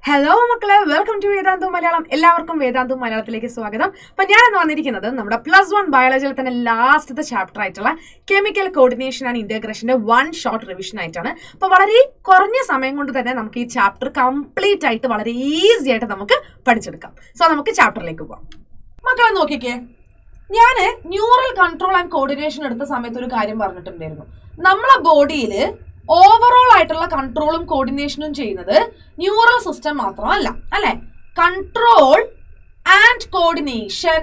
Hello മക്കളെ, welcome to Vedantu Malayalam. എല്ലാവർക്കും വേദാന്തു മലയാളത്തിലേക്ക് സ്വാഗതം. അപ്പൊ ഞാനിന്ന് വന്നിരിക്കുന്നത് നമ്മുടെ +1 ബയോളജിയിൽ തന്നെ ലാസ്റ്റത്തെ ചാപ്റ്റർ ആയിട്ടുള്ള കെമിക്കൽ കോർഡിനേഷൻ ആൻഡ് ഇന്റഗ്രേഷന്റെ 1 ഷോർട്ട് റിവിഷൻ ആയിട്ടാണ്. അപ്പൊ വളരെ കുറഞ്ഞ സമയം കൊണ്ട് തന്നെ നമുക്ക് ഈ ചാപ്റ്റർ കംപ്ലീറ്റ് ആയിട്ട് വളരെ ഈസി ആയിട്ട് നമുക്ക് പഠിച്ചെടുക്കാം. സോ നമുക്ക് ചാപ്റ്ററിലേക്ക് പോകാം. മക്കളെ നോക്കിക്കേ, ഞാൻ ന്യൂറൽ കൺട്രോൾ ആൻഡ് കോർഡിനേഷൻ എടുത്ത സമയത്ത് ഒരു കാര്യം പറഞ്ഞിട്ടുണ്ടായിരുന്നു. നമ്മളെ ബോഡിയിൽ ഓവറോൾ ആയിട്ടുള്ള കൺട്രോളും കോർഡിനേഷനും ചെയ്യുന്നത് ന്യൂറൽ സിസ്റ്റം മാത്രമല്ല, അല്ലെ? കൺട്രോൾ ആൻഡ് കോർഡിനേഷൻ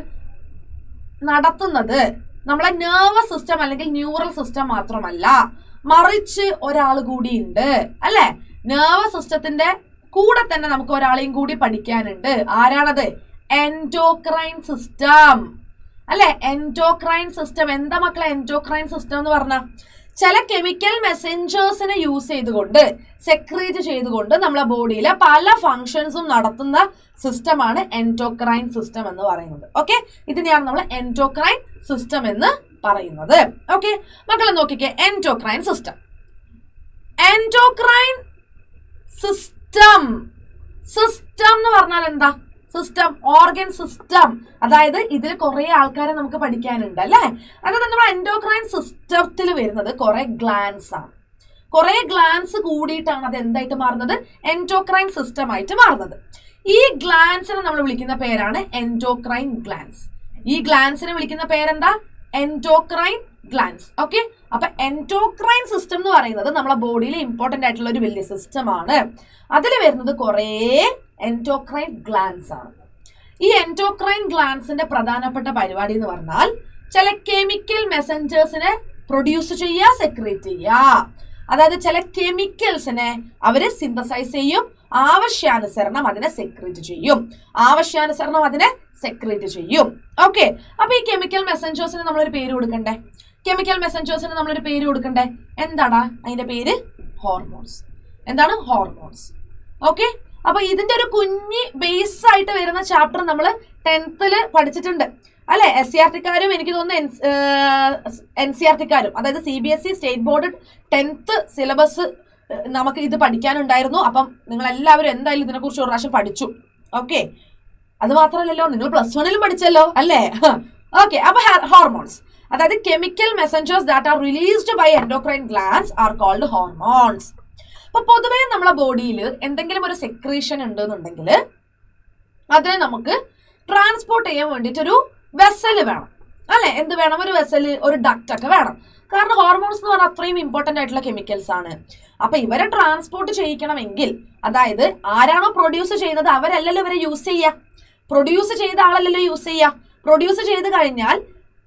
നടത്തുന്നത് നമ്മളെ നെർവസ് സിസ്റ്റം അല്ലെങ്കിൽ ന്യൂറൽ സിസ്റ്റം മാത്രമല്ല, മറിച്ച് ഒരാൾ കൂടി ഉണ്ട്, അല്ലെ? നെർവസ് സിസ്റ്റത്തിന്റെ കൂടെ തന്നെ നമുക്ക് ഒരാളെയും കൂടി പഠിക്കാനുണ്ട്. ആരാണത്? എൻഡോക്രൈൻ സിസ്റ്റം, അല്ലെ? എൻഡോക്രൈൻ സിസ്റ്റം എന്താ മക്കളെ എൻഡോക്രൈൻ സിസ്റ്റം എന്ന് പറഞ്ഞ? ചില കെമിക്കൽ മെസ്സഞ്ചേഴ്സിനെ യൂസ് ചെയ്തുകൊണ്ട് സെക്രീറ്റ് ചെയ്തുകൊണ്ട് നമ്മളെ ബോഡിയിലെ പല ഫങ്ഷൻസും നടത്തുന്ന സിസ്റ്റമാണ് എൻഡോക്രൈൻ സിസ്റ്റം എന്ന് പറയുന്നത്. ഓക്കെ, ഇതിനെയാണ് നമ്മൾ എൻഡോക്രൈൻ സിസ്റ്റം എന്ന് പറയുന്നത്. ഓക്കെ മക്കളെ നോക്കിക്കേ, എൻഡോക്രൈൻ സിസ്റ്റം സിസ്റ്റം എന്ന് പറഞ്ഞാൽ എന്താ? System, organ system. അതായത് ഇതിൽ കുറെ ആൾക്കാരെ നമുക്ക് പഠിക്കാനുണ്ട്, അല്ലെ? അതായത് നമ്മൾ എൻഡോക്രൈൻ സിസ്റ്റത്തിൽ വരുന്നത് കുറെ ഗ്ലാൻസ് ആണ്. കുറെ ഗ്ലാൻസ് കൂടിയിട്ടാണ് അത് എന്തായിട്ട് മാറുന്നത്? എൻഡോക്രൈൻ സിസ്റ്റം ആയിട്ട് മാറുന്നത്. ഈ ഗ്ലാൻസിനെ നമ്മൾ വിളിക്കുന്ന പേരാണ് എൻഡോക്രൈൻ ഗ്ലാൻസ്. ഈ ഗ്ലാൻസിനെ വിളിക്കുന്ന പേരെന്താ? Endocrine glance. ഓക്കെ, അപ്പൊ എൻഡോക്രൈൻ സിസ്റ്റം എന്ന് പറയുന്നത് നമ്മളെ ബോഡിയിലെ ഇമ്പോർട്ടന്റ് ആയിട്ടുള്ള ഒരു വലിയ സിസ്റ്റം ആണ്. അതിൽ വരുന്നത് കുറെ എൻഡോക്രൈൻ ഗ്ലാൻസ് ആണ്. ഈ എൻഡോക്രൈൻ ഗ്ലാൻസിന്റെ പ്രധാനപ്പെട്ട പരിപാടി എന്ന് പറഞ്ഞാൽ ചില കെമിക്കൽ മെസ്സഞ്ചേഴ്സിനെ പ്രൊഡ്യൂസ് ചെയ്യുക, സെക്രീറ്റ് ചെയ്യുക. അതായത് ചില കെമിക്കൽസിനെ അവര് സിന്തസൈസ് ചെയ്യും, ആവശ്യാനുസരണം അതിനെ സെക്രീറ്റ് ചെയ്യും. ഓക്കെ, അപ്പൊ ഈ കെമിക്കൽ മെസ്സഞ്ചേഴ്സിന് നമ്മളൊരു പേര് കൊടുക്കണ്ടേ? എന്താടാ അതിന്റെ പേര്? ഹോർമോൺസ്. എന്താണ്? ഹോർമോൺസ്. ഓക്കെ, അപ്പൊ ഇതിന്റെ ഒരു കുഞ്ഞ് ബേസ് ആയിട്ട് വരുന്ന ചാപ്റ്റർ നമ്മൾ 10th പഠിച്ചിട്ടുണ്ട്, അല്ലെ? SCRT-ക്കാരും എനിക്ക് തോന്നുന്നു NCRT-ക്കാരും, അതായത് CBSE state board 10th syllabus നമുക്ക് ഇത് പഠിക്കാനുണ്ടായിരുന്നു. അപ്പം നിങ്ങൾ എല്ലാവരും എന്തായാലും ഇതിനെ കുറിച്ച് ഒരു പ്രാവശ്യം പഠിച്ചു. ഓക്കെ, അത് മാത്രമല്ലല്ലോ, നിങ്ങൾ +1 പഠിച്ചല്ലോ, അല്ലേ? ഓക്കെ, അപ്പൊ ഹോർമോൺസ് അതായത് chemical messengers that are released by endocrine glands are called hormones. അപ്പൊ പൊതുവേ നമ്മളെ ബോഡിയിൽ എന്തെങ്കിലും ഒരു സെക്രീഷൻ ഉണ്ടെന്നുണ്ടെങ്കിൽ അതിനെ നമുക്ക് ട്രാൻസ്പോർട്ട് ചെയ്യാൻ വേണ്ടിയിട്ടൊരു വെസൽ വേണം, അല്ലെ? എന്ത് വേണം? ഒരു വെസൽ, ഒരു ഡക്റ്റ് ഒക്കെ വേണം. കാരണം ഹോർമോൺസ് എന്ന് പറഞ്ഞാൽ അത്രയും ഇമ്പോർട്ടന്റ് ആയിട്ടുള്ള കെമിക്കൽസ് ആണ്. അപ്പൊ ഇവരെ ട്രാൻസ്പോർട്ട് ചെയ്യിക്കണമെങ്കിൽ, അതായത് ആരാണോ പ്രൊഡ്യൂസ് ചെയ്യുന്നത് അവരല്ലല്ലോ ഇവരെ യൂസ് ചെയ്യുക, പ്രൊഡ്യൂസ് ചെയ്ത ആളല്ലല്ലോ യൂസ് ചെയ്യുക. പ്രൊഡ്യൂസ് ചെയ്ത് കഴിഞ്ഞാൽ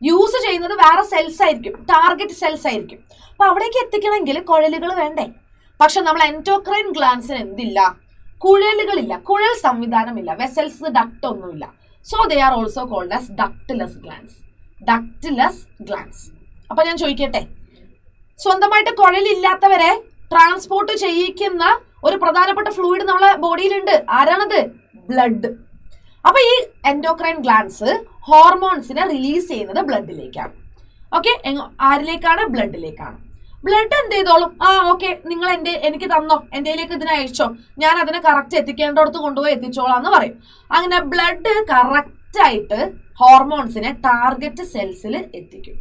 യൂസ് ചെയ്യുന്നത് വേറെ സെൽസ് ആയിരിക്കും, ടാർഗറ്റ് സെൽസ് ആയിരിക്കും. അപ്പൊ അവിടേക്ക് എത്തിക്കണമെങ്കിൽ കുഴലുകൾ വേണ്ടേ? പക്ഷെ നമ്മൾ എൻഡോക്രൈൻ ഗ്ലാൻസിന് എന്തില്ല? കുഴലുകളില്ല, കുഴൽ സംവിധാനമില്ല, വെസൽസ്, ഡക്ട് ഒന്നുമില്ല. So they are also called as ductless glands. അപ്പൊ ഞാൻ ചോദിക്കട്ടെ, സ്വന്തമായിട്ട് കുഴലില്ലാത്തവരെ ട്രാൻസ്പോർട്ട് ചെയ്യിക്കുന്ന ഒരു പ്രധാനപ്പെട്ട ഫ്ലൂയിഡ് നമ്മളെ ബോഡിയിലുണ്ട്. ആരാണത്? ബ്ലഡ്. അപ്പൊ ഈ എൻഡോക്രൈൻ ഗ്ലാൻസ് ഹോർമോൺസിനെ റിലീസ് ചെയ്യുന്നത് ബ്ലഡിലേക്കാണ്. ഓക്കെ, ആരിലേക്കാണ്? ബ്ലഡിലേക്കാണ്. ബ്ലഡ് എന്ത് ചെയ്തോളും? ഓക്കെ, നിങ്ങൾ എനിക്ക് തന്നോ, എന്റെയിലേക്ക് ഇതിനെ അയച്ചോ, ഞാൻ അതിനെ കറക്റ്റ് എത്തിക്കേണ്ടടുത്ത് കൊണ്ടുപോയി എത്തിച്ചോളാം എന്ന് പറയും. അങ്ങനെ ബ്ലഡ് കറക്റ്റ് ആയിട്ട് ഹോർമോൺസിനെ ടാർഗറ്റ് സെൽസിൽ എത്തിക്കും.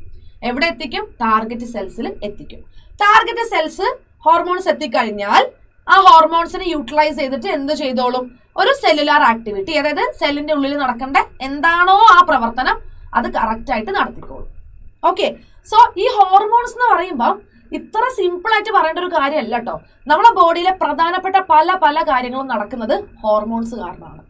എവിടെ എത്തിക്കും? ടാർഗറ്റ് സെൽസിൽ എത്തിക്കും. ടാർഗറ്റ് സെൽസ് ഹോർമോൺസ് എത്തിക്കഴിഞ്ഞാൽ ആ ഹോർമോൺസിനെ യൂട്ടിലൈസ് ചെയ്തിട്ട് എന്ത് ചെയ്തോളും? ഒരു സെല്ലുലാർ ആക്ടിവിറ്റി, അതായത് സെല്ലിന്റെ ഉള്ളിൽ നടക്കേണ്ട എന്താണോ ആ പ്രവർത്തനം അത് കറക്റ്റ് ആയിട്ട് നടത്തിക്കോളും. ഓക്കെ, സോ ഈ ഹോർമോൺസ് എന്ന് പറയുമ്പോൾ ഇത്ര സിമ്പിൾ ആയിട്ട് പറയേണ്ട ഒരു കാര്യമല്ല കേട്ടോ. നമ്മളെ ബോഡിയിലെ പ്രധാനപ്പെട്ട പല കാര്യങ്ങളും നടക്കുന്നത് ഹോർമോൺസ് കാരണമാണ്.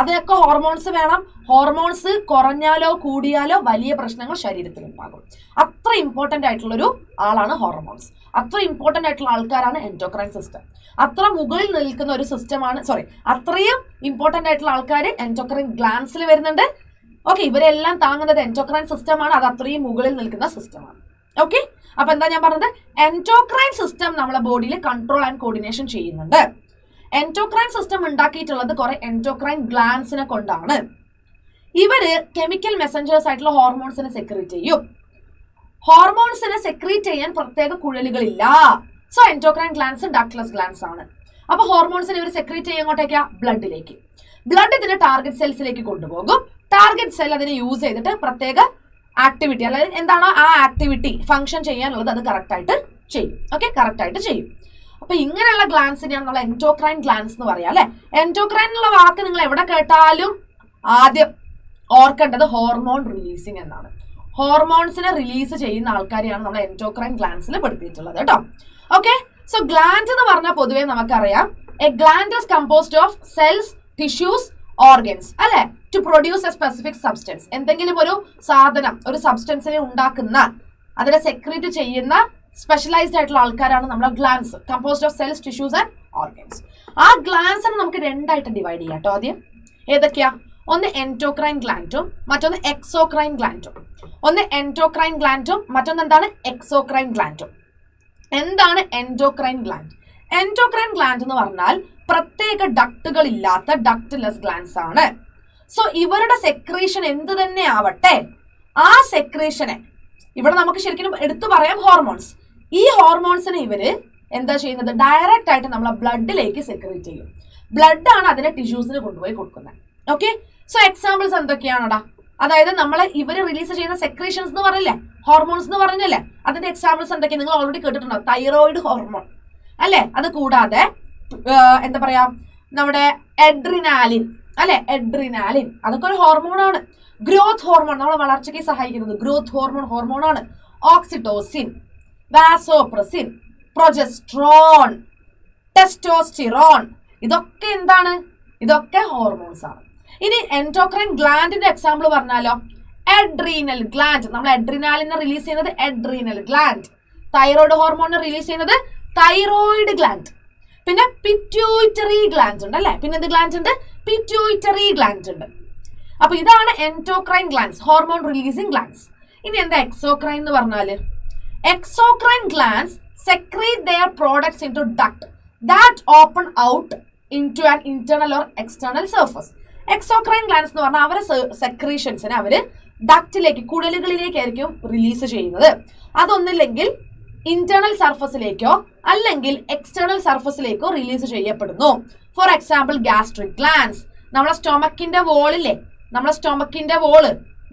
അതിനൊക്കെ ഹോർമോൺസ് വേണം. ഹോർമോൺസ് കുറഞ്ഞാലോ കൂടിയാലോ വലിയ പ്രശ്നങ്ങൾ ശരീരത്തിൽ ഉണ്ടാകും. അത്ര ഇമ്പോർട്ടന്റ് ആയിട്ടുള്ളൊരു ആളാണ് ഹോർമോൺസ്. അത്ര ഇമ്പോർട്ടന്റ് ആയിട്ടുള്ള ആൾക്കാരാണ് എൻഡോക്രൈൻ സിസ്റ്റം. അത്ര മുകളിൽ നിൽക്കുന്ന ഒരു സിസ്റ്റമാണ്, അത്രയും ഇമ്പോർട്ടന്റ് ആയിട്ടുള്ള ആൾക്കാർ എൻഡോക്രൈൻ ഗ്ലാൻസിൽ വരുന്നുണ്ട്. ഓക്കെ, ഇവരെല്ലാം താങ്ങുന്നത് എൻഡോക്രൈൻ സിസ്റ്റമാണ്. അത് അത്രയും മുകളിൽ നിൽക്കുന്ന സിസ്റ്റമാണ്. ഓക്കെ, അപ്പൊ എന്താ ഞാൻ പറഞ്ഞത്? എൻഡോക്രൈൻ സിസ്റ്റം നമ്മളെ ബോഡിയിൽ കൺട്രോൾ ആൻഡ് കോർഡിനേഷൻ ചെയ്യുന്നുണ്ട്. എൻഡോക്രൈൻ സിസ്റ്റം ഉണ്ടാക്കിയിട്ടുള്ളത് കുറെ എൻഡോക്രൈൻ ഗ്ലാൻസിനെ കൊണ്ടാണ്. ഇവര് കെമിക്കൽ മെസ്സഞ്ചേഴ്സ് ആയിട്ടുള്ള ഹോർമോൺസിനെ സെക്രീറ്റ് ചെയ്യും. ഹോർമോൺസിനെ സെക്രീറ്റ് ചെയ്യാൻ പ്രത്യേക കുഴലുകളില്ല. So endocrine glands ductless glands ആണ്. അപ്പൊ ഹോർമോൺസിനെ ഇവർ സെക്രീറ്റ് ചെയ്യുക എങ്ങോട്ടേക്കാ? ബ്ലഡിലേക്ക്. ബ്ലഡ് ഇതിന്റെ ടാർഗറ്റ് സെൽസിലേക്ക് കൊണ്ടുപോകും. ടാർഗറ്റ് സെൽ അതിനെ യൂസ് ചെയ്തിട്ട് പ്രത്യേക ആക്ടിവിറ്റി, അതായത് എന്താണോ ആ ആക്ടിവിറ്റി ഫംഗ്ഷൻ ചെയ്യാനുള്ളത് അത് കറക്റ്റ് ആയിട്ട് ചെയ്യും. ഓക്കെ, കറക്റ്റ് ആയിട്ട് ചെയ്യും. അപ്പൊ ഇങ്ങനെയുള്ള ഗ്ലാൻസിനെയാണ് നമ്മൾ എൻഡോക്രൈൻ ഗ്ലാൻസ് എന്ന് പറയാം അല്ലെ. എൻഡോക്രൈൻ എന്നുള്ള വാക്ക് നിങ്ങൾ എവിടെ കേട്ടാലും ആദ്യം ഓർക്കേണ്ടത് ഹോർമോൺ റിലീസിങ് എന്നാണ്. ഹോർമോൺസിനെ റിലീസ് ചെയ്യുന്ന ആൾക്കാരെയാണ് നമ്മൾ എൻഡോക്രൈൻ ഗ്ലാൻസിൽ പെടുത്തിയിട്ടുള്ളത് കേട്ടോ. ഓക്കെ, സോ ഗ്ലാൻഡ് എന്ന് പറഞ്ഞാൽ പൊതുവേ നമുക്കറിയാം a gland is composed of cells, tissues, organs അല്ലെ, to produce a specific substance. എന്തെങ്കിലും ഒരു സാധനം, ഒരു സബ്സ്റ്റൻസിനെ ഉണ്ടാക്കുന്ന, അതിനെ സെക്രീറ്റ് ചെയ്യുന്ന സ്പെഷ്യലൈസ്ഡ് ആയിട്ടുള്ള ആൾക്കാരാണ് നമ്മുടെ glands, composed of cells, tissues and organs. ആ ഗ്ലാൻസിനെ നമുക്ക് രണ്ടായിട്ട് ഡിവൈഡ് ചെയ്യാം കേട്ടോ. ആദ്യം ഏതൊക്കെയാ? ഒന്ന് എൻഡോക്രൈൻ ഗ്ലാൻഡും മറ്റൊന്ന് എക്സോക്രൈൻ ഗ്ലാൻഡും. ഒന്ന് എൻഡോക്രൈൻ ഗ്ലാൻഡും മറ്റൊന്ന് എന്താണ്? എക്സോക്രൈൻ ഗ്ലാൻഡും. എന്താണ് എൻഡോക്രൈൻ ഗ്ലാൻഡ്? എൻഡോക്രൈൻ ഗ്ലാൻഡ് എന്ന് പറഞ്ഞാൽ പ്രത്യേക ഡക്റ്റുകൾ ഇല്ലാത്ത ഡക്ട്ലെസ് ഗ്ലാൻഡ്സ് ആണ്. സോ ഇവരുടെ സെക്രീഷൻ എന്ത് തന്നെ ആവട്ടെ, ആ സെക്രീഷനെ ഇവിടെ നമുക്ക് ശരിക്കും എടുത്തു പറയാം ഹോർമോൺസ്. ഈ ഹോർമോൺസിനെ ഇവര് എന്താ ചെയ്യുന്നത്? ഡയറക്റ്റ് ആയിട്ട് നമ്മളെ ബ്ലഡിലേക്ക് സെക്രീറ്റ് ചെയ്യും. ബ്ലഡ് ആണ് അതിനെ ടിഷ്യൂസിന് കൊണ്ടുപോയി കൊടുക്കുന്നത്. ഓക്കെ, സോ എക്സാമ്പിൾസ് എന്തൊക്കെയാണോടാ? അതായത് നമ്മളെ ഇവര് റിലീസ് ചെയ്യുന്ന സെക്രീഷൻസ് എന്ന് പറഞ്ഞില്ലേ, ഹോർമോൺസ് എന്ന് പറഞ്ഞല്ലേ, അതിന്റെ എക്സാമ്പിൾസ് എന്തൊക്കെയാ നിങ്ങൾ ഓൾറെഡി കേട്ടിട്ടുണ്ടോ? തൈറോയിഡ് ഹോർമോൺ അല്ലെ, അത് കൂടാതെ എന്താ പറയാ നമ്മുടെ എഡ്രിനാലിൻ അല്ലെ, എഡ്രിനാലിൻ അതൊക്കെ ഒരു ഹോർമോണാണ്. ഗ്രോത്ത് ഹോർമോൺ, നമ്മളെ വളർച്ചയ്ക്ക് സഹായിക്കുന്നത് ഗ്രോത്ത് ഹോർമോണാണ്. ഓക്സിറ്റോസിൻ, വാസോപ്രസിൻ, പ്രൊജസ്ട്രോൺ, ടെസ്റ്റോസ്റ്റിറോൺ, ഇതൊക്കെ എന്താണ്? ഇതൊക്കെ ഹോർമോൺസ് ആണ്. ഇനി എൻഡോക്രൈൻ ഗ്ലാൻഡിന്റെ എക്സാമ്പിൾ പറഞ്ഞാലോ, എഡ്രീനൽ ഗ്ലാൻഡ്. നമ്മൾ എഡ്രിനാലിനെ റിലീസ് ചെയ്യുന്നത് എഡ്രീനൽ ഗ്ലാൻഡ്. തൈറോയിഡ് ഹോർമോണിനെ റിലീസ് ചെയ്യുന്നത് തൈറോയിഡ് ഗ്ലാൻഡ്. പിന്നെ പിറ്റ്യൂട്ടറി ഗ്ലാൻഡ് ഉണ്ട് അല്ലെ. പിന്നെ എന്ത് ഗ്ലാൻഡ് ഉണ്ട്? പിറ്റ്യൂട്ടറി ഗ്ലാൻഡ് ഉണ്ട്. അപ്പൊ ഇതാണ് endocrine glands, hormone releasing glands. ഇനി എന്താ എക്സോക്രൈൻ എന്ന് പറഞ്ഞാല്? Exocrine glands secrete their products into duct that open out into an internal or external surface. Exocrine glands എന്ന് പറഞ്ഞാൽ അവരെ സെക്രീഷൻസിനെ അവര് ഡക്റ്റിലേക്ക്, കുടലുകളിലേക്കായിരിക്കും റിലീസ് ചെയ്യുന്നത്. അതൊന്നില്ലെങ്കിൽ ഇന്റേണൽ സർഫസിലേക്കോ അല്ലെങ്കിൽ എക്സ്റ്റേണൽ സർഫസിലേക്കോ റിലീസ് ചെയ്യപ്പെടുന്നു. For example gastric glands. നമ്മളെ സ്റ്റൊമക്കിന്റെ വോളില്ലേ, നമ്മളെ സ്റ്റൊമക്കിന്റെ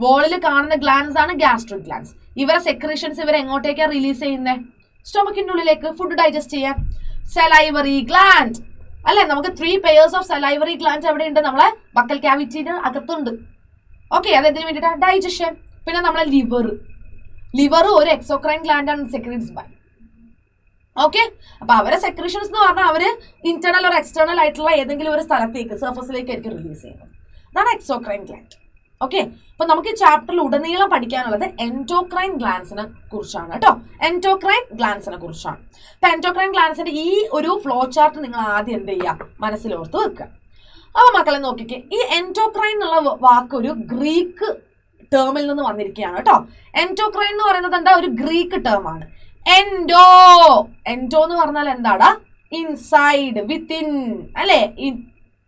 വോളിൽ കാണുന്ന ഗ്ലാൻഡ്സ് ആണ് ഗ്യാസ്ട്രിക് ഗ്ലാൻഡ്സ്. ഇവരെ സെക്രീഷൻസ് ഇവർ എങ്ങോട്ടേക്കാണ് റിലീസ് ചെയ്യുന്നത്? സ്റ്റൊമക്കിന്റെ ഉള്ളിലേക്ക്, ഫുഡ് ഡൈജസ്റ്റ് ചെയ്യാൻ. സലൈവറി ഗ്ലാൻഡ് അല്ലെ, നമുക്ക് 3 pairs ഓഫ് സലൈവറി ഗ്ലാൻഡ്സ് എവിടെ ഉണ്ട്? നമ്മളെ ബക്കൽ ക്യാവിറ്റിയുടെ അകത്തുണ്ട്. ഓക്കെ, അതെന്തിനു വേണ്ടിയിട്ടാ? ഡൈജഷൻ. പിന്നെ നമ്മളെ ലിവർ ഒരു എക്സോക്രൈൻ ഗ്ലാൻഡ് ആണ്, സെക്രീറ്റ്സ് ബൈ. ഓക്കെ, അപ്പൊ അവരെ സെക്രീഷൻസ് എന്ന് പറഞ്ഞാൽ അവര് ഇന്റേണൽ ഒരു എക്സ്റ്റേണൽ ആയിട്ടുള്ള ഏതെങ്കിലും ഒരു സ്ഥലത്തേക്ക്, സർഫസിലേക്ക് ആയിരിക്കും റിലീസ് ചെയ്യുന്നത്. അതാണ് എക്സോക്രൈൻ ഗ്ലാൻഡ്. ഓക്കെ, അപ്പൊ നമുക്ക് ഈ ചാപ്റ്ററിൽ ഉടനീളം പഠിക്കാനുള്ളത് എൻഡോക്രൈൻ ഗ്ലാൻഡ്സിനെ കുറിച്ചാണ് കേട്ടോ. എൻഡോക്രൈൻ ഗ്ലാൻഡ്സിനെ കുറിച്ചാണ്. അപ്പൊ എൻഡോക്രൈൻ ഗ്ലാൻഡ്സിന്റെ ഈ ഒരു ഫ്ലോ ചാർട്ട് നിങ്ങൾ ആദ്യം എന്ത് ചെയ്യുക? മനസ്സിലോർത്ത് വെക്കുക. അപ്പൊ മക്കളെ നോക്കിക്കേ, ഈ എൻഡോക്രൈൻ എന്നുള്ള വാക്ക് ഒരു ഗ്രീക്ക് ടേമിൽ നിന്ന് വന്നിരിക്കുകയാണ് കേട്ടോ. എൻഡോക്രൈൻ എന്ന് പറയുന്നത് എന്താ? ഒരു ഗ്രീക്ക് ടേം ആണ്. എൻഡോ എന്ന് പറഞ്ഞാൽ എന്താടാ? ഇൻസൈഡ്, വിത്തിൻ അല്ലെ,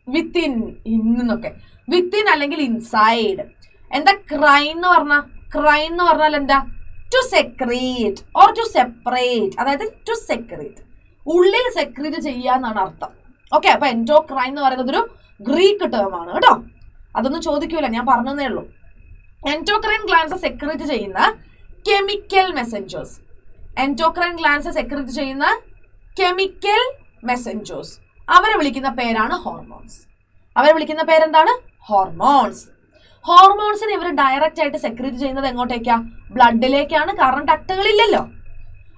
വിത്തിൻ, ഇന്നൊക്കെ വിത്തിൻ അല്ലെങ്കിൽ ഇൻസൈഡ്. എന്താ ക്രൈൻ എന്ന് പറഞ്ഞാൽ എന്താ? To secrete or to separate, അതായത് ടു സെക്രീറ്റ്, ഉള്ളിൽ സെക്രീറ്റ് ചെയ്യാന്നാണ് അർത്ഥം. ഓക്കെ, അപ്പൊ എൻഡോക്രൈൻ എന്ന് പറയുന്നത് ഒരു ഗ്രീക്ക് ടേം ആണ് കേട്ടോ. അതൊന്നും ചോദിക്കൂല, ഞാൻ പറഞ്ഞതേ ഉള്ളൂ. എൻഡോക്രൈൻ ഗ്ലാൻഡ്സ് സെക്രീറ്റ് ചെയ്യുന്ന chemical messengers, endocrine glands secrete ചെയ്യുന്ന കെമിക്കൽ മെസ്സഞ്ചേഴ്സ്, അവരെ വിളിക്കുന്ന പേരാണ് ഹോർമോൺസ്. അവരെ വിളിക്കുന്ന പേരെന്താണ്? ഹോർമോൺസ്. ഹോർമോൺസിനെ ഇവർ ഡയറക്റ്റ് ആയിട്ട് സെക്രീറ്റ് ചെയ്യുന്നത് എങ്ങോട്ടേക്കാ? ബ്ലഡിലേക്കാണ്. കാരണം ഡക്റ്റുകളില്ലല്ലോ.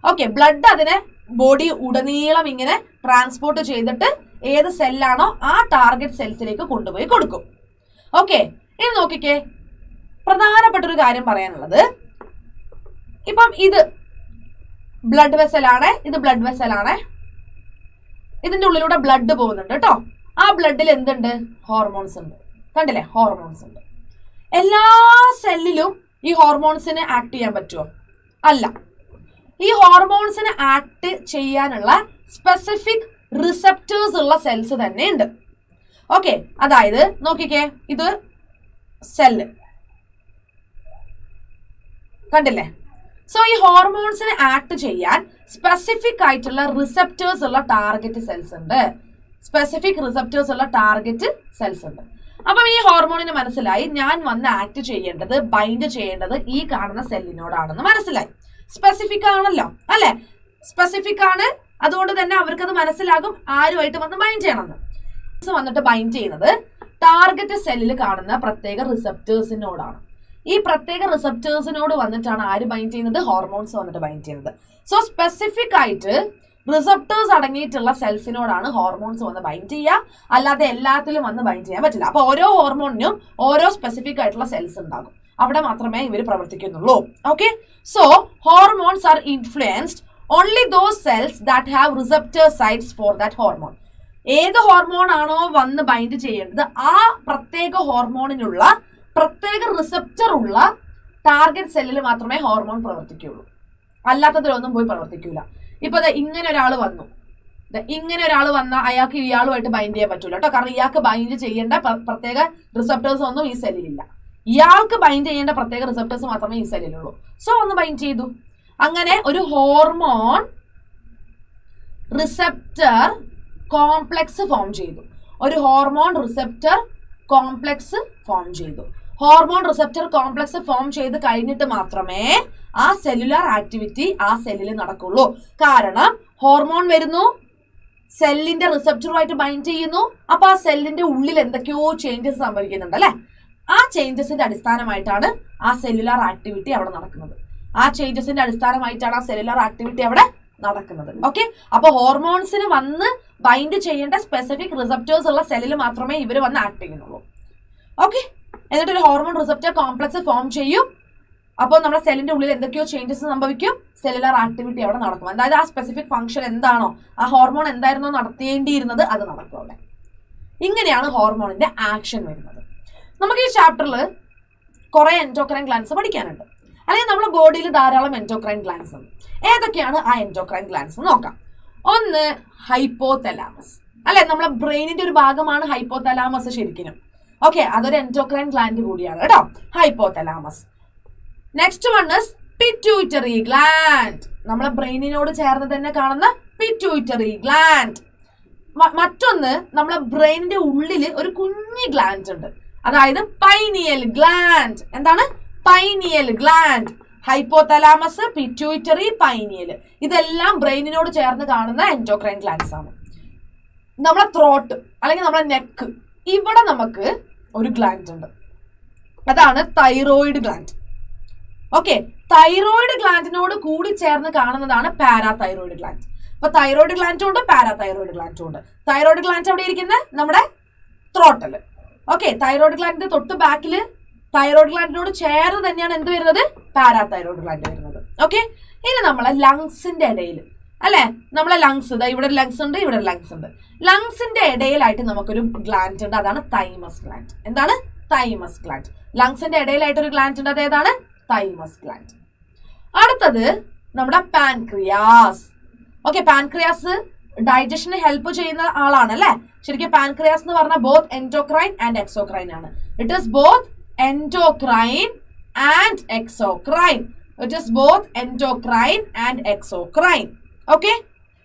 ഓക്കെ, ബ്ലഡ് അതിനെ ബോഡി ഉടനീളം ഇങ്ങനെ ട്രാൻസ്പോർട്ട് ചെയ്തിട്ട് ഏത് സെല്ലാണോ ആ ടാർഗറ്റ് സെൽസിലേക്ക് കൊണ്ടുപോയി കൊടുക്കും. ഓക്കെ, ഇനി നോക്കിക്കേ, പ്രധാനപ്പെട്ട ഒരു കാര്യം പറയാനുള്ളത്, ഇപ്പം ഇത് ബ്ലഡ് വെസലാണ്, ഇത് ബ്ലഡ് വെസലാണ്. ഇതിന്റെ ഉള്ളിലൂടെ ബ്ലഡ് പോകുന്നുണ്ട് കേട്ടോ. ആ ബ്ലഡിൽ എന്തുണ്ട്? ഹോർമോൺസ് ഉണ്ട്. കണ്ടില്ലേ? ഹോർമോൺസ് ഉണ്ട്. എല്ലാ സെല്ലിലും ഈ ഹോർമോൺസിനെ ആക്ട് ചെയ്യാൻ പറ്റുമോ? അല്ല. ഈ ഹോർമോൺസിനെ ആക്ട് ചെയ്യാനുള്ള സ്പെസിഫിക് റിസപ്റ്റേഴ്സ് ഉള്ള സെൽസ് തന്നെ ഉണ്ട്. ഓക്കെ, അതായത് നോക്കിക്കേ, ഇത് സെല്ല് കണ്ടില്ലേ? സോ ഈ ഹോർമോൺസിനെ ആക്ട് ചെയ്യാൻ സ്പെസിഫിക് ആയിട്ടുള്ള റിസപ്റ്റേഴ്സ് ഉള്ള ടാർഗറ്റ് സെൽസ് ഉണ്ട്. സ്പെസിഫിക് റിസപ്റ്റേഴ്സ് ഉള്ള ടാർഗറ്റ് സെൽസ് ഉണ്ട്. അപ്പം ഈ ഹോർമോണിന് മനസ്സിലായി ഞാൻ വന്ന് ആക്ട് ചെയ്യേണ്ടത്, ബൈൻഡ് ചെയ്യേണ്ടത് ഈ കാണുന്ന സെല്ലിനോടാണെന്ന് മനസ്സിലായി. സ്പെസിഫിക് ആണല്ലോ അല്ലെ, സ്പെസിഫിക് ആണ്. അതുകൊണ്ട് തന്നെ അവർക്കത് മനസ്സിലാകും ആരുമായിട്ട് വന്ന് ബൈൻഡ് ചെയ്യണമെന്ന്. വന്നിട്ട് ബൈൻഡ് ചെയ്യുന്നത് ടാർഗറ്റ് സെല്ലിൽ കാണുന്ന പ്രത്യേക റിസപ്റ്റേഴ്സിനോടാണ്. ഈ പ്രത്യേക റിസപ്റ്റേഴ്സിനോട് വന്നിട്ടാണ് ആര് ബൈൻഡ് ചെയ്യുന്നത്? ഹോർമോൺസ് വന്നിട്ട് ബൈൻഡ് ചെയ്യുന്നത്. സോ സ്പെസിഫിക് ആയിട്ട് റിസപ്റ്റേഴ്സ് അടങ്ങിയിട്ടുള്ള സെൽസിനോടാണ് ഹോർമോൺസ് വന്ന് ബൈൻഡ് ചെയ്യുക, അല്ലാതെ എല്ലാത്തിലും വന്ന് ബൈൻഡ് ചെയ്യാൻ പറ്റില്ല. അപ്പൊ ഓരോ ഹോർമോണിനും ഓരോ സ്പെസിഫിക് ആയിട്ടുള്ള സെൽസ് ഉണ്ടാകും, അവിടെ മാത്രമേ ഇവർ പ്രവർത്തിക്കുന്നുള്ളൂ. Okay, so hormones are influenced only those cells that have receptor sites for that hormone. ഏത് ഹോർമോൺ ആണോ വന്ന് ബൈൻഡ് ചെയ്യേണ്ടത് ആ പ്രത്യേക ഹോർമോണിനുള്ള പ്രത്യേക റിസപ്റ്റർ ഉള്ള ടാർഗറ്റ് സെല്ലിൽ മാത്രമേ ഹോർമോൺ പ്രവർത്തിക്കുകയുള്ളൂ, അല്ലാത്തതിലൊന്നും പോയി പ്രവർത്തിക്കൂല. ഇപ്പൊ ഇങ്ങനെ ഒരാൾ വന്നു, ഇങ്ങനെ ഒരാൾ വന്നാൽ അയാൾക്ക് ഇയാളുമായിട്ട് ബൈൻഡ് ചെയ്യാൻ പറ്റൂല കേട്ടോ, കാരണം ഇയാൾക്ക് ബൈൻഡ് ചെയ്യേണ്ട പ്രത്യേക റിസപ്റ്റേഴ്സ് ഒന്നും ഈ സെല്ലിലില്ല. ഇയാൾക്ക് ബൈൻഡ് ചെയ്യേണ്ട പ്രത്യേക റിസപ്റ്റേഴ്സ് മാത്രമേ ഈ സെല്ലിലുള്ളൂ. സോ ഒന്ന് ബൈൻഡ് ചെയ്തു. അങ്ങനെ ഒരു ഹോർമോൺ റിസപ്റ്റർ കോംപ്ലക്സ് ഫോം ചെയ്തു. ഒരു ഹോർമോൺ റിസപ്റ്റർ കോംപ്ലക്സ് ഫോം ചെയ്തു. ഹോർമോൺ റിസപ്റ്റർ കോംപ്ലക്സ് ഫോം ചെയ്ത് കഴിഞ്ഞിട്ട് മാത്രമേ ആ സെല്ലുലാർ ആക്ടിവിറ്റി ആ സെല്ലിൽ നടക്കുള്ളൂ. കാരണം ഹോർമോൺ വരുന്നു, സെല്ലിന്റെ റിസപ്റ്ററുമായിട്ട് ബൈൻഡ് ചെയ്യുന്നു, അപ്പൊ ആ സെല്ലിന്റെ ഉള്ളിൽ എന്തൊക്കെയോ ചേഞ്ചസ് സംഭവിക്കുന്നുണ്ട് അല്ലെ. ആ ചേഞ്ചസിന്റെ അടിസ്ഥാനമായിട്ടാണ് ആ സെല്ലുലാർ ആക്ടിവിറ്റി അവിടെ നടക്കുന്നത്. ആ ചേഞ്ചസിന്റെ അടിസ്ഥാനമായിട്ടാണ് ആ സെല്ലുലാർ ആക്ടിവിറ്റി അവിടെ നടക്കുന്നത്. ഓക്കെ, അപ്പൊ ഹോർമോൺസിന് വന്ന് ബൈൻഡ് ചെയ്യേണ്ട സ്പെസിഫിക് റിസപ്റ്റേഴ്സ് ഉള്ള സെല്ലിൽ മാത്രമേ ഇവർ വന്ന് ആക്ട് ചെയ്യുന്നുള്ളൂ. ഓക്കെ, എന്നിട്ട് ഒരു ഹോർമോൺ റിസപ്റ്റർ കോംപ്ലക്സ് ഫോം ചെയ്യും. അപ്പോൾ നമ്മുടെ സെല്ലിന്റെ ഉള്ളിൽ എന്തൊക്കെയോ ചേഞ്ചസ് സംഭവിക്കും, സെല്ലുലാർ ആക്ടിവിറ്റി അവിടെ നടക്കും. അതായത് ആ സ്പെസിഫിക് ഫംഗ്ഷൻ എന്താണോ, ആ ഹോർമോൺ എന്തായിരുന്നോ നടത്തേണ്ടിയിരുന്നത് അത് നടക്കും അവിടെ. ഇങ്ങനെയാണ് ഹോർമോണിന്റെ ആക്ഷൻ വരുന്നത്. നമുക്ക് ഈ ചാപ്റ്ററിൽ കുറെ എൻഡോക്രൈൻ ഗ്ലാൻസ് പഠിക്കാനുണ്ട്, അല്ലെങ്കിൽ നമ്മുടെ ബോഡിയിൽ ധാരാളം എൻഡോക്രൈൻ ഗ്ലാൻസ് ഉണ്ട്. ഏതൊക്കെയാണ് ആ എൻഡോക്രൈൻ ഗ്ലാൻസ് നോക്കാം. ഒന്ന് ഹൈപ്പോതലാമസ് അല്ലെ, നമ്മളെ ബ്രെയിനിന്റെ ഒരു ഭാഗമാണ് ഹൈപ്പോതലാമസ് ശരിക്കും. ഓക്കെ, അതൊരു എൻഡോക്രൈൻ ഗ്ലാൻഡ് കൂടിയാണ് കേട്ടോ, hypothalamus. Next one is pituitary gland, നമ്മളെ ബ്രെയിനിനോട് ചേർന്ന് തന്നെ കാണുന്ന പിറ്റ്യൂട്ടറി ഗ്ലാൻഡ്. മറ്റൊന്ന് നമ്മളെ ബ്രെയിനിന്റെ ഉള്ളിൽ ഒരു കുഞ്ഞി ഗ്ലാൻഡ് ഉണ്ട്, അതായത് പൈനിയൽ ഗ്ലാൻഡ്. എന്താണ്? Pineal gland. Hypothalamus, pituitary, pineal, ഇതെല്ലാം ബ്രെയിനിനോട് ചേർന്ന് കാണുന്ന എൻഡോക്രൈൻ ഗ്ലാൻഡ്സ് ആണ്. നമ്മളെ ത്രോട്ട് അല്ലെങ്കിൽ നമ്മളെ നെക്ക്, ഇവിടെ നമുക്ക് ഒരു ഗ്ലാൻഡ് ഉണ്ട്, അതാണ് തൈറോയിഡ് ഗ്ലാൻഡ്. ഓക്കെ, തൈറോയിഡ് ഗ്ലാൻഡിനോട് കൂടി ചേർന്ന് കാണുന്നതാണ് പാരാതൈറോയിഡ് ഗ്ലാൻഡ്. അപ്പൊ തൈറോയിഡ് ഗ്ലാൻഡും ഉണ്ട്, പാരാതൈറോയിഡ് ഗ്ലാൻഡും ഉണ്ട്. തൈറോയിഡ് ഗ്ലാൻഡ് എവിടെ ഇരിക്കുന്നത്? നമ്മുടെ ത്രോട്ടില്. ഓക്കെ, തൈറോയിഡ് ഗ്ലാൻഡിന്റെ തൊട്ട് ബാക്കിൽ തൈറോയിഡ് ഗ്ലാൻഡിനോട് ചേർന്ന് തന്നെയാണ് എന്ത് വരുന്നത്? പാരാതൈറോയിഡ് ഗ്ലാൻഡ് വരുന്നത്. ഓക്കെ, ഇനി നമ്മളെ ലങ്സിന്റെ ഇടയിൽ അല്ലെ, നമ്മളെ ലങ്സ്, ഇവിടെ ഒരു ലങ്സ് ഉണ്ട്, ഇവിടെ ഒരു ലങ്സ് ഉണ്ട്. ലങ്സിന്റെ ഇടയിലായിട്ട് നമുക്കൊരു ഗ്ലാൻഡ് ഉണ്ട്, അതാണ് തൈമസ് ഗ്ലാൻഡ്. എന്താണ്? Thymus gland. ലങ്സിന്റെ ഇടയിലായിട്ട് ഒരു ഗ്ലാൻഡ് ഉണ്ട്, അതേതാണ്? തൈമസ് ഗ്ലാൻഡ്. അടുത്തത് നമ്മുടെ പാൻക്രിയാസ്. ഓക്കെ, പാൻക്രിയാസ് ഡൈജഷന് ഹെൽപ്പ് ചെയ്യുന്ന ആളാണ് അല്ലെ. ശരിക്കും പാൻക്രിയാസ് എന്ന് പറഞ്ഞാൽ ബോത്ത് എൻഡോക്രൈൻ ആൻഡ് എക്സോക്രൈൻ ആണ്. It is both endocrine and exocrine. It is both endocrine and exocrine. Okay,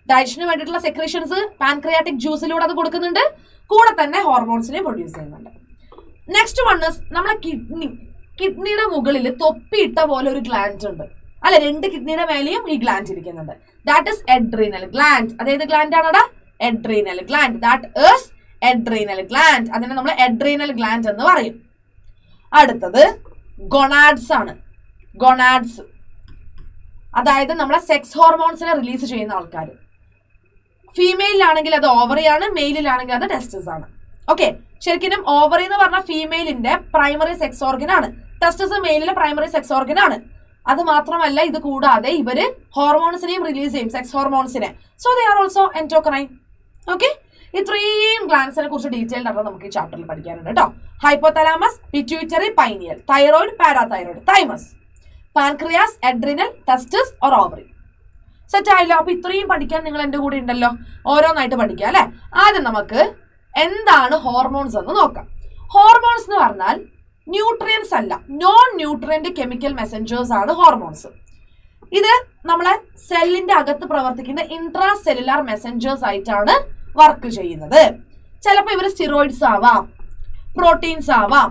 digestion വേണ്ടിയിട്ടുള്ള സെക്രീഷൻസ് പാൻക്രിയാറ്റിക് ജ്യൂസിലൂടെ അത് കൊടുക്കുന്നുണ്ട്, കൂടെ തന്നെ ഹോർമോൺസിനെ പ്രൊഡ്യൂസ് ചെയ്യുന്നുണ്ട്. നെക്സ്റ്റ് വൺ ഇസ് നമ്മളെ കിഡ്നി. കിഡ്നിയുടെ മുകളിൽ തൊപ്പിയിട്ട പോലെ ഒരു ഗ്ലാൻഡ് ഉണ്ട് അല്ലെ, 2 കിഡ്നിയുടെ മേലെയും ഈ ഗ്ലാൻഡ് ഇരിക്കുന്നുണ്ട്. That is adrenal gland. അതേത് ഗ്ലാൻഡ് ആണോടാ? Adrenal gland. That is adrenal gland. അതിനെ നമ്മൾ എഡ്രീനൽ ഗ്ലാൻഡ് എന്ന് പറയും. അടുത്തത് ഗൊണാഡ്സ് ആണ്. ഗൊണാഡ്സ് അതായത് നമ്മളെ സെക്സ് ഹോർമോൺസിനെ റിലീസ് ചെയ്യുന്ന ആൾക്കാർ. ഫീമെയിലാണെങ്കിൽ അത് ഓവറിയാണ്, മെയിലിലാണെങ്കിൽ അത് ടെസ്റ്റസ് ആണ്. ഓക്കെ, ശരിക്കും ഓവറി എന്ന് പറഞ്ഞാൽ ഫീമെയിലിന്റെ പ്രൈമറി സെക്സ് ഓർഗൻ ആണ്, ടെസ്റ്റസ് മെയിലിലെ പ്രൈമറി സെക്സ് ഓർഗൻ ആണ്. അത് മാത്രമല്ല, ഇത് കൂടാതെ ഇവര് ഹോർമോൺസിനെയും റിലീസ് ചെയ്യും, സെക്സ് ഹോർമോൺസിനെ. So they are also endocrine. Okay, ഇത്രയും ഗ്ലാൻസിനെ കുറിച്ച് ഡീറ്റെയിൽഡ് ആയിട്ട് നമുക്ക് ഈ ചാപ്റ്ററിൽ പഠിക്കാനുണ്ട് കേട്ടോ. Hypothalamus, pituitary, pineal, thyroid, parathyroid, thymus, pancreas, adrenal, testes or ovary. Set ആയല്ലോ. അപ്പൊ ഇത്രയും പഠിക്കാൻ നിങ്ങൾ എന്റെ കൂടെ ഉണ്ടല്ലോ, ഓരോന്നായിട്ട് പഠിക്കാം അല്ലെ. ആദ്യം നമുക്ക് എന്താണ് ഹോർമോൺസ് എന്ന് നോക്കാം. ഹോർമോൺസ് എന്ന് പറഞ്ഞാൽ ന്യൂട്രിയൻസ് അല്ല, നോൺ ന്യൂട്രിയന്റ് കെമിക്കൽ മെസഞ്ചേഴ്സ് ആണ് ഹോർമോൺസ്. ഇത് നമ്മളെ സെല്ലിന്റെ അകത്ത് പ്രവർത്തിക്കുന്ന ഇൻട്രാ സെല്ലുലാർ മെസഞ്ചേഴ്സ് ആയിട്ടാണ് വർക്ക് ചെയ്യുന്നത്. ചിലപ്പോൾ ഇവർ സ്റ്റിറോയിഡ്സ് ആവാം, പ്രോട്ടീൻസ് ആവാം,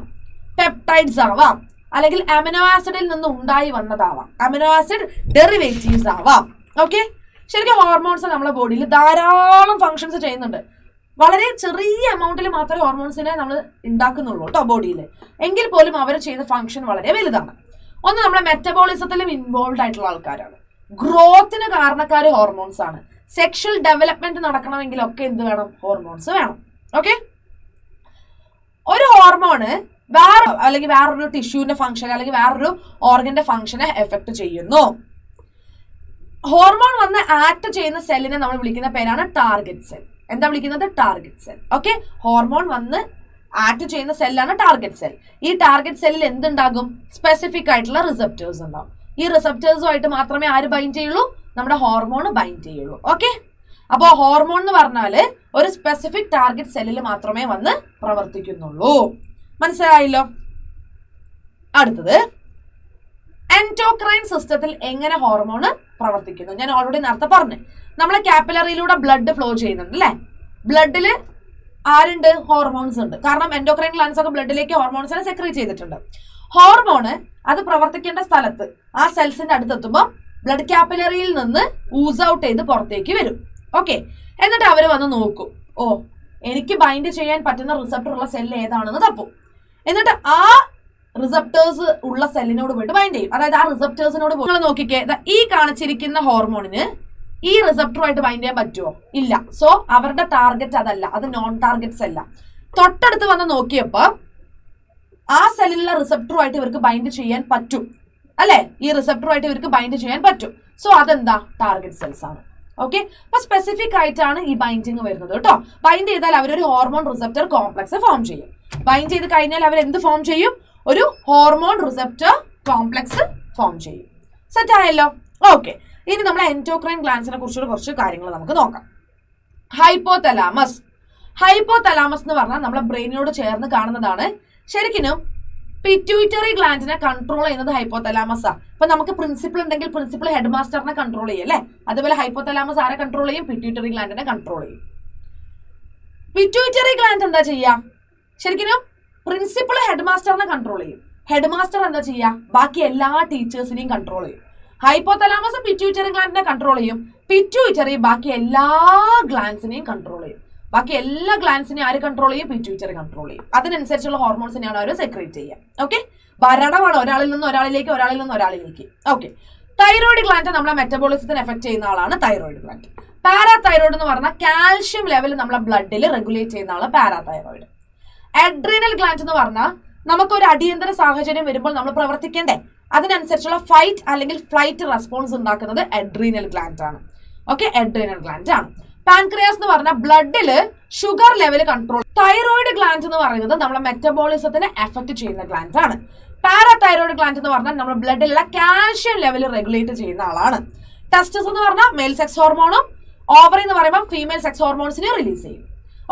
പെപ്റ്റൈഡ്സ് ആവാം, അല്ലെങ്കിൽ അമിനോ ആസിഡിൽ നിന്ന് ഉണ്ടായി വന്നതാവാം, അമിനോ ആസിഡ് ഡെറിവേറ്റീവ്സ് ആവാം. ഓക്കെ, ശരിക്കും ഹോർമോൺസ് നമ്മുടെ ബോഡിയിൽ ധാരാളം ഫങ്ഷൻസ് ചെയ്യുന്നുണ്ട്. വളരെ ചെറിയ എമൗണ്ടിൽ മാത്രമേ ഹോർമോൺസിനെ നമ്മൾ ഉണ്ടാക്കുന്നുള്ളൂ കേട്ടോ ബോഡിയിൽ. എങ്കിൽ പോലും അവർ ചെയ്യുന്ന ഫങ്ഷൻ വളരെ വലുതാണ്. ഒന്ന്, നമ്മുടെ മെറ്റബോളിസത്തിലും ഇൻവോൾവ് ആയിട്ടുള്ള ആൾക്കാരാണ്. ഗ്രോത്തിന് കാരണക്കാർ ഹോർമോൺസ് ആണ്. സെക്ഷൽ ഡെവലപ്മെന്റ് നടക്കണമെങ്കിലൊക്കെ എന്ത് വേണം? ഹോർമോൺസ് വേണം. ഓക്കെ, ഒരു ഹോർമോണ് വേറൊരു ടിഷ്യൂവിന്റെ ഫംഗ്ഷൻ അല്ലെങ്കിൽ വേറൊരു ഓർഗന്റെ ഫംഗ്ഷനെ എഫക്ട് ചെയ്യുന്നു. ഹോർമോൺ വന്ന് ആക്ട് ചെയ്യുന്ന സെല്ലിനെ നമ്മൾ വിളിക്കുന്ന പേരാണ് ടാർഗറ്റ് സെൽ. എന്താ വിളിക്കുന്നത്? Target cell. ഓക്കെ, ഹോർമോൺ വന്ന് ആക്ട് ചെയ്യുന്ന സെല്ലാണ് ടാർഗറ്റ് സെൽ. ഈ ടാർഗറ്റ് സെല്ലിൽ എന്തുണ്ടാകും? സ്പെസിഫിക് ആയിട്ടുള്ള റിസപ്റ്റേഴ്സ് ഉണ്ടാവും. ഈ റിസപ്റ്റേഴ്സുമായിട്ട് മാത്രമേ ആര് ബൈൻഡ് ചെയ്യുള്ളൂ? നമ്മുടെ ഹോർമോൺ ബൈൻഡ് ചെയ്യുള്ളൂ. ഓക്കെ, അപ്പോൾ ഹോർമോൺ എന്ന് പറഞ്ഞാല് ഒരു സ്പെസിഫിക് ടാർഗറ്റ് സെല്ലിൽ മാത്രമേ വന്ന് പ്രവർത്തിക്കുന്നുള്ളൂ. മനസ്സിലായല്ലോ? അടുത്തത്, എൻഡോക്രൈൻ സിസ്റ്റത്തിൽ എങ്ങനെ ഹോർമോണ് പ്രവർത്തിക്കുന്നു? ഞാൻ ഓൾറെഡി നേരത്തെ പറഞ്ഞു. നമ്മളെ കാപ്പിലറിയിലൂടെ ബ്ലഡ് ഫ്ലോ ചെയ്യുന്നുണ്ട് അല്ലെ? ബ്ലഡിൽ ആരുണ്ട്? ഹോർമോൺസ് ഉണ്ട്. കാരണം എൻഡോക്രൈൻ ഗ്ലാൻസ് ഒക്കെ ബ്ലഡിലേക്ക് ഹോർമോൺസിനെ സെക്രീറ്റ് ചെയ്തിട്ടുണ്ട്. ഹോർമോണ് അത് പ്രവർത്തിക്കേണ്ട സ്ഥലത്ത് ആ സെൽസിന്റെ അടുത്തെത്തുമ്പോൾ ബ്ലഡ് കാപ്പിലറിയിൽ നിന്ന് ഊസ് ഔട്ട് ചെയ്ത് പുറത്തേക്ക് വരും. ഓക്കെ, എന്നിട്ട് അവർ വന്ന് നോക്കും, ഓ എനിക്ക് ബൈൻഡ് ചെയ്യാൻ പറ്റുന്ന റിസപ്റ്റർ ഉള്ള സെല്ല് ഏതാണെന്ന് തപ്പും. എന്നിട്ട് ആ റിസപ്റ്റേഴ്സ് ഉള്ള സെല്ലിനോട് പോയിട്ട് ബൈൻഡ് ചെയ്യും. അതായത് ആ റിസപ്റ്റേഴ്സിനോട് നിങ്ങൾ നോക്കിക്കേ, ഈ കാണിച്ചിരിക്കുന്ന ഹോർമോണിന് ഈ റിസപ്റ്ററുമായിട്ട് ബൈൻഡ് ചെയ്യാൻ പറ്റുമോ? ഇല്ല. സോ അവരുടെ ടാർഗറ്റ് അതല്ല, അത് നോൺ ടാർഗറ്റ്സ് അല്ല. തൊട്ടടുത്ത് വന്ന് നോക്കിയപ്പോ ആ സെല്ലിലുള്ള റിസപ്റ്ററുമായിട്ട് ഇവർക്ക് ബൈൻഡ് ചെയ്യാൻ പറ്റും അല്ലെ? ഈ റിസപ്റ്ററുമായിട്ട് ഇവർക്ക് ബൈൻഡ് ചെയ്യാൻ പറ്റും. സോ അതെന്താ? ടാർഗറ്റ് സെൽസ് ആണ്. ഓക്കെ, അപ്പൊ സ്പെസിഫിക് ആയിട്ടാണ് ഈ ബൈൻഡിങ് വരുന്നത് കേട്ടോ. ബൈൻഡ് ചെയ്താൽ അവരൊരു ഹോർമോൺ റിസപ്റ്റർ കോംപ്ലക്സ് ഫോം ചെയ്യും. ബൈൻഡ് ചെയ്ത് കഴിഞ്ഞാൽ അവർ എന്ത് ഫോം ചെയ്യും? ഒരു ഹോർമോൺ റിസപ്റ്റർ കോംപ്ലക്സ് ഫോം ചെയ്യും. സെറ്റ് ആയല്ലോ? ഓക്കെ, ഇനി നമ്മൾ എൻഡോക്രൈൻ ഗ്ലാൻസിനെ കുറിച്ചുള്ള കുറച്ച് കാര്യങ്ങൾ നമുക്ക് നോക്കാം. ഹൈപ്പോതലാമസ്. ഹൈപ്പോതലാമസ് എന്ന് പറഞ്ഞാൽ നമ്മളെ ബ്രെയിനിനോട് ചേർന്ന് കാണുന്നതാണ്. ശരിക്കും പിറ്റ്യൂട്ടറി ഗ്ലാൻഡിനെ കൺട്രോൾ ചെയ്യുന്നത് ഹൈപ്പോതലാമസ് ആണ്. ഇപ്പൊ നമുക്ക് പ്രിൻസിപ്പൽ ഉണ്ടെങ്കിൽ പ്രിൻസിപ്പൽ ഹെഡ് മാസ്റ്ററിനെ കൺട്രോൾ ചെയ്യും അല്ലെ? അതുപോലെ ഹൈപ്പോതലാമസ് ആരെ കൺട്രോൾ ചെയ്യും? പിറ്റ്യൂട്ടറി ഗ്ലാൻഡിനെ കൺട്രോൾ ചെയ്യും. പിറ്റ്യൂട്ടറി ഗ്ലാൻഡ് എന്താ ചെയ്യാ? ശരിക്കും പ്രിൻസിപ്പൽ ഹെഡ് മാസ്റ്ററിനെ കൺട്രോൾ ചെയ്യും. ഹെഡ് മാസ്റ്റർ എന്താ ചെയ്യാ? ബാക്കി എല്ലാ ടീച്ചേഴ്സിനെയും കൺട്രോൾ ചെയ്യും. ഹൈപ്പോതലാമസ് പിറ്റ്യൂട്ടറി ഗ്ലാൻഡിനെ കൺട്രോൾ ചെയ്യും. പിറ്റ്യൂട്ടറി ബാക്കി എല്ലാ ഗ്ലാൻസിനെയും കൺട്രോൾ ചെയ്യും. ബാക്കി എല്ലാ ഗ്ലാൻസിനെയും ആര് കൺട്രോൾ ചെയ്യും? പിറ്റ്യൂട്ടറി കൺട്രോൾ ചെയ്യും. അതിനനുസരിച്ചുള്ള ഹോർമോൺസിനെയാണ് അവർ സെക്രീറ്റ് ചെയ്യുക. ഓക്കെ, ഭരണമാണ് ഒരാളിൽ നിന്ന് ഒരാളിലേക്ക്, ഒരാളിൽ നിന്ന് ഒരാളിലേക്ക്. ഓക്കെ, തൈറോയിഡ് ഗ്ലാൻഡ് നമ്മളെ മെറ്റബോളിസത്തിന് എഫക്ട് ചെയ്യുന്ന ആളാണ് തൈറോയിഡ് ഗ്ലാൻഡ്. പാരാതൈറോയിഡ് എന്ന് പറഞ്ഞാൽ കാൽഷ്യം ലെവൽ നമ്മളെ ബ്ലഡിൽ റെഗുലേറ്റ് ചെയ്യുന്ന ആള് പാരാതൈറോയിഡ്. അഡ്രീനൽ ഗ്ലാൻഡ് എന്ന് പറഞ്ഞാൽ നമുക്കൊരു അടിയന്തര സാഹചര്യം വരുമ്പോൾ നമ്മൾ പ്രവർത്തിക്കേണ്ടേ, അതിനനുസരിച്ചുള്ള ഫൈറ്റ് അല്ലെങ്കിൽ ഫ്ലൈറ്റ് റെസ്പോൺസ് ഉണ്ടാക്കുന്നത് അഡ്രീനൽ ഗ്ലാൻഡ് ആണ്. ഓക്കെ, അഡ്രീനൽ ഗ്ലാൻഡ് ആണ്. പാൻക്രിയാസ് എന്ന് പറഞ്ഞാൽ ബ്ലഡില് sugar level control. Thyroid gland എന്ന് പറയുന്നത് നമ്മളെ മെറ്റബോളിസത്തിനെ എഫക്ട് ചെയ്യുന്ന ഗ്ലാൻഡ് ആണ്. പാരാതൈറോയിഡ് ഗ്ലാൻഡ് എന്ന് പറഞ്ഞാൽ നമ്മുടെ ബ്ലഡിലുള്ള കാൽഷ്യം ലെവൽ റെഗുലേറ്റ് ചെയ്യുന്ന ആളാണ്. ടെസ്റ്റസ് എന്ന് പറഞ്ഞാൽ മെയിൽ സെക്സ് ഹോർമോണും ഓവറി എന്ന് പറയുമ്പോൾ ഫീമെയിൽ സെക്സ് ഹോർമോൺസിനെ റിലീസ് ചെയ്യും.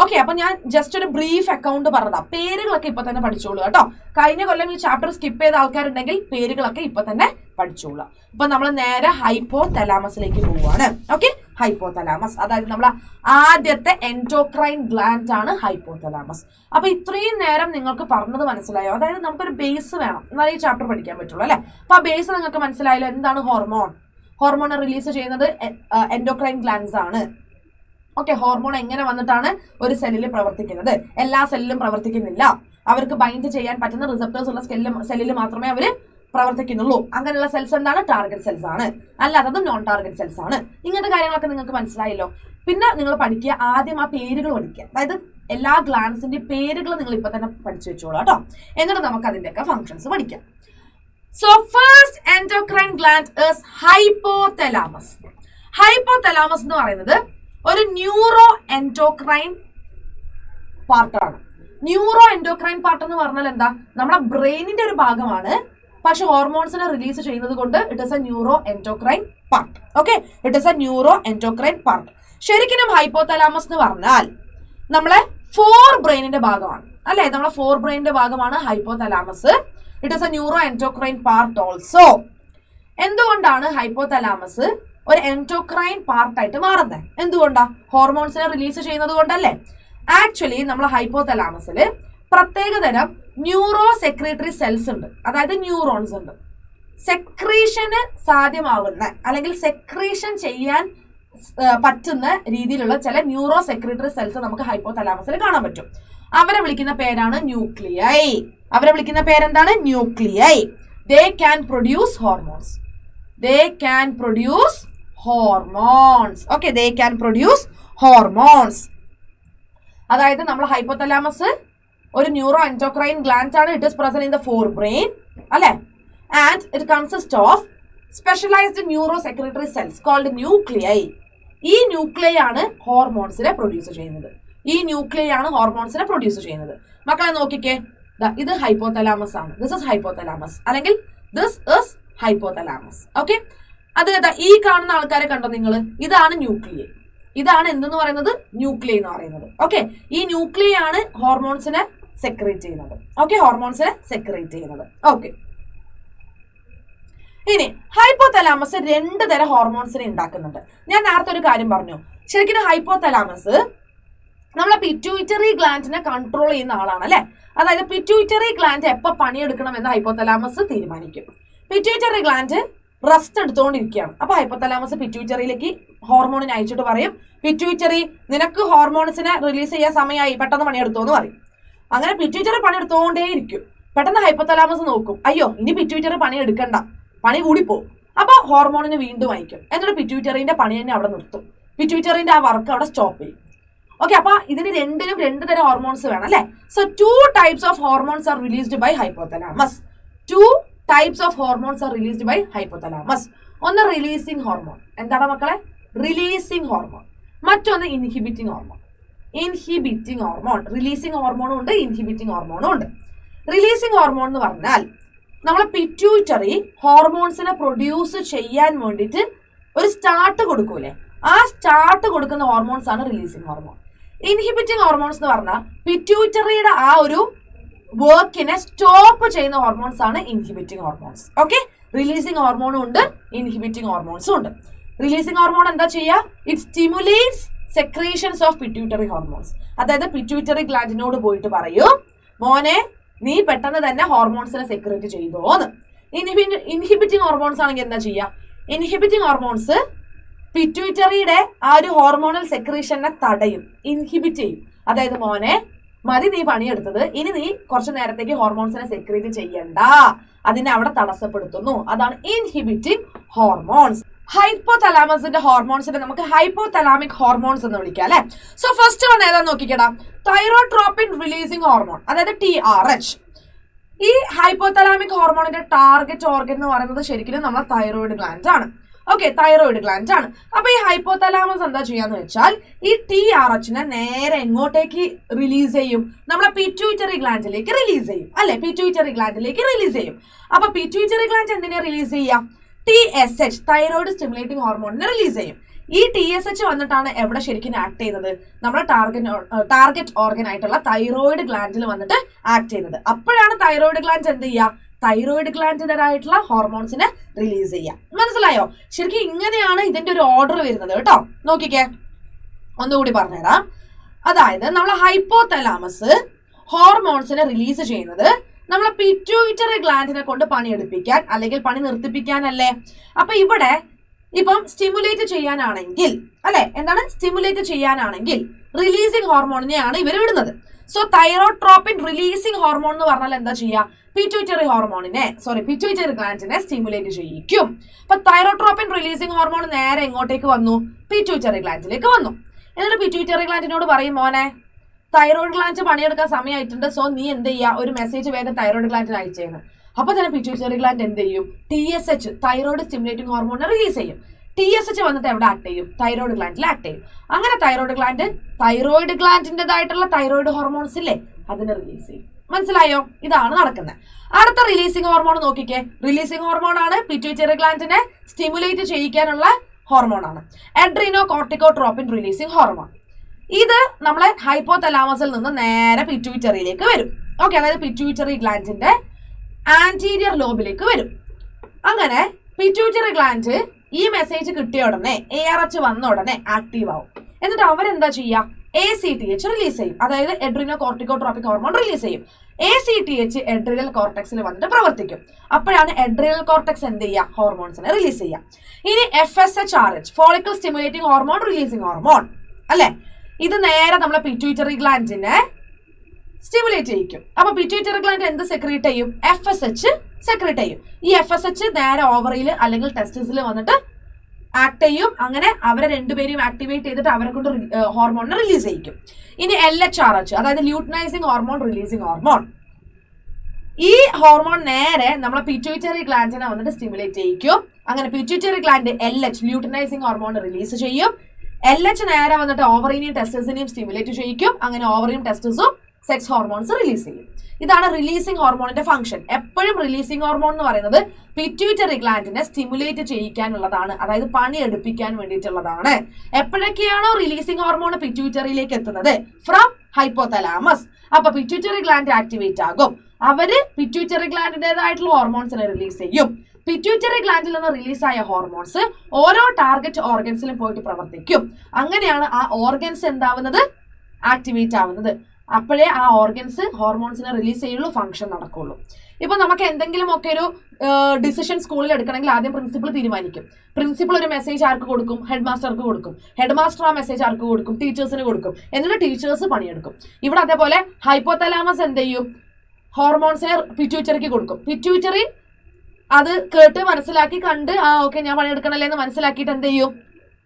ഓക്കെ, അപ്പൊ ഞാൻ ജസ്റ്റ് ഒരു ബ്രീഫ് അക്കൗണ്ട് പറഞ്ഞതാ. പേരുകളൊക്കെ ഇപ്പൊ തന്നെ പഠിച്ചോളൂ കേട്ടോ. കഴിഞ്ഞ കൊല്ലം ഈ ചാപ്റ്റർ സ്കിപ്പ് ചെയ്ത ആൾക്കാരുണ്ടെങ്കിൽ പേരുകളൊക്കെ ഇപ്പൊ തന്നെ പഠിച്ചോളൂ. ഇപ്പൊ നമ്മൾ നേരെ ഹൈപ്പോതലാമസിലേക്ക് പോവാണ്. ഓക്കെ, ഹൈപ്പോതലാമസ് അതായത് നമ്മളെ ആദ്യത്തെ എൻഡോക്രൈൻ ഗ്ലാൻഡ് ആണ് ഹൈപ്പോതലാമസ്. അപ്പൊ ഇത്രയും നേരം നിങ്ങൾക്ക് പറഞ്ഞത് മനസ്സിലായോ? അതായത് നമുക്കൊരു ബേസ് വേണം, എന്നാലേ ഈ ചാപ്റ്റർ പഠിക്കാൻ പറ്റുള്ളൂ അല്ലെ? അപ്പൊ ആ ബേസ് നിങ്ങൾക്ക് മനസ്സിലായല്ലോ. എന്താണ് ഹോർമോൺ? ഹോർമോൺ റിലീസ് ചെയ്യുന്നത് എൻഡോക്രൈൻ ഗ്ലാൻഡ്സ് ആണ്. ഓക്കെ, ഹോർമോൺ എങ്ങനെ വന്നിട്ടാണ് ഒരു സെല്ലിൽ പ്രവർത്തിക്കുന്നത്? എല്ലാ സെല്ലിലും പ്രവർത്തിക്കുന്നില്ല. അവർക്ക് ബൈൻഡ് ചെയ്യാൻ പറ്റുന്ന റിസപ്റ്റേഴ്സ് ഉള്ള സെല്ലിൽ മാത്രമേ അവര് പ്രവർത്തിക്കുന്നുള്ളൂ. അങ്ങനെയുള്ള സെൽസ് എന്താണ്? ടാർഗറ്റ് സെൽസ് ആണ്. അല്ലാത്തത് നോൺ ടാർഗറ്റ് സെൽസ് ആണ്. ഇങ്ങനത്തെ കാര്യങ്ങളൊക്കെ നിങ്ങൾക്ക് മനസ്സിലായല്ലോ. പിന്നെ നിങ്ങൾ പഠിക്കുക, ആദ്യം ആ പേരുകൾ പഠിക്കുക. അതായത് എല്ലാ ഗ്ലാൻസിന്റെ പേരുകൾ നിങ്ങൾ ഇപ്പൊ തന്നെ പഠിച്ചു വെച്ചോളൂ കേട്ടോ. എന്നിട്ട് നമുക്ക് അതിന്റെയൊക്കെ ഫങ്ഷൻസ് പഠിക്കാം. So first endocrine gland is hypothalamus. Hypothalamus എന്ന് പറയുന്നത് ഒരു ന്യൂറോ എൻഡോക്രൈൻ പാർട്ടാണ്. ന്യൂറോ എൻഡോക്രൈൻ പാർട്ട് എന്ന് പറഞ്ഞാൽ എന്താ? നമ്മുടെ ബ്രെയിനിന്റെ ഒരു ഭാഗമാണ്. പക്ഷെ ഹോർമോൺസിനെ റിലീസ് ചെയ്യുന്നത് കൊണ്ട് it is A neuro endocrine part. Okay, it is A neuro endocrine part. ശരിക്കും ഹൈപ്പോതലാമസ് എന്ന് പറഞ്ഞാൽ നമ്മളെ ഫോർ ബ്രെയിനിന്റെ ഭാഗമാണ് അല്ലെ? നമ്മളെ ഫോർ ബ്രെയിനിന്റെ ഭാഗമാണ് hypothalamus. It is A neuro endocrine part also. എന്തുകൊണ്ടാണ് ഹൈപ്പോതലാമസ് ഒരു എൻഡോക്രൈൻ പാർട്ടായിട്ട് മാറുന്നത്. എന്തുകൊണ്ടാ? ഹോർമോൺസിനെ റിലീസ് ചെയ്യുന്നത് കൊണ്ടല്ലേ. ആക്ച്വലി നമ്മളെ ഹൈപ്പോതലാമസിൽ പ്രത്യേകതരം ന്യൂറോ സെക്രീറ്ററി സെൽസ് ഉണ്ട്, അതായത് ന്യൂറോൺസ് ഉണ്ട്. സെക്രീഷന് സാധ്യമാവുന്ന അല്ലെങ്കിൽ സെക്രീഷൻ ചെയ്യാൻ പറ്റുന്ന രീതിയിലുള്ള ചില ന്യൂറോ സെക്രീറ്ററി സെൽസ് നമുക്ക് ഹൈപ്പോതലാമസിൽ കാണാൻ പറ്റും. അവരെ വിളിക്കുന്ന പേരാണ് ന്യൂക്ലിയൈ. അവരെ വിളിക്കുന്ന പേരെന്താണ്? Nuclei. They can produce hormones. They can produce hormones. Okay, they can produce hormones. അതായത് നമ്മൾ ഹൈപ്പോതലാമസ് ഒരു ന്യൂറോ എൻഡോക്രൈൻ ഗ്ലാൻഡ് ആണ്. It is present in the forebrain, അല്ലെ? And it consist of specialized neurosecretory cells called nuclei. ഈ nuclei ആണ് ഹോർമോൺസിനെ produce ചെയ്യുന്നത്. ഈ ന്യൂക്ലിയൈ ആണ് ഹോർമോൺസിനെ പ്രൊഡ്യൂസ് ചെയ്യുന്നത്. മക്കളെ നോക്കിക്കേ, ഇത് ഹൈപ്പോതലാമസ് ആണ്. ദിസ് ഇസ് ഹൈപ്പോതലാമസ്, അല്ലെങ്കിൽ ദിസ് ഇസ് ഹൈപ്പോതലാമസ്. ഓക്കെ, അത് ഈ കാണുന്ന ആൾക്കാരെ കണ്ടോ നിങ്ങൾ? ഇതാണ് ന്യൂക്ലിയൈ. ഇതാണ് എന്തെന്ന് പറയുന്നത്? ന്യൂക്ലിയൈ എന്ന് പറയുന്നത്. ഓക്കെ, ഈ ന്യൂക്ലിയൈ ആണ് ഹോർമോൺസിനെ സെക്രീറ്റ് ചെയ്യുന്നത്. ഓക്കെ, ഹോർമോൺസിനെ സെക്രീറ്റ് ചെയ്യുന്നത്. ഓക്കെ, ഇനി ഹൈപ്പോതലാമസ് 2 തരം ഹോർമോൺസിനെ ഉണ്ടാക്കുന്നുണ്ട്. ഞാൻ നേരത്തെ ഒരു കാര്യം പറഞ്ഞു. ശരിക്കും ഹൈപ്പോതലാമസ് നമ്മളെ പിറ്റ്യൂട്ടറി ഗ്ലാൻഡിനെ കൺട്രോൾ ചെയ്യുന്ന ആളാണ്, അല്ലെ? അതായത് പിറ്റ്യൂട്ടറി ഗ്ലാൻഡ് എപ്പോൾ പണിയെടുക്കണം എന്ന് ഹൈപ്പോതലാമസ് തീരുമാനിക്കും. പിറ്റ്യൂട്ടറി ഗ്ലാൻഡ് റെസ്റ്റ് എടുത്തുകൊണ്ടിരിക്കുകയാണ്. അപ്പൊ ഹൈപ്പോതലാമസ് പിറ്റ്യൂട്ടറിയിലേക്ക് ഹോർമോണിനെ അയച്ചിട്ട് പറയും, പിറ്റ്യൂട്ടറി നിനക്ക് ഹോർമോൺസിനെ റിലീസ് ചെയ്യാൻ സമയമായി, പെട്ടെന്ന് പണിയെടുത്തോ എന്ന് പറയും. അങ്ങനെ പിറ്റ്യൂട്ടറി പണിയെടുത്തോണ്ടേ ഇരിക്കും. പെട്ടെന്ന് ഹൈപ്പോതലാമസ് നോക്കും, അയ്യോ ഇനി പിറ്റ്യൂട്ടറി പണിയെടുക്കണ്ട, പണി കൂടിപ്പോകും. അപ്പൊ ഹോർമോണിന് വീണ്ടും അയക്കും. എന്നിട്ട് പിറ്റ്യൂട്ടറിന്റെ പണി തന്നെ അവിടെ നിർത്തും. പിറ്റ്യൂട്ടറിന്റെ ആ വർക്ക് അവിടെ സ്റ്റോപ്പ് ചെയ്യും. ഓക്കെ, അപ്പൊ ഇതിന് രണ്ടിനും 2 തരം ഹോർമോൺസ് വേണം, അല്ലെ? So 2 types of hormones are released by hypothalamus. 2 types of hormones are released by hypothalamus. ഒന്ന് റിലീസിംഗ് ഹോർമോൺ. എന്താണ് മക്കളെ? Releasing hormone. മറ്റൊന്ന് inhibiting hormone. Inhibiting hormone. Releasing ഹോർമോണും ഉണ്ട്, ഇൻഹിബിറ്റിംഗ് ഹോർമോണും ഉണ്ട്. റിലീസിംഗ് ഹോർമോൺ എന്ന് പറഞ്ഞാൽ നമ്മളെ പിറ്റ്യൂട്ടറി ഹോർമോൺസിനെ പ്രൊഡ്യൂസ് ചെയ്യാൻ വേണ്ടിയിട്ട് ഒരു സ്റ്റാർട്ട് കൊടുക്കൂലേ, ആ സ്റ്റാർട്ട് കൊടുക്കുന്ന ഹോർമോൺസ് ആണ് റിലീസിംഗ് ഹോർമോൺ. ഇൻഹിബിറ്റിംഗ് ഹോർമോൺസ് എന്ന് പറഞ്ഞാൽ പിറ്റ്യൂട്ടറിയുടെ ആ ഒരു വർക്കിനെ സ്റ്റോപ്പ് ചെയ്യുന്ന ഹോർമോൺസ് ആണ് ഇൻഹിബിറ്റിംഗ് ഹോർമോൺസ്. ഓക്കെ, റിലീസിംഗ് ഹോർമോണും ഉണ്ട്, ഇൻഹിബിറ്റിംഗ് ഹോർമോൺസും ഉണ്ട്. റിലീസിംഗ് ഹോർമോൺ എന്താ ചെയ്യുക? It stimulates secretions of pituitary hormones. അതായത് പിറ്റ്യൂട്ടറി ഗ്ലാൻഡിനോട് പോയിട്ട് പറയും, മോനെ നീ പെട്ടെന്ന് തന്നെ ഹോർമോൺസിനെ സെക്രീറ്റ് ചെയ്തോന്ന്. ഇൻഹിബിറ്റിംഗ് ഹോർമോൺസ് ആണെങ്കിൽ എന്താ ചെയ്യുക? ഇൻഹിബിറ്റിംഗ് ഹോർമോൺസ് പിറ്റ്യൂട്ടറിയുടെ ആ ഒരു ഹോർമോണൽ സെക്രീഷനെ തടയും, ഇൻഹിബിറ്റ് ചെയ്യും. അതായത് മോനെ മതി നീ പണിയെടുത്തത്, ഇനി നീ കുറച്ചു നേരത്തേക്ക് ഹോർമോൺസിനെ സെക്രീറ്റ് ചെയ്യണ്ട, അതിനെ അവിടെ തടസ്സപ്പെടുത്തുന്നു. അതാണ് ഇൻഹിബിറ്റിംഗ് ഹോർമോൺസ്. ഹൈപ്പോതലാമസിന്റെ ഹോർമോൺസിനെ നമുക്ക് ഹൈപ്പോതലാമിക് ഹോർമോൺസ് എന്ന് വിളിക്കാം, അല്ലെ? സോ ഫസ്റ്റ് വന്ന് ഏതാ നോക്കിക്കടാ, തൈറോട്രോപ്പിൻ റിലീസിംഗ് ഹോർമോൺ, അതായത് TRH. ഈ ഹൈപ്പോതലാമിക് ഹോർമോണിന്റെ ടാർഗറ്റ് ഓർഗൻ എന്ന് പറയുന്നത് ശരിക്കും നമ്മളെ തൈറോയിഡ് ഗ്ലാൻഡ് ആണ്. ഓക്കെ, തൈറോയിഡ് ഗ്ലാൻഡ് ആണ്. അപ്പൊ ഈ ഹൈപ്പോതലാമസ് എന്താ ചെയ്യാന്ന് വെച്ചാൽ ഈ TRHനെ നേരെ എങ്ങോട്ടേക്ക് റിലീസ് ചെയ്യും? നമ്മളെ പിറ്റ്യൂട്ടറി ഗ്ലാൻഡിലേക്ക് റിലീസ് ചെയ്യും, അല്ലെ? പിറ്റ്യൂട്ടറി ഗ്ലാൻഡിലേക്ക് റിലീസ് ചെയ്യും. അപ്പൊ പിറ്റ്യൂട്ടറി ഗ്ലാൻഡ് എന്തിനാ റിലീസ് ചെയ്യാം? TSH, തൈറോയിഡ് സ്റ്റിമുലേറ്റിംഗ് ഹോർമോണിനെ റിലീസ് ചെയ്യും. ഈ TSH വന്നിട്ടാണ് എവിടെ ശരിക്കും ആക്ട് ചെയ്യുന്നത്? നമ്മുടെ ടാർഗറ്റ് ഓർഗൻ ആയിട്ടുള്ള തൈറോയിഡ് ഗ്ലാൻഡിൽ വന്നിട്ട് ആക്ട് ചെയ്യുന്നത്. അപ്പോഴാണ് തൈറോയിഡ് ഗ്ലാൻഡ് എന്ത് ചെയ്യുക? തൈറോയിഡ് ഗ്ലാൻഡിൻ്റെതായിട്ടുള്ള ഹോർമോൺസിനെ റിലീസ് ചെയ്യാം. മനസ്സിലായോ? ശരിക്കും ഇങ്ങനെയാണ് ഇതിന്റെ ഒരു ഓർഡർ വരുന്നത് കേട്ടോ. നോക്കിക്കേ, ഒന്നുകൂടി പറഞ്ഞുതരാം. അതായത് നമ്മളെ ഹൈപ്പോതലാമസ് ഹോർമോൺസിനെ റിലീസ് ചെയ്യുന്നത് നമ്മളെ പിറ്റ്യൂട്ടറി ഗ്ലാൻഡിനെ കൊണ്ട് പണിയെടുപ്പിക്കാൻ അല്ലെങ്കിൽ പണി നിർത്തിപ്പിക്കാനല്ലേ. അപ്പൊ ഇവിടെ ഇപ്പം സ്റ്റിമുലേറ്റ് ചെയ്യാനാണെങ്കിൽ, അല്ലെ, എന്താണ് സ്റ്റിമുലേറ്റ് ചെയ്യാനാണെങ്കിൽ റിലീസിംഗ് ഹോർമോണിനെയാണ് ഇവർ വിടുന്നത്. സോ തൈറോട്രോപ്പിൻ റിലീസിംഗ് ഹോർമോൺ എന്ന് പറഞ്ഞാൽ എന്താ ചെയ്യുക? പിറ്റ്യൂട്ടറി ഗ്ലാൻഡിനെ സ്റ്റിമുലേറ്റ് ചെയ്യിക്കും. അപ്പൊ തൈറോട്രോപ്പിൻ റിലീസിംഗ് ഹോർമോൺ നേരെ എങ്ങോട്ടേക്ക് വന്നു? പിറ്റ്യൂട്ടറി ഗ്ലാൻഡിലേക്ക് വന്നു. എന്നിട്ട് പിറ്റ്യൂട്ടറി ഗ്ലാൻഡിനോട് പറയും, മോനെ തൈറോയിഡ് ഗ്ലാൻഡ് പണിയെടുക്കാൻ സമയമായിട്ടുണ്ട്, സോ നീ എന്ത് ചെയ്യുക? ഒരു മെസ്സേജ് വേഗം തൈറോയിഡ് ഗ്ലാൻഡിന് അയച്ചേന്ന്. അപ്പൊ തന്നെ പിറ്റ്യൂട്ടറി ഗ്ലാൻഡ് എന്ത് ചെയ്യും? TSH, തൈറോയിഡ് സ്റ്റിമുലേറ്റിംഗ് ഹോർമോണിനെ റിലീസ് ചെയ്യും. TSH വന്നിട്ട് എവിടെ ആക്ട് ചെയ്യും? തൈറോയിഡ് ഗ്ലാൻഡിൽ ആക്ട് ചെയ്യും. അങ്ങനെ തൈറോയിഡ് ഗ്ലാൻഡിൻ്റെതായിട്ടുള്ള തൈറോയിഡ് ഹോർമോൺസ് ഇല്ലേ, അതിനെ റിലീസ് ചെയ്യും. മനസ്സിലായോ? ഇതാണ് നടക്കുന്നത്. അടുത്ത റിലീസിംഗ് ഹോർമോൺ നോക്കിക്കേ. റിലീസിംഗ് ഹോർമോൺ ആണ് പിറ്റ്യൂട്ടറി ഗ്ലാൻഡിനെ സ്റ്റിമുലേറ്റ് ചെയ്യിക്കാനുള്ള ഹോർമോണാണ് അഡ്രീനോ കോർട്ടിക്കോട്രോപ്പിൻ റിലീസിംഗ് ഹോർമോൺ. ഇത് നമ്മളെ ഹൈപ്പോതലാമസിൽ നിന്ന് നേരെ പിറ്റ്യൂട്ടറിയിലേക്ക് വരും. ഓക്കെ, അതായത് പിറ്റ്യൂട്ടറി ഗ്ലാൻഡിന്റെ ആന്റീരിയർ ലോബിലേക്ക് വരും. അങ്ങനെ പിറ്റ്യൂട്ടറി ഗ്ലാൻഡ് ഈ മെസ്സേജ് കിട്ടിയ ഉടനെ ARH വന്ന ഉടനെ ആക്റ്റീവ് ആവും. എന്നിട്ട് അവരെന്താ ചെയ്യുക, ACTH റിലീസ് ചെയ്യും, അതായത് എഡ്രിനോ കോർട്ടിക്കോട്രോപിക് ഹോർമോൺ റിലീസ് ചെയ്യും. ACTH എഡ്രിനൽ കോർട്ടക്സിൽ വന്നിട്ട് പ്രവർത്തിക്കും. അപ്പോഴാണ് എഡ്രിനൽ കോർട്ടക്സ് എന്ത് ചെയ്യുക, ഹോർമോൺസിനെ റിലീസ് ചെയ്യുക. ഇനി FSHRH follicle stimulating hormone releasing hormone അല്ലെ, ഇത് നേരെ നമ്മളെ പിറ്റ്യൂട്ടറി ഗ്ലാൻഡിനെ സ്റ്റിമുലേറ്റ് ചെയ്യിക്കും. അപ്പൊ പിറ്റ്യൂട്ടറി ഗ്ലാൻഡ് എന്ത് സെക്രീറ്റ് ചെയ്യും, FSH സെക്രീറ്റ് ചെയ്യും. ഈ FSH നേരെ ഓവറിയിൽ അല്ലെങ്കിൽ ടെസ്റ്റിസിൽ വന്നിട്ട് ആക്ട് ചെയ്യും. അങ്ങനെ അവരെ രണ്ടുപേരും ആക്ടിവേറ്റ് ചെയ്തിട്ട് അവരെ കൊണ്ട് ഹോർമോണിനെ റിലീസ് ചെയ്യിക്കും. ഇനി LHRH അതായത് ല്യൂട്ടനൈസിങ് ഹോർമോൺ റിലീസിങ് ഹോർമോൺ, ഈ ഹോർമോൺ നേരെ നമ്മളെ പിറ്റ്യൂട്ടറി ഗ്ലാൻഡിനെ വന്നിട്ട് സ്റ്റിമുലേറ്റ് ചെയ്യിക്കും. അങ്ങനെ pituitary gland LH luteinizing hormone release ചെയ്യും. LH നേരെ വന്നിട്ട് ഓവറിനെയും ടെസ്റ്റസിനെയും സ്റ്റിമുലേറ്റ് ചെയ്യിക്കും. അങ്ങനെ ഓവറിയും ടെസ്റ്റസും സെക്സ് ഹോർമോൺസ് റിലീസ് ചെയ്യും. ഇതാണ് റിലീസിംഗ് ഹോർമോണിന്റെ ഫംഗ്ഷൻ. എപ്പോഴും റിലീസിംഗ് ഹോർമോൺ എന്ന് പറയുന്നത് പിറ്റ്യൂട്ടറി ഗ്ലാൻഡിനെ സ്റ്റിമുലേറ്റ് ചെയ്യിക്കാനുള്ളതാണ്, അതായത് പണി എടുപ്പിക്കാൻ വേണ്ടിയിട്ടുള്ളതാണ്. എപ്പോഴൊക്കെയാണോ റിലീസിംഗ് ഹോർമോൺ പിറ്റ്യൂട്ടറിയിലേക്ക് എത്തുന്നത്, ഫ്രം ഹൈപ്പോതലാമസ്, അപ്പൊ പിറ്റ്യൂട്ടറി ഗ്ലാൻഡ് ആക്ടിവേറ്റ് ആകും. അവര് പിറ്റ്യൂട്ടറി ഗ്ലാൻഡിന്റേതായിട്ടുള്ള ഹോർമോൺസിനെ റിലീസ് ചെയ്യും. പിറ്റ്യൂട്ടറി ഗ്ലാൻഡിൽ നിന്ന് റിലീസായ ഹോർമോൺസ് ഓരോ ടാർഗറ്റ് ഓർഗൻസിലും പോയിട്ട് പ്രവർത്തിക്കും. അങ്ങനെയാണ് ആ ഓർഗൻസ് എന്താവുന്നത്, ആക്ടിവേറ്റ് ആവുന്നത്. അപ്പോഴേ ആ ഓർഗൻസ് ഹോർമോൺസിനെ റിലീസ് ചെയ്യുള്ളൂ, ഫംഗ്ഷൻ നടക്കുള്ളൂ. ഇപ്പൊ നമുക്ക് എന്തെങ്കിലും ഒക്കെ ഒരു ഡിസിഷൻ സ്കൂളിൽ എടുക്കണമെങ്കിൽ ആദ്യം പ്രിൻസിപ്പൾ തീരുമാനിക്കും. പ്രിൻസിപ്പൾ ഒരു മെസ്സേജ് ആർക്ക് കൊടുക്കും, ഹെഡ് മാസ്റ്റർക്ക് കൊടുക്കും. ഹെഡ് മാസ്റ്റർ ആ മെസ്സേജ് ആർക്ക് കൊടുക്കും, ടീച്ചേഴ്സിന് കൊടുക്കും. എന്നിട്ട് ടീച്ചേഴ്സ് പണിയെടുക്കും. ഇവിടെ അതേപോലെ ഹൈപ്പോതലാമസ് എന്ത് ചെയ്യും, ഹോർമോൺസിനെ പിറ്റ്യൂട്ടറിക്ക് കൊടുക്കും. പിറ്റ്യൂട്ടറി അത് കേട്ട് മനസ്സിലാക്കി കണ്ട് ഓക്കെ ഞാൻ പണിയെടുക്കണല്ലേ എന്ന് മനസ്സിലാക്കിയിട്ട് എന്ത് ചെയ്യും,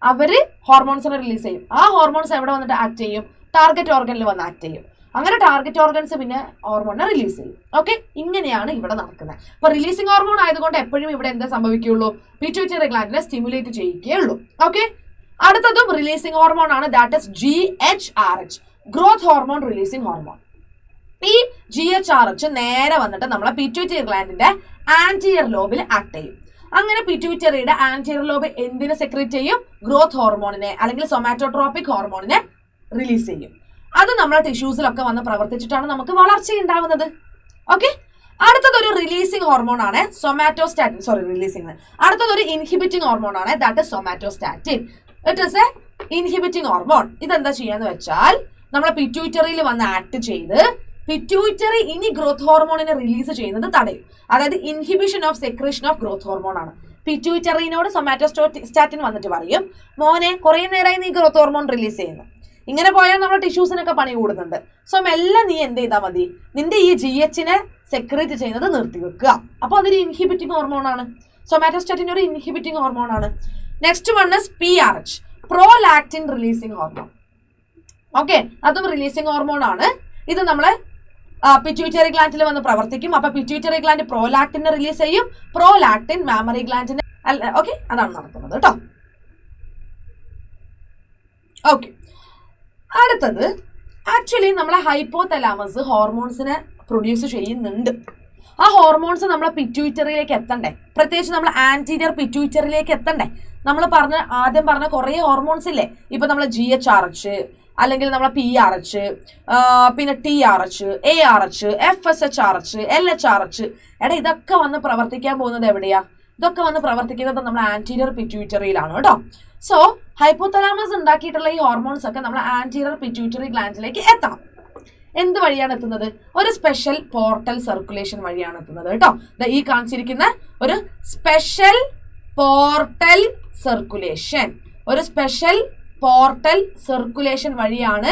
അവര് ഹോർമോൺസിനെ റിലീസ് ചെയ്യും. ആ ഹോർമോൺസ് എവിടെ വന്നിട്ട് ആക്ട് ചെയ്യും, ടാർഗറ്റ് ഓർഗനിൽ വന്ന് ആക്ട് ചെയ്യും. അങ്ങനെ ടാർഗറ്റ് ഓർഗൻസ് പിന്നെ ഹോർമോണിനെ റിലീസ് ചെയ്യും. ഓക്കെ, ഇങ്ങനെയാണ് ഇവിടെ നടക്കുന്നത്. അപ്പൊ റിലീസിംഗ് ഹോർമോൺ ആയതുകൊണ്ട് എപ്പോഴും ഇവിടെ എന്താ സംഭവിക്കുള്ളൂ, പിറ്റ്യൂട്ടറി ഗ്ലാൻഡിനെ സ്റ്റിമുലേറ്റ് ചെയ്യുകയുള്ളൂ. ഓക്കെ, അടുത്തതും റിലീസിംഗ് ഹോർമോൺ ആണ്, that is GHRH, growth hormone releasing hormone. ഈ GHRH നേരെ വന്നിട്ട് നമ്മളെ പിറ്റ്യൂട്ടറി ഗ്ലാൻഡിന്റെ ആന്റിയർ ലോബിൽ ആക്ട് ചെയ്യും. അങ്ങനെ പിറ്റ്യൂട്ടറിയുടെ ആന്റിയർ ലോബ് എന്തിനെ സെക്രീറ്റ് ചെയ്യും, ഗ്രോത്ത് ഹോർമോണിനെ അല്ലെങ്കിൽ സൊമാറ്റോട്രോപിക് ഹോർമോണിനെ റിലീസ് ചെയ്യും. അത് നമ്മുടെ ടിഷ്യൂസിലൊക്കെ വന്ന് പ്രവർത്തിച്ചിട്ടാണ് നമുക്ക് വളർച്ച ഉണ്ടാവുന്നത്. ഓക്കെ, അടുത്തതൊരു റിലീസിംഗ് ഹോർമോൺ ആണ് സൊമാറ്റോസ്റ്റാറ്റിൻ. അടുത്തതൊരു ഇൻഹിബിറ്റിംഗ് ഹോർമോൺ ആണ്, that is somatostatin. It is A inhibiting hormone. ഇതെന്താ ചെയ്യാന്ന് വെച്ചാൽ നമ്മളെ പിറ്റ്യൂട്ടറിയിൽ വന്ന് ആക്ട് ചെയ്ത് പിറ്റ്യൂട്ടറി ഇനി ഗ്രോത്ത് ഹോർമോണിനെ റിലീസ് ചെയ്യുന്നത് തടയും. അതായത് inhibition of secretion of growth hormone ആണ്. പിറ്റ്യൂട്ടറിനോട് സൊമാറ്റോസ്റ്റാറ്റിൻ വന്നിട്ട് പറയും, മോനെ കുറെ നേരമായി നീ ഗ്രോത്ത് ഹോർമോൺ റിലീസ് ചെയ്യുന്നു, ഇങ്ങനെ പോയാൽ നമ്മുടെ ടിഷ്യൂസിനൊക്കെ പണി കൂടുന്നുണ്ട്. സോ മെല്ലെ നീ എന്ത് ചെയ്താൽ മതി, നിന്റെ ഈ GH സെക്രീറ്റ് ചെയ്യുന്നത് നിർത്തിവെക്കുക. അപ്പൊ അതൊരു ഇൻഹിബിറ്റിംഗ് ഹോർമോൺ ആണ്. സൊമാറ്റോസ്റ്റാറ്റിൻ ഒരു ഇൻഹിബിറ്റിംഗ് ഹോർമോൺ ആണ്. Next one is PRH, prolactin releasing hormone. Okay, അതും റിലീസിംഗ് ഹോർമോൺ ആണ്. ഇത് നമ്മളെ പിറ്റ്യൂട്ടറി ഗ്ലാൻഡിൽ വന്ന് പ്രവർത്തിക്കും. അപ്പൊ പിറ്റ്യൂട്ടറി ഗ്ലാൻഡ് പ്രോലാക്റ്റിനെ റിലീസ് ചെയ്യും. പ്രോലാക്റ്റിൻ മാമറി ഗ്ലാൻഡിനെ ഓക്കെ, അതാണ് നടക്കുന്നത് കേട്ടോ. ഓക്കെ, അടുത്തത് ആക്ച്വലി നമ്മളെ ഹൈപ്പോതലാമസ് ഹോർമോൺസിനെ പ്രൊഡ്യൂസ് ചെയ്യുന്നുണ്ട്. ആ ഹോർമോൺസ് നമ്മളെ പിറ്റ്യൂട്ടറിയിലേക്ക് എത്തണ്ടേ, പ്രത്യേകിച്ച് നമ്മൾ ആന്റീരിയർ പിറ്റ്യൂട്ടറിയിലേക്ക് എത്തണ്ടേ. നമ്മൾ ആദ്യം പറഞ്ഞ കുറേ ഹോർമോൺസ് ഇല്ലേ, ഇപ്പൊ നമ്മളെ GHRH അല്ലെങ്കിൽ നമ്മളെ PRH, പിന്നെ TRH, ARH, FSHRH, LHRH, ഇതൊക്കെ വന്ന് പ്രവർത്തിക്കാൻ പോകുന്നത് എവിടെയാ, ഇതൊക്കെ വന്ന് പ്രവർത്തിക്കുന്നത് നമ്മുടെ ആന്റീരിയർ പിറ്റ്യൂട്ടറിയിലാണ് കേട്ടോ. സോ ഹൈപ്പോതലാമസ് ഉണ്ടാക്കിയിട്ടുള്ള ഈ ഹോർമോൺസ് ഒക്കെ നമ്മുടെ ആന്റീരിയർ പിറ്റ്യൂട്ടറി ഗ്ലാൻഡിലേക്ക് എത്തണം. എന്ത് വഴിയാണ് എത്തുന്നത്, ഒരു സ്പെഷ്യൽ പോർട്ടൽ സർക്കുലേഷൻ വഴിയാണ് എത്തുന്നത് കേട്ടോ. ഈ കാണിച്ചിരിക്കുന്ന ഒരു സ്പെഷ്യൽ പോർട്ടൽ സർക്കുലേഷൻ വഴിയാണ്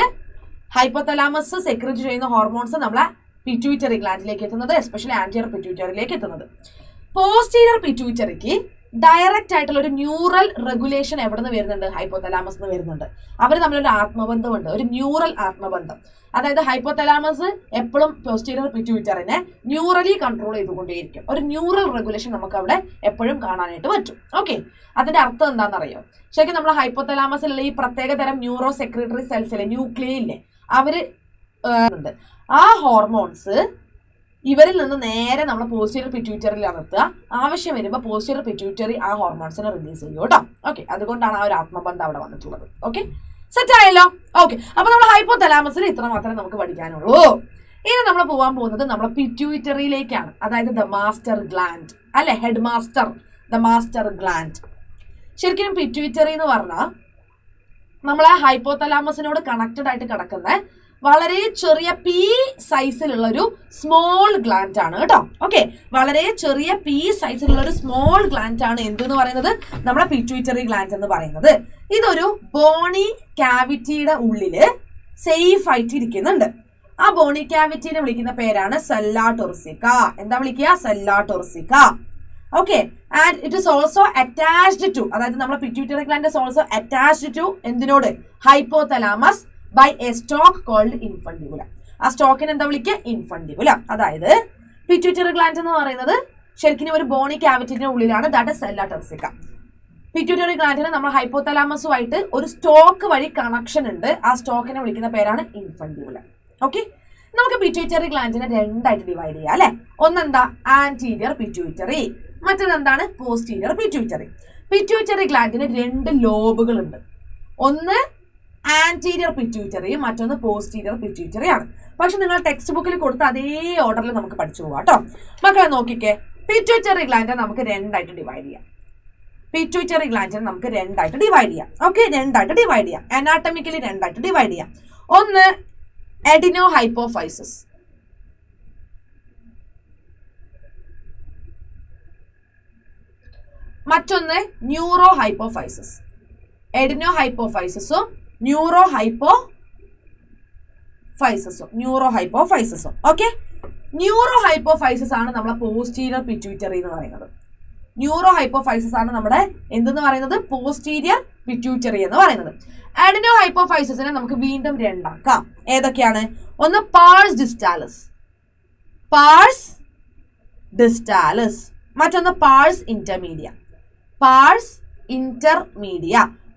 ഹൈപ്പോതലാമസ് സെക്രീറ്റ് ചെയ്യുന്ന ഹോർമോൺസ് നമ്മളെ പിറ്റ്യൂട്ടറി ഗ്ലാൻഡിലേക്ക് എത്തുന്നത്, എസ്പെഷ്യലി ആന്റിയർ പിറ്റ്യൂട്ടറിയിലേക്ക് എത്തുന്നത്. പോസ്റ്റീരിയർ പിറ്റ്യൂട്ടറിക്ക് ഡയറക്റ്റ് ആയിട്ടുള്ള ഒരു ന്യൂറൽ റെഗുലേഷൻ എവിടെ നിന്ന് വരുന്നുണ്ട്, ഹൈപ്പോതലാമസ് നിന്ന് വരുന്നുണ്ട്. അവർ തമ്മിലൊരു ആത്മബന്ധമുണ്ട്, ഒരു ന്യൂറൽ ആത്മബന്ധം. അതായത് ഹൈപ്പോതലാമസ് എപ്പോഴും പോസ്റ്റീരിയർ പിറ്റ്യൂട്ടറിനെ ന്യൂറലി കൺട്രോൾ ചെയ്തുകൊണ്ടേയിരിക്കും. ഒരു ന്യൂറൽ റെഗുലേഷൻ നമുക്ക് അവിടെ എപ്പോഴും കാണാനായിട്ട് പറ്റും. ഓക്കെ, അതിന്റെ അർത്ഥം എന്താണെന്നറിയോ, ശരിക്കും നമ്മൾ ഹൈപ്പോതലാമസിലുള്ള ഈ പ്രത്യേക തരം ന്യൂറോ സെക്രട്ടറി സെൽസിലെ ന്യൂക്ലിയയില്ലേ, അവര് ഉണ്ട്. ആ ഹോർമോൺസ് ഇവരിൽ നിന്ന് നേരെ നമ്മൾ പോസ്റ്റീരിയർ പിറ്റ്യൂട്ടറിയിലാണ് എത്തുക. ആവശ്യം വരുമ്പോൾ പോസ്റ്റീരിയർ പിറ്റ്യൂട്ടറി ആ ഹോർമോൺസിനെ റിലീസ് ചെയ്യും കേട്ടോ. ഓക്കെ, അതുകൊണ്ടാണ് ആ ഒരു ആത്മബന്ധം അവിടെ വന്നിട്ടുള്ളത്. ഓക്കെ, സെറ്റ് ആയല്ലോ. ഓക്കെ, അപ്പൊ നമ്മൾ ഹൈപ്പോതലാമസിൽ ഇത്ര മാത്രമേ നമുക്ക് പഠിക്കാനുള്ളൂ. ഇനി നമ്മൾ പോകാൻ പോകുന്നത് നമ്മളെ പിറ്റ്യൂട്ടറിയിലേക്കാണ്, അതായത് ദ മാസ്റ്റർ ഗ്ലാൻഡ് അല്ലെ, head master, the master gland. ശരിക്കും പിറ്റ്യൂട്ടറി എന്ന് പറഞ്ഞാൽ നമ്മളെ ഹൈപ്പോതലാമസിനോട് കണക്റ്റഡ് ആയിട്ട് കിടക്കുന്ന വളരെ ചെറിയ പി സൈസിലുള്ള ഒരു സ്മോൾ ഗ്ലാൻഡ് ആണ് കേട്ടോ. ഓക്കെ, വളരെ ചെറിയ പി സൈസിലുള്ള ഒരു സ്മോൾ ഗ്ലാൻഡ് ആണ് എന്തെന്ന് പറയുന്നത് നമ്മുടെ പിറ്റ്യൂട്ടറി ഗ്ലാൻഡ് എന്ന് പറയുന്നത്. ഇതൊരു ബോണി ക്യാവിറ്റിയുടെ ഉള്ളില് സേഫ് ആയിട്ട് ഇരിക്കുന്നുണ്ട്. ആ ബോണി ക്യാവിറ്റിനെ വിളിക്കുന്ന പേരാണ് സെല്ല ടോർസിക്ക. എന്താ വിളിക്കുക? Sella turcica. Okay, and it is also attached to, അതായത് നമ്മുടെ pituitary gland is also attached to എന്തിനോട്? Hypothalamus by a stalk called infundibula. ആ സ്റ്റോക്കിന് എന്താ വിളിക്കുക? ഇൻഫണ്ടിബുല. അതായത് പിറ്റ്യൂട്ടറി ഗ്ലാൻഡ് എന്ന് പറയുന്നത് ശരിക്കും ഒരു ബോണി ക്യാവിറ്റിന്റെ ഉള്ളിലാണ്. That is sella turcica. Pituitary ഗ്ലാൻഡിന് നമ്മൾ ഹൈപ്പോതലാമസുമായിട്ട് ഒരു സ്റ്റോക്ക് വഴി കണക്ഷൻ ഉണ്ട്. ആ സ്റ്റോക്കിനെ വിളിക്കുന്ന പേരാണ് ഇൻഫണ്ടിബുല. ഓക്കെ, നമുക്ക് പിറ്റ്യൂട്ടറി ഗ്ലാൻഡിനെ രണ്ടായിട്ട് ഡിവൈഡ് ചെയ്യാം അല്ലെ. ഒന്നെന്താ? ആന്റീരിയർ പിറ്റ്യൂട്ടറി, മറ്റൊന്നെന്താണ്? Posterior pituitary. പിറ്റ്യൂട്ടറി ഗ്ലാൻഡിന് 2 ലോബുകൾ ഉണ്ട്. ഒന്ന് ആന്റീരിയർ പിറ്റ്യൂട്ടറി, മറ്റൊന്ന് പോസ്റ്റീരിയർ പിറ്റ്യൂട്ടറി ആണ്. പക്ഷെ നിങ്ങൾ ടെക്സ്റ്റ് ബുക്കിൽ കൊടുത്ത അതേ ഓർഡറിൽ നമുക്ക് പഠിച്ചു പോവാം കേട്ടോ. മക്കളെ നോക്കിക്കേ, പിറ്റ്യൂട്ടറി ഗ്ലാൻഡിനെ നമുക്ക് രണ്ടായിട്ട് ഡിവൈഡ് ചെയ്യാം. പിറ്റ്യൂട്ടറി ഗ്ലാൻഡിനെ നമുക്ക് രണ്ടായിട്ട് ഡിവൈഡ് ചെയ്യാം. ഓക്കെ, രണ്ടായിട്ട് ഡിവൈഡ് ചെയ്യാം. അനാട്ടമിക്കലി രണ്ടായിട്ട് ഡിവൈഡ് ചെയ്യാം. ഒന്ന് എഡിനോ ഹൈപ്പോഫൈസിസ്, മറ്റൊന്ന് ന്യൂറോ ഹൈപ്പോഫൈസിസ്. എഡിനോ ഹൈപ്പോഫൈസിസും ന്യൂറോ ഹൈപ്പോഫൈസിസും. ഓക്കെ, ന്യൂറോ ഹൈപ്പോഫൈസിസ് ആണ് നമ്മളെ പോസ്റ്റീരിയർ പിറ്റ്യൂട്ടറി എന്ന് പറയുന്നത്. ന്യൂറോ ഹൈപ്പോഫൈസിസ് ആണ് നമ്മുടെ എന്തെന്ന് പറയുന്നത്? പോസ്റ്റീരിയർ പിറ്റ്യൂട്ടറി എന്ന് പറയുന്നത്. അഡിനോ ഹൈപ്പോഫൈസിസിനെ നമുക്ക് വീണ്ടും രണ്ടാക്കാം. ഏതൊക്കെയാണ്? ഒന്ന് പാഴ്സ് ഡിസ്റ്റാലിസ്, മറ്റൊന്ന് പാഴ്സ് ഇന്റർമീഡിയ.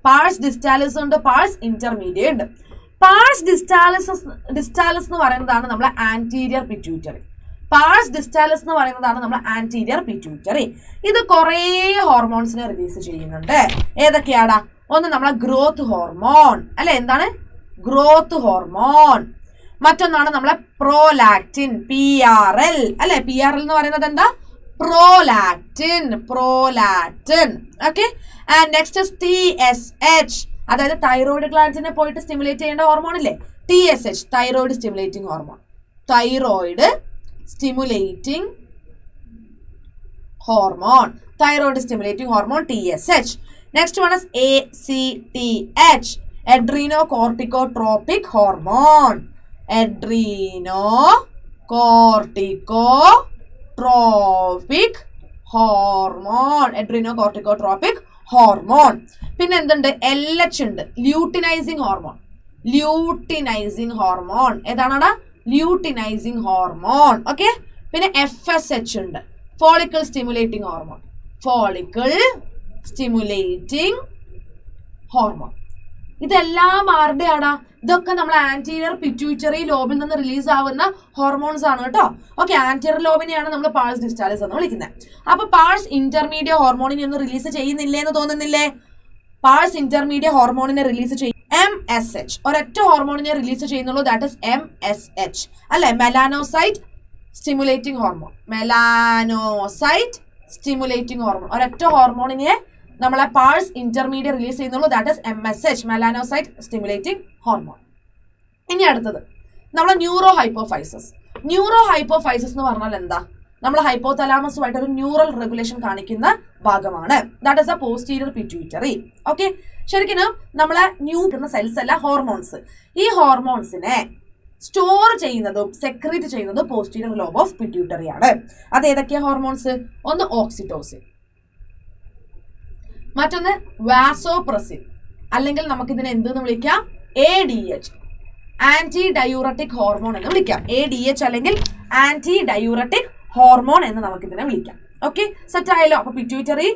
പാഴ്സ് ഡിസ്റ്റാലിസ് ഉണ്ട്, പാഴ്സ് ഇന്റർമീഡിയ ഉണ്ട്. പാഴ്സ് ഡിസ്റ്റാലിസ് എന്ന് പറയുന്നതാണ് നമ്മളെ ആന്റീരിയർ പിറ്റ്യൂട്ടറി. ഇത് കുറേ ഹോർമോൺസിനെ റിലീസ് ചെയ്യുന്നുണ്ട്. ഏതൊക്കെയാടാ? ഒന്ന് നമ്മളെ ഗ്രോത്ത് ഹോർമോൺ അല്ലെ. എന്താണ്? Growth hormone. മറ്റൊന്നാണ് നമ്മളെ പ്രോലാക്റ്റിൻ, PRL അല്ലെ. PRL എന്ന് പറയുന്നത് എന്താ? Prolactin. Okay, and next TSH, അതായത് തൈറോയിഡ് ഗ്ലാൻഡിനെ പോയിട്ട് സ്റ്റിമുലേറ്റ് ചെയ്യേണ്ട ഹോർമോൺ ഇല്ലേ? TSH, thyroid stimulating hormone. Thyroid stimulating hormone TSH. Next one is ACTH, adrenocorticotropic hormone. adrenocorticotropic hormone. പിന്നെ എന്തുണ്ട്? LH ഉണ്ട്, ല്യൂട്ടിനൈസിങ് ഹോർമോൺ. ഏതാണടാ? Luteinizing hormone. ഓക്കെ, പിന്നെ FSH ഉണ്ട്, ഫോളിക്കിൾ സ്റ്റിമുലേറ്റിംഗ് ഹോർമോൺ. ഇതെല്ലാം ആരുടെയാടാ? ഇതൊക്കെ നമ്മൾ ആന്റീരിയർ പിറ്റ്യൂട്ടറി ലോബിൽ നിന്ന് റിലീസ് ആവുന്ന ഹോർമോൺസ് ആണ് കേട്ടോ. ഓക്കെ, ആന്റീരിയർ ലോബിനെയാണ് നമ്മൾ പാഴ്സ് ഡിസ്റ്റാലിസ് എന്ന് വിളിക്കുന്നത്. അപ്പൊ പാഴ്സ് ഇന്റർമീഡിയ ഹോർമോണിനെ ഒന്നും റിലീസ് ചെയ്യുന്നില്ലേ എന്ന് തോന്നുന്നില്ലേ? പാഴ്സ് ഇന്റർമീഡിയ ഹോർമോണിനെ റിലീസ് ചെയ്യും MSH. ഒരൊറ്റ ഹോർമോണിനെ റിലീസ് ചെയ്യുന്നുള്ളൂ, ദാറ്റ് ഇസ് MSH അല്ലെ. Melanocyte stimulating hormone. ഒരൊറ്റ ഹോർമോണിനെ നമ്മളെ പാഴ്സ് ഇന്റർമീഡിയ റിലീസ് ചെയ്യുന്നുള്ളൂ, that is MSH, melanocyte stimulating hormone. ഇനി അടുത്തത് നമ്മളെ ന്യൂറോ ഹൈപ്പോഫൈസിസ് എന്ന് പറഞ്ഞാൽ എന്താ? നമ്മൾ ഹൈപ്പോതലാമസുമായിട്ട് ഒരു ന്യൂറൽ റെഗുലേഷൻ കാണിക്കുന്ന ഭാഗമാണ്. That is A posterior pituitary. Okay, ശരിക്കും നമ്മളെ സെൽസ് അല്ല, ഹോർമോൺസ്. ഈ ഹോർമോൺസിനെ സ്റ്റോർ ചെയ്യുന്നതും സെക്രീറ്റ് ചെയ്യുന്നതും പോസ്റ്റീരിയർ ലോബ് ഓഫ് പിറ്റ്യൂട്ടറി ആണ്. അത് ഏതൊക്കെയാ ഹോർമോൺസ്? ഒന്ന് ഓക്സിറ്റോസിൻ, മറ്റൊന്ന് വാസോപ്രസിൻ, അല്ലെങ്കിൽ നമുക്കിതിനെ എന്തെന്ന് വിളിക്കാം? ADH, ആന്റി ഡയൂറട്ടിക് ഹോർമോൺ എന്ന് വിളിക്കാം. ADH അല്ലെങ്കിൽ ആന്റി ഡയൂറട്ടിക് ഹോർമോൺ എന്ന് നമുക്കിതിനെ വിളിക്കാം. ഓക്കെ, സെറ്റ് ആയല്ലോ. അപ്പൊ പിറ്റ്യൂട്ടറി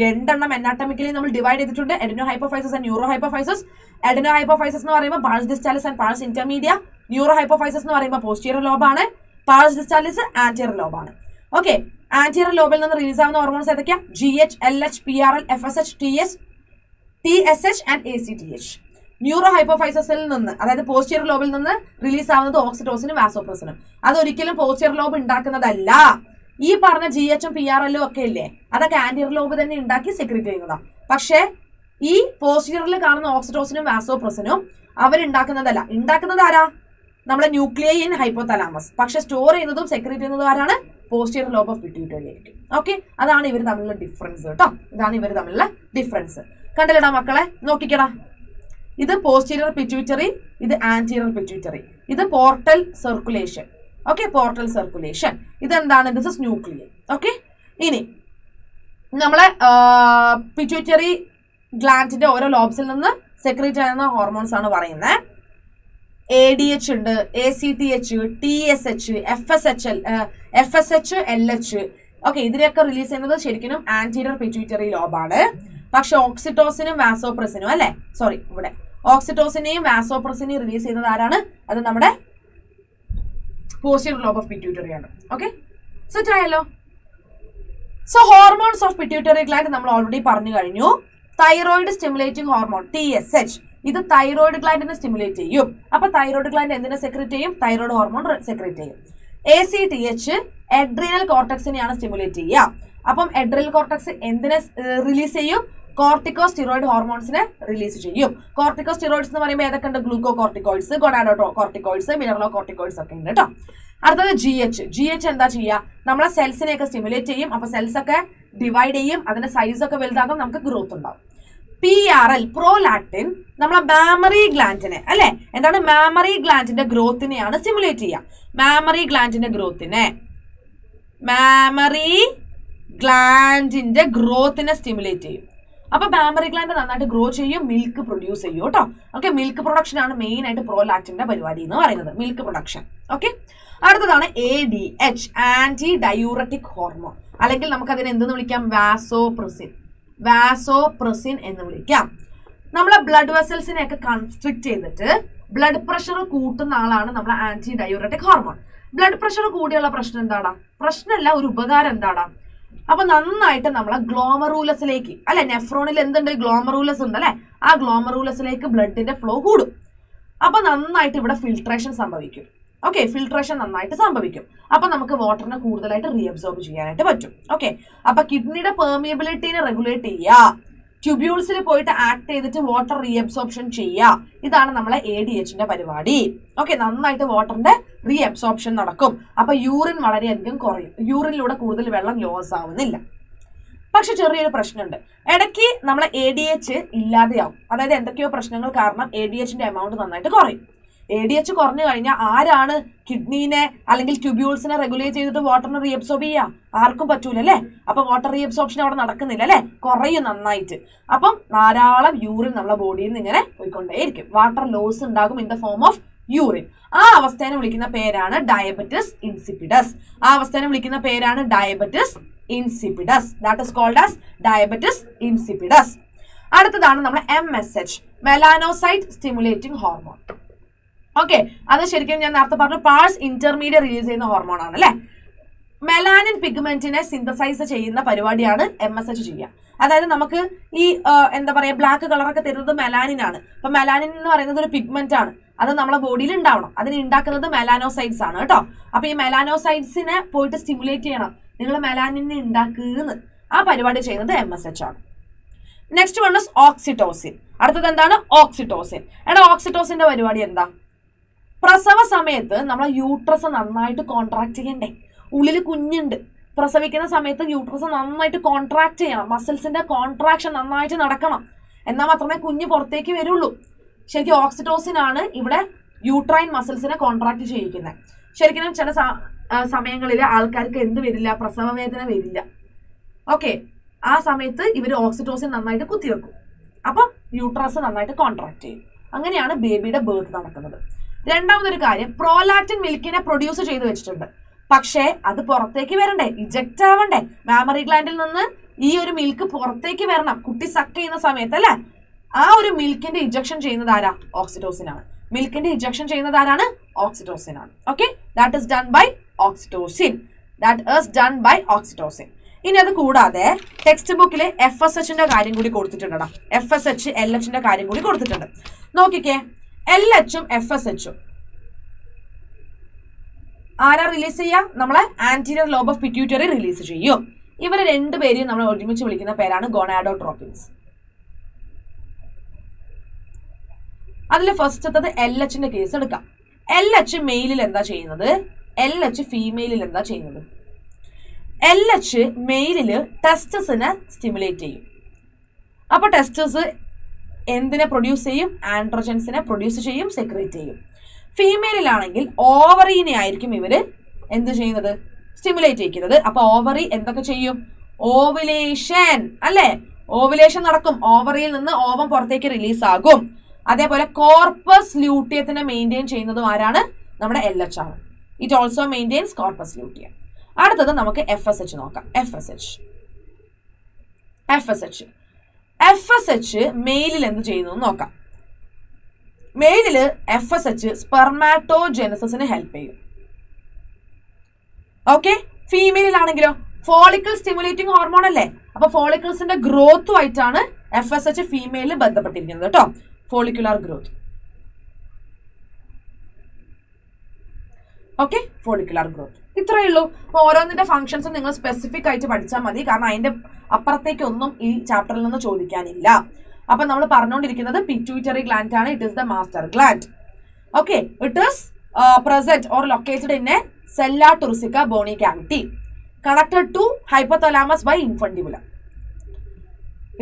രണ്ടെണ്ണം അനാട്ടമിക്കലി നമ്മൾ ഡിവൈഡ് ചെയ്തിട്ടുണ്ട്, adenohypophysis and neurohypophysis. Adenohypophysis എന്ന് പറയുമ്പോൾ pars distalis and pars intermedia. Neurohypophysis എന്ന് പറയുമ്പോൾ പോസ്റ്റീരിയർ ലോബാണ്. പാഴ്സ് ഡിസ്റ്റാലിസ് ആന്റീരിയർ ലോബാണ്. ഓക്കെ, ആന്റീരിയർ ലോബിൽ നിന്ന് റിലീസ് ആവുന്ന ഹോർമോൺസ് ഏതൊക്കെയാ? GH, LH, PRL, FSH, TSH and ACTH. ന്യൂറോ ഹൈപ്പോഫൈസിസിൽ നിന്ന്, അതായത് പോസ്റ്റീരിയർ ലോബിൽ നിന്ന് റിലീസ് ആവുന്നത് ഓക്സിറ്റോസിനും വാസോപ്രസിനും. അതൊരിക്കലും പോസ്റ്റീരിയർ ലോബ് ഉണ്ടാക്കുന്നതല്ല. ഈ പറഞ്ഞ GH ഉം PRL ഉം ഒക്കെ ഇല്ലേ, അതൊക്കെ ആന്റീരിയർ ലോബ് തന്നെ ഉണ്ടാക്കി സെക്രീറ്റ് ചെയ്യുന്നതാണ്. പക്ഷേ ഈ പോസ്റ്റീരിയറിൽ കാണുന്ന ഓക്സിറ്റോസിനും വാസോപ്രസിനും അവരുണ്ടാക്കുന്നതല്ല. ഉണ്ടാക്കുന്നത് ആരാ? നമ്മളെ ന്യൂക്ലിയൈ ഇൻ ഹൈപ്പോതലാമസ്. പക്ഷെ സ്റ്റോർ ചെയ്യുന്നതും സെക്രീറ്റ് ചെയ്യുന്നതും ആരാണ്? പോസ്റ്റീരിയർ ലോബ് ഓഫ് പിറ്റ്യൂട്ടറി ആയിരിക്കും. ഓക്കെ, അതാണ് ഇവർ തമ്മിലുള്ള ഡിഫറൻസ് കേട്ടോ. ഇതാണ് ഇവർ തമ്മിലുള്ള ഡിഫറൻസ്. കണ്ടില്ലടാ മക്കളെ, നോക്കിക്കടാ. ഇത് പോസ്റ്റീരിയർ പിറ്റ്യൂട്ടറി, ഇത് ആന്റീരിയർ പിറ്റ്യൂട്ടറി, ഇത് portal circulation. Okay, portal circulation. ഇതെന്താണ്? This is nuclei. ഓക്കെ, ഇനി നമ്മളെ പിറ്റ്യൂട്ടറി ഗ്ലാൻഡിന്റെ ഓരോ ലോബ്സിൽ നിന്ന് സെക്രീറ്റ് ചെയ്യുന്ന ഹോർമോൺസ് ആണ് പറയുന്നത്. ADH ഉണ്ട്, ACTH, TSH, FSH, LH. Okay, ഇതിനെയൊക്കെ റിലീസ് ചെയ്യുന്നത് ശരിക്കും ആന്റീരിയർ പിറ്റ്യൂട്ടറി ലോബാണ്. പക്ഷെ ഓക്സിറ്റോസിനും വാസോപ്രസിനും അല്ലെ, സോറി, ഇവിടെ ഓക്സിറ്റോസിനെയും വാസോപ്രസിനെയും റിലീസ് ചെയ്യുന്നത് ആരാണ്? അത് നമ്മുടെ പോസ്റ്റീരിയർ ലോബ് ഓഫ് പിറ്റ്യൂട്ടറി ആണ്. ഓക്കെ, സെറ്റ് ആയല്ലോ. So hormones of pituitary gland നമ്മൾ ഓൾറെഡി പറഞ്ഞു കഴിഞ്ഞു. തൈറോയിഡ് സ്റ്റിമുലേറ്റിംഗ് ഹോർമോൺ TSH, ഇത് തൈറോയിഡ് ഗ്ലാൻഡിനെ സ്റ്റിമുലേറ്റ് ചെയ്യും. അപ്പൊ തൈറോയിഡ് ഗ്ലാൻഡ് എന്തിനെ സെക്രീറ്റ് ചെയ്യും? തൈറോയിഡ് ഹോർമോൺ സെക്രീറ്റ് ചെയ്യും. ACTH എഡ്രീനൽ കോർട്ടക്സിനെയാണ് സ്റ്റിമുലേറ്റ് ചെയ്യുക. അപ്പം എഡ്രീനൽ കോർട്ടക്സ് എന്തിനെ റിലീസ് ചെയ്യും? കോർട്ടിക്കോസ്റ്റിറോയിഡ് ഹോർമോൺസിനെ റിലീസ് ചെയ്യും. കോർട്ടിക്കോസ്റ്റിറോയിഡ്സ് എന്ന് പറയുമ്പോൾ ഏതൊക്കെ ഉണ്ട്? ഗ്ലൂക്കോ കോർട്ടിക്കോയിഡ്സ്, ഗൊണാഡോ കോർട്ടിക്കോയിഡ്സ്, മിനറലോ കോർട്ടിക്കോയിഡ്സ് ഒക്കെ ഉണ്ട് കേട്ടോ. അടുത്തത് GH എന്താ ചെയ്യുക? നമ്മളെ സെൽസിനെയൊക്കെ സ്റ്റിമുലേറ്റ് ചെയ്യും. അപ്പൊ സെൽസ് ഒക്കെ ഡിവൈഡ് ചെയ്യും, അതിന്റെ സൈസ് ഒക്കെ വലുതാകും, നമുക്ക് ഗ്രോത്ത് ഉണ്ടാവും. PRL പ്രോലാക്റ്റിൻ നമ്മളെ മാമറി ഗ്ലാൻഡിനെ അല്ലെ, എന്താണ്? മാമറി ഗ്ലാൻഡിന്റെ ഗ്രോത്തിനെയാണ് സ്റ്റിമുലേറ്റ് ചെയ്യുക. മാമറി ഗ്ലാൻഡിന്റെ ഗ്രോത്തിനെ സ്റ്റിമുലേറ്റ് ചെയ്യും. അപ്പൊ മാമറി ഗ്ലാൻഡ് നന്നായിട്ട് ഗ്രോ ചെയ്യും, മിൽക്ക് പ്രൊഡ്യൂസ് ചെയ്യും കേട്ടോ. ഓക്കെ, മിൽക്ക് പ്രൊഡക്ഷൻ ആണ് മെയിൻ ആയിട്ട് പ്രോലാക്റ്റിന്റെ പരിപാടി എന്ന് പറയുന്നത്, മിൽക്ക് പ്രൊഡക്ഷൻ. ഓക്കെ, അടുത്തതാണ് ADH ആന്റി ഡയൂററ്റിക് ഹോർമോൺ, അല്ലെങ്കിൽ നമുക്ക് അതിനെ എന്തെന്ന് വിളിക്കാം? വാസോപ്രസിൻ എന്ന് വിളിക്കാം. നമ്മളെ ബ്ലഡ് വെസൽസിനെയൊക്കെ കൺസ്ട്രിക്ട് ചെയ്തിട്ട് ബ്ലഡ് പ്രഷർ കൂട്ടുന്ന ആളാണ് നമ്മളെ anti diuretic hormone. Blood pressure കൂടിയുള്ള പ്രശ്നം എന്താടാ? പ്രശ്നമല്ല, ഒരു ഉപകാരം എന്താടാ? അപ്പൊ നന്നായിട്ട് നമ്മളെ ഗ്ലോമറൂലസിലേക്ക് അല്ലെ, നെഫ്രോണിൽ എന്തുണ്ട്? ഗ്ലോമറൂലസ് ഉണ്ട് അല്ലെ, ആ ഗ്ലോമറൂലസിലേക്ക് ബ്ലഡിന്റെ ഫ്ലോ കൂടും. അപ്പൊ നന്നായിട്ട് ഇവിടെ ഫിൽട്രേഷൻ സംഭവിക്കും. ഓക്കെ, ഫിൽട്രേഷൻ നന്നായിട്ട് സംഭവിക്കും. അപ്പൊ നമുക്ക് വാട്ടറിനെ കൂടുതലായിട്ട് റീഅബ്സോർബ് ചെയ്യാനായിട്ട് പറ്റും. ഓക്കെ, അപ്പൊ കിഡ്നിയുടെ പെർമിയബിലിറ്റിനെ റെഗുലേറ്റ് ചെയ്യുക, ട്യൂബ്യൂൾസിൽ പോയിട്ട് ആക്ട് ചെയ്തിട്ട് വാട്ടർ റീഅബ്സോർപ്ഷൻ ചെയ്യുക. ഇതാണ് നമ്മളെ ADHന്റെ പരിപാടി. ഓക്കെ, നന്നായിട്ട് വാട്ടറിന്റെ റീഅബ്സോർപ്ഷൻ നടക്കും. അപ്പൊ യൂറിൻ വളരെയധികം കുറയും, യൂറിനിലൂടെ കൂടുതൽ വെള്ളം ലോസ് ആവുന്നില്ല. പക്ഷെ ചെറിയൊരു പ്രശ്നമുണ്ട്, ഇടയ്ക്ക് നമ്മളെ ADH ഇല്ലാതെയാവും. അതായത് എന്തൊക്കെയോ പ്രശ്നങ്ങൾ കാരണം ADHന്റെ എമൗണ്ട് നന്നായിട്ട് കുറയും. ADH കുറഞ്ഞു കഴിഞ്ഞാൽ ആരാണ് കിഡ്നീനെ അല്ലെങ്കിൽ ട്യൂബ്യൂൾസിനെ റെഗുലേറ്റ് ചെയ്തിട്ട് വാട്ടറിനെ റീഅബ്സോർബ് ചെയ്യുക? ആർക്കും പറ്റൂല അല്ലേ. അപ്പൊ വാട്ടർ റീഅബ്സോർപ്ഷൻ അവിടെ നടക്കുന്നില്ല അല്ലെ, കുറയും നന്നായിട്ട്. അപ്പം ധാരാളം യൂറിൻ നമ്മളെ ബോഡിയിൽ നിന്ന് ഇങ്ങനെ പോയിക്കൊണ്ടേയിരിക്കും, വാട്ടർ ലോസ് ഉണ്ടാകും in the form of urine. ആ അവസ്ഥയെ വിളിക്കുന്ന പേരാണ് diabetes insipidus. That is called as diabetes insipidus. അടുത്തതാണ് നമ്മുടെ MSH melanocyte stimulating hormone. Okay, അത് ശരിക്കും ഞാൻ നേരത്തെ പറഞ്ഞു പാഴ്സ് ഇന്റർമീഡിയറ്റ് റിലീസ് ചെയ്യുന്ന ഹോർമോൺ ആണ് അല്ലെ. മെലാനിൻ പിഗ്മെന്റിനെ സിന്തസൈസ് ചെയ്യുന്ന പരിപാടിയാണ് MSH ചെയ്യുക. അതായത് നമുക്ക് ഈ എന്താ പറയാ ബ്ലാക്ക് കളറൊക്കെ തരുന്നത് മെലാനിൻ ആണ്. അപ്പൊ മെലാനിൻ എന്ന് പറയുന്നത് ഒരു പിഗ്മെന്റ് ആണ്, അത് നമ്മളെ ബോഡിയിൽ ഉണ്ടാവണം. അതിന് ഉണ്ടാക്കുന്നത് മെലാനോസൈറ്റ്സ് ആണ് കേട്ടോ. അപ്പൊ ഈ മെലാനോസൈറ്റ്സിനെ പോയിട്ട് സ്റ്റിമുലേറ്റ് ചെയ്യണം, നിങ്ങൾ മെലാനിനെ ഉണ്ടാക്കുന്നത്. ആ പരിപാടി ചെയ്യുന്നത് MSH ആണ്. Next one is oxytocin. അടുത്തത് എന്താണ്? ഓക്സിറ്റോസിൻ. എടാ, ഓക്സിറ്റോസിന്റെ പരിപാടി എന്താ? പ്രസവ സമയത്ത് നമ്മളെ യൂട്രസ് നന്നായിട്ട് കോൺട്രാക്ട് ചെയ്യണ്ടേ? ഉള്ളിൽ കുഞ്ഞുണ്ട്, പ്രസവിക്കുന്ന സമയത്ത് യൂട്രസ് നന്നായിട്ട് കോൺട്രാക്ട് ചെയ്യണം, മസിൽസിന്റെ കോൺട്രാക്ഷൻ നന്നായിട്ട് നടക്കണം, എന്നാൽ മാത്രമേ കുഞ്ഞ് പുറത്തേക്ക് വരുള്ളൂ. ശരിക്കും ഓക്സിറ്റോസിൻ ആണ് ഇവിടെ യൂട്രൈൻ മസിൽസിനെ കോൺട്രാക്ട് ചെയ്യിക്കുന്നത്. ശരിക്കും ചില സമയങ്ങളിൽ ആൾക്കാർക്ക് എന്ത് വരില്ല? പ്രസവ വേദന വരില്ല. ഓക്കെ, ആ സമയത്ത് ഇവർ ഓക്സിറ്റോസിൻ നന്നായിട്ട് കുത്തിവെക്കും, അപ്പം യൂട്രസ് നന്നായിട്ട് കോൺട്രാക്ട് ചെയ്യും. അങ്ങനെയാണ് ബേബിയുടെ ബേർത്ത് നടക്കുന്നത്. രണ്ടാമതൊരു കാര്യം, പ്രോലാക്റ്റിൻ മിൽക്കിനെ പ്രൊഡ്യൂസ് ചെയ്ത് വെച്ചിട്ടുണ്ട്, പക്ഷേ അത് പുറത്തേക്ക് വരണ്ടേ, ഇജക്റ്റ് ആവണ്ടേ? മാമറി ഗ്ലാൻഡിൽ നിന്ന് ഈ ഒരു മിൽക്ക് പുറത്തേക്ക് വരണം കുട്ടി സക്ക് ചെയ്യുന്ന സമയത്ത് അല്ലെ. ആ ഒരു മിൽക്കിന്റെ ഇജക്ഷൻ ചെയ്യുന്നത് ആരാ? ഓക്സിറ്റോസിൻ ആണ്. മിൽക്കിന്റെ ഇജക്ഷൻ ചെയ്യുന്നത് ആരാണ്? ഓക്സിറ്റോസിൻ ആണ്. Okay, that is done by oxytocin. ഇനി അത് കൂടാതെ ടെക്സ്റ്റ് ബുക്കിൽ FSHന്റെ കാര്യം കൂടി കൊടുത്തിട്ടുണ്ട്. FSH LHന്റെ കാര്യം കൂടി കൊടുത്തിട്ടുണ്ട്. നോക്കിക്കേ, LHും FSHും ആരാ റിലീസ് ചെയ്യുക? നമ്മളെ anterior lobe of pituitary release ചെയ്യും. ഇവരെ രണ്ടുപേരെയും നമ്മൾ ഒരുമിച്ച് വിളിക്കുന്ന പേരാണ് ഗൊണാഡോട്രോപ്പിൻസ്. അതിൽ ഫസ്റ്റത്തത് LH കേസ് എടുക്കാം. LH മെയിലിൽ എന്താ ചെയ്യുന്നത്, LH ഫീമെയിലിൽ എന്താ ചെയ്യുന്നത്? LH മെയിലില് ടെസ്റ്റസിനെ സ്റ്റിമുലേറ്റ് ചെയ്യും. അപ്പൊ ടെസ്റ്റസ് എന്തിനെ പ്രൊഡ്യൂസ് ചെയ്യും? ആൻഡ്രോജൻസിനെ പ്രൊഡ്യൂസ് ചെയ്യും, സെക്രീറ്റ് ചെയ്യും. ഫീമെയിലാണെങ്കിൽ ഓവറീനെ ആയിരിക്കും ഇവര് എന്ത് ചെയ്യുന്നത്? സ്റ്റിമുലേറ്റ് ചെയ്യിക്കുന്നത്. അപ്പൊ ഓവറി എന്തൊക്കെ ചെയ്യും? ഓവുലേഷൻ അല്ലെ? ഓവുലേഷൻ നടക്കും. ഓവറിയിൽ നിന്ന് ഓവം പുറത്തേക്ക് റിലീസ് ആകും. അതേപോലെ കോർപ്പസ് ലൂട്ടിയത്തിനെ മെയിൻറ്റെയിൻ ചെയ്യുന്നതും ആരാണ്? നമ്മുടെ LH ആണ്. It also maintains corpus luteum. അടുത്തത് നമുക്ക് FSH നോക്കാം. FSH മെയിലിൽ എന്ത് ചെയ്യുന്നു നോക്കാം. മെയിലില് FSH സ്പെർമാറ്റോജെനസിന് ഹെൽപ്പ് ചെയ്യും. ഓക്കെ. ഫീമെയിലാണെങ്കിലോ ഫോളിക്കിൾ സ്റ്റിമുലേറ്റിംഗ് ഹോർമോൺ അല്ലേ? അപ്പൊ ഫോളിക്കിൾസിന്റെ ഗ്രോത്തുമായിട്ടാണ് FSH ഫീമെയിലിൽ ബന്ധപ്പെട്ടിരിക്കുന്നത് കേട്ടോ. Follicular growth. Okay, follicular growth. ഇത്രയേ ഉള്ളൂ. അപ്പൊ ഓരോന്നിന്റെ ഫംഗ്ഷൻസ് നിങ്ങൾ സ്പെസിഫിക് ആയിട്ട് പഠിച്ചാൽ മതി. കാരണം അതിന്റെ അപ്പുറത്തേക്കൊന്നും ഈ ചാപ്റ്ററിൽ നിന്ന് ചോദിക്കാനില്ല. അപ്പൊ നമ്മൾ പറഞ്ഞുകൊണ്ടിരിക്കുന്നത് പിറ്റ്യൂട്ടറി ഗ്ലാൻഡ് ആണ്. It is the master gland. Okay, it is present or located in a sella turcica bony cavity connected to hypothalamus by infundibulum.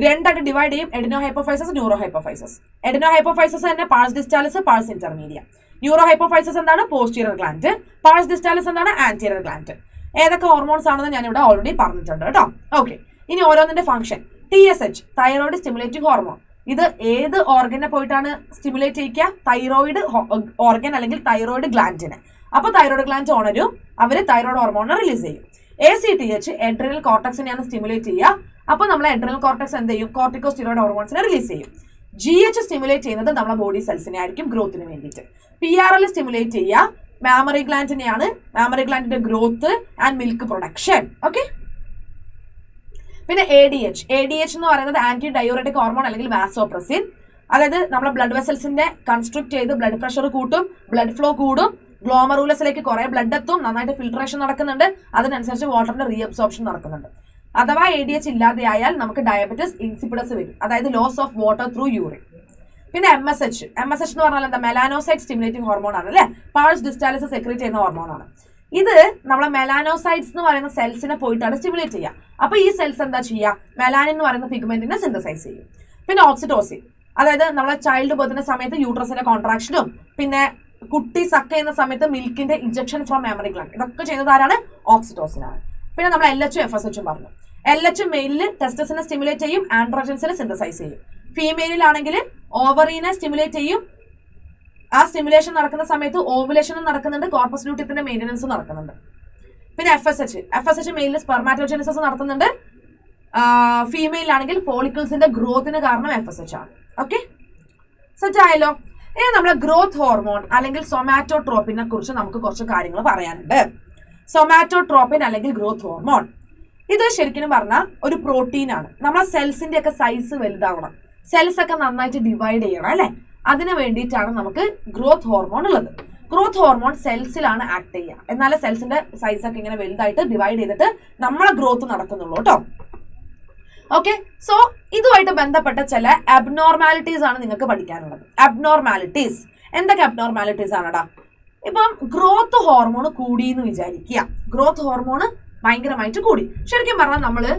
രണ്ടായിട്ട് ഡിവൈഡ് ചെയ്യും. Adenohypophysis, neurohypophysis. എഡിനോഹൈപ്പോഫൈസസ് തന്നെ pars distalis, pars intermedia. Neurohypophysis എന്താണ്? Posterior gland. Pars distalis എന്താണ്? Anterior gland. ഏതൊക്കെ hormones ആണെന്ന് ഞാൻ ഇവിടെ already പറഞ്ഞിട്ടുണ്ട് കേട്ടോ. ഓക്കെ, ഇനി ഓരോന്നിന്റെ function. TSH thyroid stimulating hormone. ഇത് ഏത് ഓർഗനെ പോയിട്ടാണ് സ്റ്റിമുലേറ്റ് ചെയ്യിക്കുക? തൈറോയിഡ് ഓർഗൻ അല്ലെങ്കിൽ തൈറോയിഡ് ഗ്ലാൻഡിനെ. അപ്പൊ തൈറോയിഡ് ഗ്ലാൻഡ് ഉണരും, അവര് തൈറോയിഡ് ഹോർമോണിനെ റിലീസ് ചെയ്യും. ACTH എഡ്രിനൽ കോർട്ടക്സിനെയാണ് സ്റ്റിമുലേറ്റ് ചെയ്യുക. അപ്പൊ നമ്മൾ എഡ്രിനൽ കോർട്ടക്സ് എന്ത് ചെയ്യും? കോർട്ടിക്കോസ്റ്റീറോയിഡ് ഹോർമോൺസിനെ റിലീസ് ചെയ്യും. GH സ്റ്റിമുലേറ്റ് ചെയ്യുന്നത് നമ്മുടെ ബോഡി സെൽസിനെ ആയിരിക്കും ഗ്രോത്തിന് വേണ്ടിയിട്ട്. PRL സ്റ്റിമുലേറ്റ് ചെയ്യുക മാമറി ഗ്ലാൻഡിനെയാണ്. മാമറി ഗ്ലാൻഡിന്റെ growth and milk production. Okay. പിന്നെ ADH എന്ന് പറയുന്നത് ആന്റി ഡയോററ്റിക് ഹോർമോൺ അല്ലെങ്കിൽ വാസോപ്രസിൻ. അതായത് നമ്മുടെ ബ്ലഡ് വെസൽസിന്റെ കൺസ്ട്രക്ട് ചെയ്ത് ബ്ലഡ് പ്രഷർ കൂട്ടും, ബ്ലഡ് ഫ്ലോ കൂടും, ഗ്ലോമറൂലസിലേക്ക് കുറെ ബ്ലഡ് എത്തും, നന്നായിട്ട് ഫിൽട്രേഷൻ നടക്കുന്നുണ്ട്, അതിനനുസരിച്ച് വാട്ടറിന്റെ റീഅബ്സോർപ്ഷൻ നടക്കുന്നുണ്ട്. അഥവാ ADH ഇല്ലാതെയായാൽ നമുക്ക് ഡയബറ്റിസ് ഇൻസിപ്പിഡസ് വരും, അതായത് loss of water through urine. പിന്നെ MSH എന്ന് പറഞ്ഞാൽ എന്താ? മെലാനോസൈറ്റ് സ്റ്റിമുലേറ്റിംഗ് ഹോർമോൺ ആണ് അല്ലെ? പാഴ്സ് ഡിസ്റ്റാലിസ് സെക്രീറ്റ് ചെയ്യുന്ന ഹോർമോൺ ആണ്. ഇത് നമ്മളെ മെലാനോസൈറ്റ്സ് എന്ന് പറയുന്ന സെൽസിനെ പോയിട്ടാണ് സ്റ്റിമുലേറ്റ് ചെയ്യുക. അപ്പൊ ഈ സെൽസ് എന്താ ചെയ്യുക? മെലാനിൻ എന്ന് പറയുന്ന പിഗ്മെന്റിനെ സിന്തസൈസ് ചെയ്യും. പിന്നെ ഓക്സിറ്റോസിൻ, അതായത് നമ്മളെ ചൈൽഡ് ബർത്തിന്റെ സമയത്ത് യൂട്രസിന്റെ കോൺട്രാക്ഷനും പിന്നെ കുട്ടി സക്ക് ചെയ്യുന്ന സമയത്ത് മിൽക്കിന്റെ ഇഞ്ചക്ഷൻ ഫ്രോം മാമറി ഗ്ലാൻഡ്, ഇതൊക്കെ ചെയ്യുന്നത് ആരാണ്? ഓക്സിറ്റോസിൻ ആണ്. പിന്നെ നമ്മൾ LH FSH പറഞ്ഞു. LH മെയിലിൽ ടെസ്റ്റസിനെ സ്റ്റിമുലേറ്റ് ചെയ്യും, ആൻഡ്രോജൻസിനെ സിന്തസൈസ് ചെയ്യും. ഫീമെയിലാണെങ്കിൽ ഓവറീനെ സ്റ്റിമുലേറ്റ് ചെയ്യും. ആ സ്റ്റിമുലേഷൻ നടക്കുന്ന സമയത്ത് ഓവുലേഷനും നടക്കുന്നുണ്ട്, കോർപ്പസ് ലൂട്ടിയത്തിന്റെ മെയിൻ്റനൻസും നടക്കുന്നുണ്ട്. പിന്നെ FSH മെയിലിൽ സ്പെർമാറ്റോജെനിസിസ് നടത്തുന്നുണ്ട്. ഫീമെയിലാണെങ്കിൽ ഫോളിക്കിൾസിന്റെ ഗ്രോത്തിന് കാരണം FSH ആണ്. ഓക്കെ, സെറ്റ് ആയല്ലോ. ഇനി നമ്മളെ ഗ്രോത്ത് ഹോർമോൺ അല്ലെങ്കിൽ സൊമാറ്റോട്രോപ്പിനെ കുറിച്ച് നമുക്ക് കുറച്ച് കാര്യങ്ങൾ പറയാനുണ്ട്. സൊമാറ്റോട്രോപ്പിൻ അല്ലെങ്കിൽ ഗ്രോത്ത് ഹോർമോൺ ഇത് ശരിക്കും പറഞ്ഞാൽ ഒരു പ്രോട്ടീൻ ആണ്. നമ്മളെ സെൽസിന്റെ ഒക്കെ സൈസ് വലുതാവണം, സെൽസ് ഒക്കെ നന്നായിട്ട് ഡിവൈഡ് ചെയ്യണം അല്ലെ? അതിന് വേണ്ടിയിട്ടാണ് നമുക്ക് ഗ്രോത്ത് ഹോർമോൺ ഉള്ളത്. ഗ്രോത്ത് ഹോർമോൺ സെൽസിലാണ് ആക്ട് ചെയ്യുക, എന്നാലേ സെൽസിന്റെ സൈസ് ഒക്കെ ഇങ്ങനെ വലുതായിട്ട് ഡിവൈഡ് ചെയ്തിട്ട് നമ്മളെ ഗ്രോത്ത് നടക്കുന്നുള്ളൂ കേട്ടോ. ഓക്കെ, സോ ഇതുമായിട്ട് ബന്ധപ്പെട്ട ചില അബ്നോർമാലിറ്റീസ് ആണ് നിങ്ങൾക്ക് പഠിക്കാനുള്ളത്. അബ്നോർമാലിറ്റീസ് എന്തൊക്കെ അബ്നോർമാലിറ്റീസ് ആണടാ? ഇപ്പം ഗ്രോത്ത് ഹോർമോൺ കൂടി എന്ന് വിചാരിക്കുക. ഗ്രോത്ത് ഹോർമോൺ ഭയങ്കരമായിട്ട് കൂടി. ശരിക്കും പറഞ്ഞാൽ നമ്മള്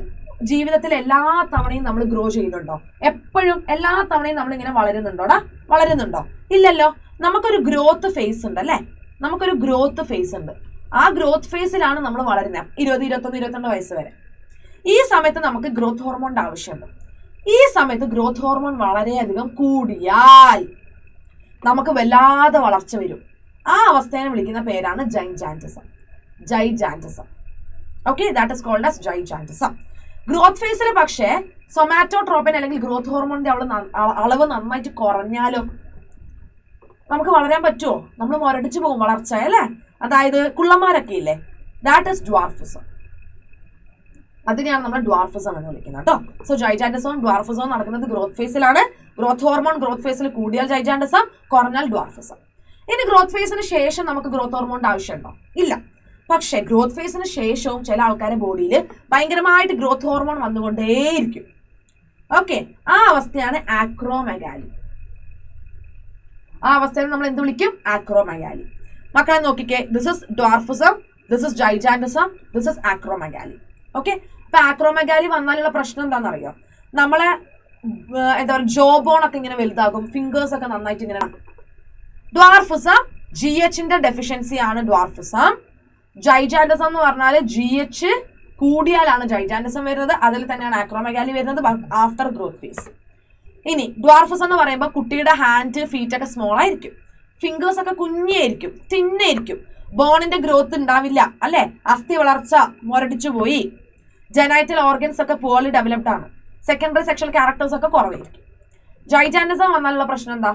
ജീവിതത്തിൽ എല്ലാ തവണയും നമ്മൾ ഗ്രോ ചെയ്യുന്നുണ്ടോ? എപ്പോഴും എല്ലാ തവണയും നമ്മൾ ഇങ്ങനെ വളരുന്നുണ്ടോടാ? വളരുന്നുണ്ടോ? ഇല്ലല്ലോ. നമുക്കൊരു ഗ്രോത്ത് ഫേസ് ഉണ്ട് അല്ലെ? നമുക്കൊരു ഗ്രോത്ത് ഫേസ് ഉണ്ട്. ആ ഗ്രോത്ത് ഫേസിലാണ് നമ്മൾ വളരുന്നത് 20, 21, 22 വയസ്സ് വരെ. ഈ സമയത്ത് നമുക്ക് ഗ്രോത്ത് ഹോർമോണിന്റെ ആവശ്യമുണ്ട്. ഈ സമയത്ത് ഗ്രോത്ത് ഹോർമോൺ വളരെയധികം കൂടിയാൽ നമുക്ക് വല്ലാതെ വളർച്ച വരും. ആ അവസ്ഥയെ വിളിക്കുന്ന പേരാണ് gigantism. Okay, that is called as gigantism. Growth ഫേസിൽ പക്ഷേ സൊമാറ്റോട്രോപ്പിൻ അല്ലെങ്കിൽ ഗ്രോത്ത് ഹോർമോണിന്റെ അളവ് നന്നായിട്ട് കുറഞ്ഞാലോ നമുക്ക് വളരാൻ പറ്റുമോ? നമ്മൾ മുരടിച്ചു പോകും വളർച്ച അല്ലേ? അതായത് കുള്ളന്മാരൊക്കെ ഇല്ലേ, ദാറ്റ് ഇസ് ഡ്വാർഫിസം. അതിനെയാണ് നമ്മൾ ഡ്വാർഫിസം എന്ന് വിളിക്കുന്നത് കേട്ടോ. സോ ജൈജാന്റിസവും ഡ്വാർഫിസവും നടക്കുന്നത് ഗ്രോത്ത് ഫേസിലാണ്. ഗ്രോത്ത് ഹോർമോൺ ഗ്രോത്ത് ഫേസിൽ കൂടിയാൽ ജൈജാന്റിസം, കുറഞ്ഞാൽ ഡ്വാർഫിസം. ഇനി ഗ്രോത്ത് ഫേസിന് ശേഷം നമുക്ക് ഗ്രോത്ത് ഹോർമോണിന്റെ ആവശ്യമുണ്ടോ? ഇല്ല. പക്ഷെ ഗ്രോത്ത് ഫേസിന് ശേഷവും ചില ആൾക്കാരുടെ ബോഡിയിൽ ഭയങ്കരമായിട്ട് ഗ്രോത്ത് ഹോർമോൺ വന്നുകൊണ്ടേയിരിക്കും. ഓക്കെ, ആ അവസ്ഥയാണ് ആക്രോമെഗാലി. ആ അവസ്ഥയെ നമ്മൾ എന്ത് വിളിക്കും? ആക്രോമെഗാലി. മക്കളെ നോക്കിക്കേ, this is dwarfism, this is gigantism, this is acromegaly. Okay, അപ്പൊ ആക്രോമെഗാലി വന്നാലുള്ള പ്രശ്നം എന്താണെന്നറിയോ? നമ്മളെ എന്താ പറയുക, ജോ ബോൺ ഒക്കെ ഇങ്ങനെ വലുതാകും, ഫിംഗേഴ്സ് ഒക്കെ നന്നായിട്ട് ഇങ്ങനെ. ഡ്വാർഫിസം GH ഡെഫിഷ്യൻസി ആണ് ഡ്വാർഫിസം. ജൈജാൻറ്റിസം എന്ന് പറഞ്ഞാൽ GH കൂടിയാലാണ് ജൈജാൻറ്റിസം വരുന്നത്. അതിൽ തന്നെയാണ് ആക്രോമെഗാലി വരുന്നത് ആഫ്റ്റർ ഗ്രോത്ത് ഫേസ്. ഇനി ഡ്വാർഫിസം എന്ന് പറയുമ്പോൾ കുട്ടിയുടെ ഹാൻഡ് ഫീറ്റ് ഒക്കെ സ്മോൾ ആയിരിക്കും, ഫിംഗേഴ്സ് ഒക്കെ കുഞ്ഞായിരിക്കും, തിന്നായിരിക്കും, ബോണിന്റെ ഗ്രോത്ത് ഉണ്ടാവില്ല അല്ലെ, അസ്ഥി വളർച്ച മുരടിച്ചു പോയി, ജെനൈറ്റൽ ഓർഗൻസ് ഒക്കെ പോർലി ഡെവലപ്ഡ് ആണ്, സെക്കൻഡറി സെക്ഷൽ ക്യാരക്ടേഴ്സ് ഒക്കെ കുറവായിരിക്കും. ജൈജാൻറ്റിസം വന്നാലുള്ള പ്രശ്നം എന്താ?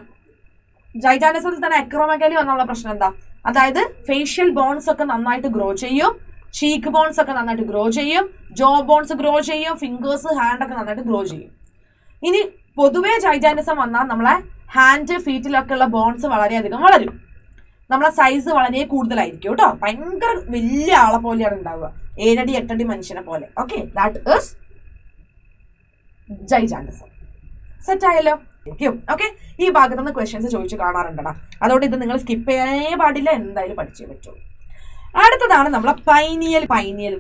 ജൈജാൻറ്റിസത്തിൽ തന്നെ ആക്രോമെഗാലി വന്നുള്ള പ്രശ്നം എന്താ? അതായത് ഫേഷ്യൽ ബോൺസ് ഒക്കെ നന്നായിട്ട് ഗ്രോ ചെയ്യും, ചീക്ക് ബോൺസ് ഒക്കെ നന്നായിട്ട് ഗ്രോ ചെയ്യും, ജോ ബോൺസ് ഗ്രോ ചെയ്യും, ഫിംഗേഴ്സ് ഹാൻഡ് ഒക്കെ നന്നായിട്ട് ഗ്രോ ചെയ്യും. ഇനി പൊതുവെ ജൈജാൻറ്റിസം വന്നാൽ നമ്മളെ ഹാൻഡ് ഫീറ്റിലൊക്കെ ഉള്ള ബോൺസ് വളരെയധികം വളരും, നമ്മളെ സൈസ് വളരെ കൂടുതലായിരിക്കും കേട്ടോ, ഭയങ്കര വലിയ ആളെ പോലെയാണ് ഉണ്ടാവുക, 7 അടി 8 അടി മനുഷ്യനെ പോലെ. Okay, that is gigantism. Set ആയല്ലോ? ഓക്കെ, ഈ ഭാഗത്ത് നിന്ന് ക്വസ്റ്റ്യൻസ് ചോദിച്ചു കാണാറുണ്ടടാ, അതുകൊണ്ട് ഇത് നിങ്ങൾ സ്കിപ്പ് ചെയ്യാനേ പാടില്ല, എന്തായാലും പഠിച്ചേ പറ്റുള്ളൂ. അടുത്തതാണ് നമ്മളെ പൈനിയൽ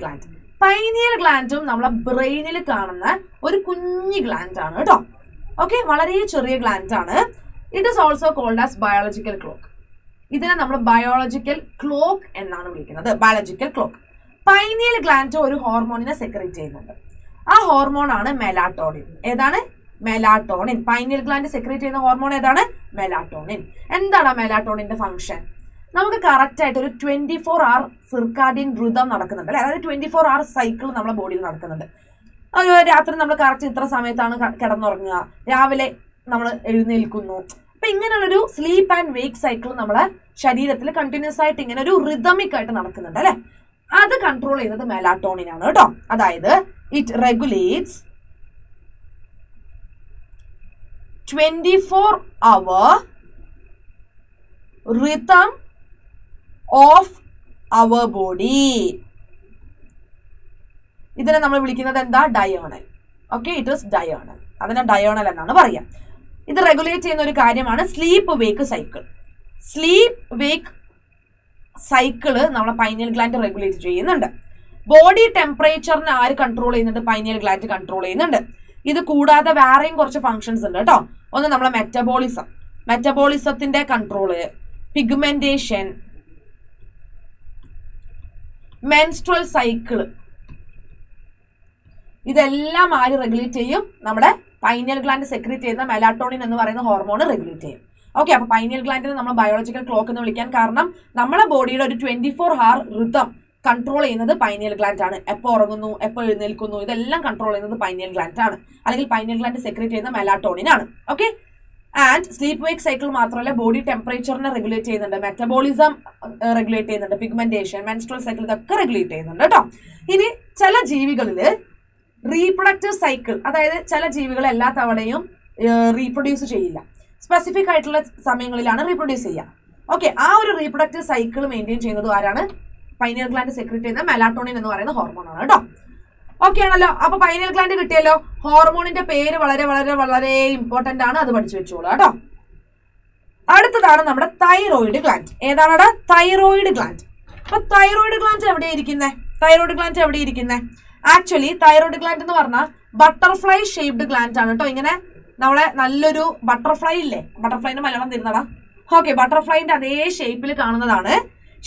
ഗ്ലാൻഡ്. പൈനിയൽ ഗ്ലാൻഡും നമ്മളെ ബ്രെയിനിൽ കാണുന്ന ഒരു കുഞ്ഞു ഗ്ലാൻഡ് ആണ് കേട്ടോ. ഓക്കെ, വളരെ ചെറിയ ഗ്ലാൻഡ് ആണ്. It is also called as biological clock. ഇതിനെ നമ്മൾ ബയോളജിക്കൽ ക്ലോക്ക് എന്നാണ് വിളിക്കുന്നത്, ബയോളജിക്കൽ ക്ലോക്ക്. പൈനിയൽ ഗ്ലാൻഡ് ഒരു ഹോർമോണിനെ സെക്രീറ്റ് ചെയ്യുന്നുണ്ട്. ആ ഹോർമോൺ ആണ് മെലാറ്റോണിൻ. ഏതാണ്? മെലാറ്റോണിൻ. പൈനിയൽ ഗ്ലാൻഡ് സെക്രീറ്റ് ചെയ്യുന്ന ഹോർമോൺ ഏതാണ്? മെലാറ്റോണിൻ. എന്താണ് മെലാറ്റോണിന്റെ ഫംഗ്ഷൻ? നമുക്ക് കറക്റ്റ് ആയിട്ട് ഒരു 24 hour സിർക്കാഡിയൻ ഋതം നടക്കുന്നുണ്ട് അല്ലെ, അതായത് 24 hour സൈക്കിൾ നമ്മുടെ ബോഡിയിൽ നടക്കുന്നുണ്ട്. രാത്രി നമ്മൾ കറക്റ്റ് ഇത്ര സമയത്താണ് കിടന്നുറങ്ങുക, രാവിലെ നമ്മൾ എഴുന്നേൽക്കുന്നു. അപ്പൊ ഇങ്ങനെയുള്ളൊരു സ്ലീപ്പ് ആൻഡ് വേക്ക് സൈക്കിൾ നമ്മളെ ശരീരത്തിൽ കണ്ടിന്യൂസ് ആയിട്ട് ഇങ്ങനെ ഒരു റിതമിക് ആയിട്ട് നടക്കുന്നുണ്ട് അല്ലെ. അത് കൺട്രോൾ ചെയ്യുന്നത് മെലാറ്റോണിൻ ആണ് കേട്ടോ. അതായത് it regulates 24 hour rhythm of our body. ഇതിനെ നമ്മൾ വിളിക്കുന്നത് എന്താ? Diurnal. Okay, it is diurnal. അതിനെ ഡയോണൽ എന്നാണ് പറയാ. ഇത് റെഗുലേറ്റ് ചെയ്യുന്ന ഒരു കാര്യമാണ് sleep wake cycle. Sleep wake cycle നമ്മളെ പൈനിയൽ ഗ്ലാൻഡ് റെഗുലേറ്റ് ചെയ്യുന്നുണ്ട്. ബോഡി ടെമ്പറേച്ചറിനെ ആര് കൺട്രോൾ ചെയ്യുന്നുണ്ട്? പൈനിയൽ ഗ്ലാൻഡ് കൺട്രോൾ ചെയ്യുന്നുണ്ട്. ഇത് കൂടാതെ വേറെയും കുറച്ച് ഫങ്ഷൻസ് ഉണ്ട് കേട്ടോ. ഒന്ന് നമ്മളെ മെറ്റബോളിസത്തിന്റെ കൺട്രോള്, പിഗ്മെന്റേഷൻ, മെൻസ്ട്രൽ സൈക്കിള്, ഇതെല്ലാം ആര് റെഗുലേറ്റ് ചെയ്യും? നമ്മുടെ പൈനിയൽ ഗ്ലാൻഡ് സെക്രീറ്റ് ചെയ്യുന്ന മെലാറ്റോണിൻ എന്ന് പറയുന്ന ഹോർമോൺ റെഗുലേറ്റ് ചെയ്യും. ഓക്കെ, അപ്പൊ പൈനിയൽ ഗ്ലാൻഡിനെ നമ്മൾ ബയോളജിക്കൽ ക്ലോക്ക് എന്ന് വിളിക്കാൻ കാരണം നമ്മുടെ ബോഡിയുടെ ഒരു 24 hour ഋതം കൺട്രോൾ ചെയ്യുന്നത് പൈനിയൽ ഗ്ലാൻഡ് ആണ്. എപ്പോൾ ഉറങ്ങുന്നു, എപ്പോൾ എഴുന്നേൽക്കുന്നു, ഇതെല്ലാം കൺട്രോൾ ചെയ്യുന്നത് പൈനിയൽ ഗ്ലാൻഡ് ആണ്, അല്ലെങ്കിൽ പൈനിയൽ ഗ്ലാൻഡ് സെക്രീറ്റ് ചെയ്യുന്ന മെലാറ്റോണിൻ ആണ്. Okay, and sleep wake cycle മാത്രമല്ല, ബോഡി ടെമ്പറേച്ചറിനെ റെഗുലേറ്റ് ചെയ്യുന്നുണ്ട്, മെറ്റബോളിസം റെഗുലേറ്റ് ചെയ്യുന്നുണ്ട്, പിഗ്മെന്റേഷൻ, മെൻസ്ട്രൽ സൈക്കിൾ, ഇതൊക്കെ റെഗുലേറ്റ് ചെയ്യുന്നുണ്ട് കേട്ടോ. ഇനി ചില ജീവികളില് റീപ്രൊഡക്റ്റീവ് സൈക്കിൾ, അതായത് ചില ജീവികൾ എല്ലാ തവണയും റീപ്രൊഡ്യൂസ് ചെയ്യില്ല, സ്പെസിഫിക് ആയിട്ടുള്ള സമയങ്ങളിലാണ് റീപ്രൊഡ്യൂസ് ചെയ്യുക. ഓക്കെ, ആ ഒരു റീപ്രൊഡക്റ്റീവ് സൈക്കിൾ മെയിൻറ്റെയിൻ ചെയ്യുന്നത് ആരാണ്? പൈനിയൽ ഗ്ലാൻഡ് സെക്രീറ്റ് ചെയ്യുന്ന മെലാറ്റോണിൻ എന്ന് പറയുന്ന ഹോർമോൺ ആണ് കേട്ടോ. ഓക്കെ ആണല്ലോ. അപ്പൊ പൈനിയൽ ഗ്ലാൻഡ് കിട്ടിയല്ലോ. ഹോർമോണിന്റെ പേര് വളരെ വളരെ വളരെ ഇമ്പോർട്ടന്റ് ആണ്, അത് പഠിച്ചു വെച്ചോളൂ കേട്ടോ. അടുത്തതാണ് നമ്മുടെ തൈറോയിഡ് ഗ്ലാൻഡ്. ഏതാണ്? Thyroid gland. അപ്പൊ തൈറോയിഡ് ഗ്ലാൻഡ് എവിടെ ഇരിക്കുന്നേ? ആക്ച്വലി തൈറോയിഡ് ഗ്ലാൻഡ് എന്ന് പറഞ്ഞാൽ ബട്ടർഫ്ലൈ ഷേപ്ഡ് ഗ്ലാൻഡ് ആണ് കേട്ടോ. ഇങ്ങനെ നമ്മളെ നല്ലൊരു ബട്ടർഫ്ലൈ ഇല്ലേ, ബട്ടർഫ്ലൈന്റെ മലയാളം തരുന്നതാ. ഓക്കെ, ബട്ടർഫ്ലൈന്റെ അതേ ഷേപ്പിൽ കാണുന്നതാണ്.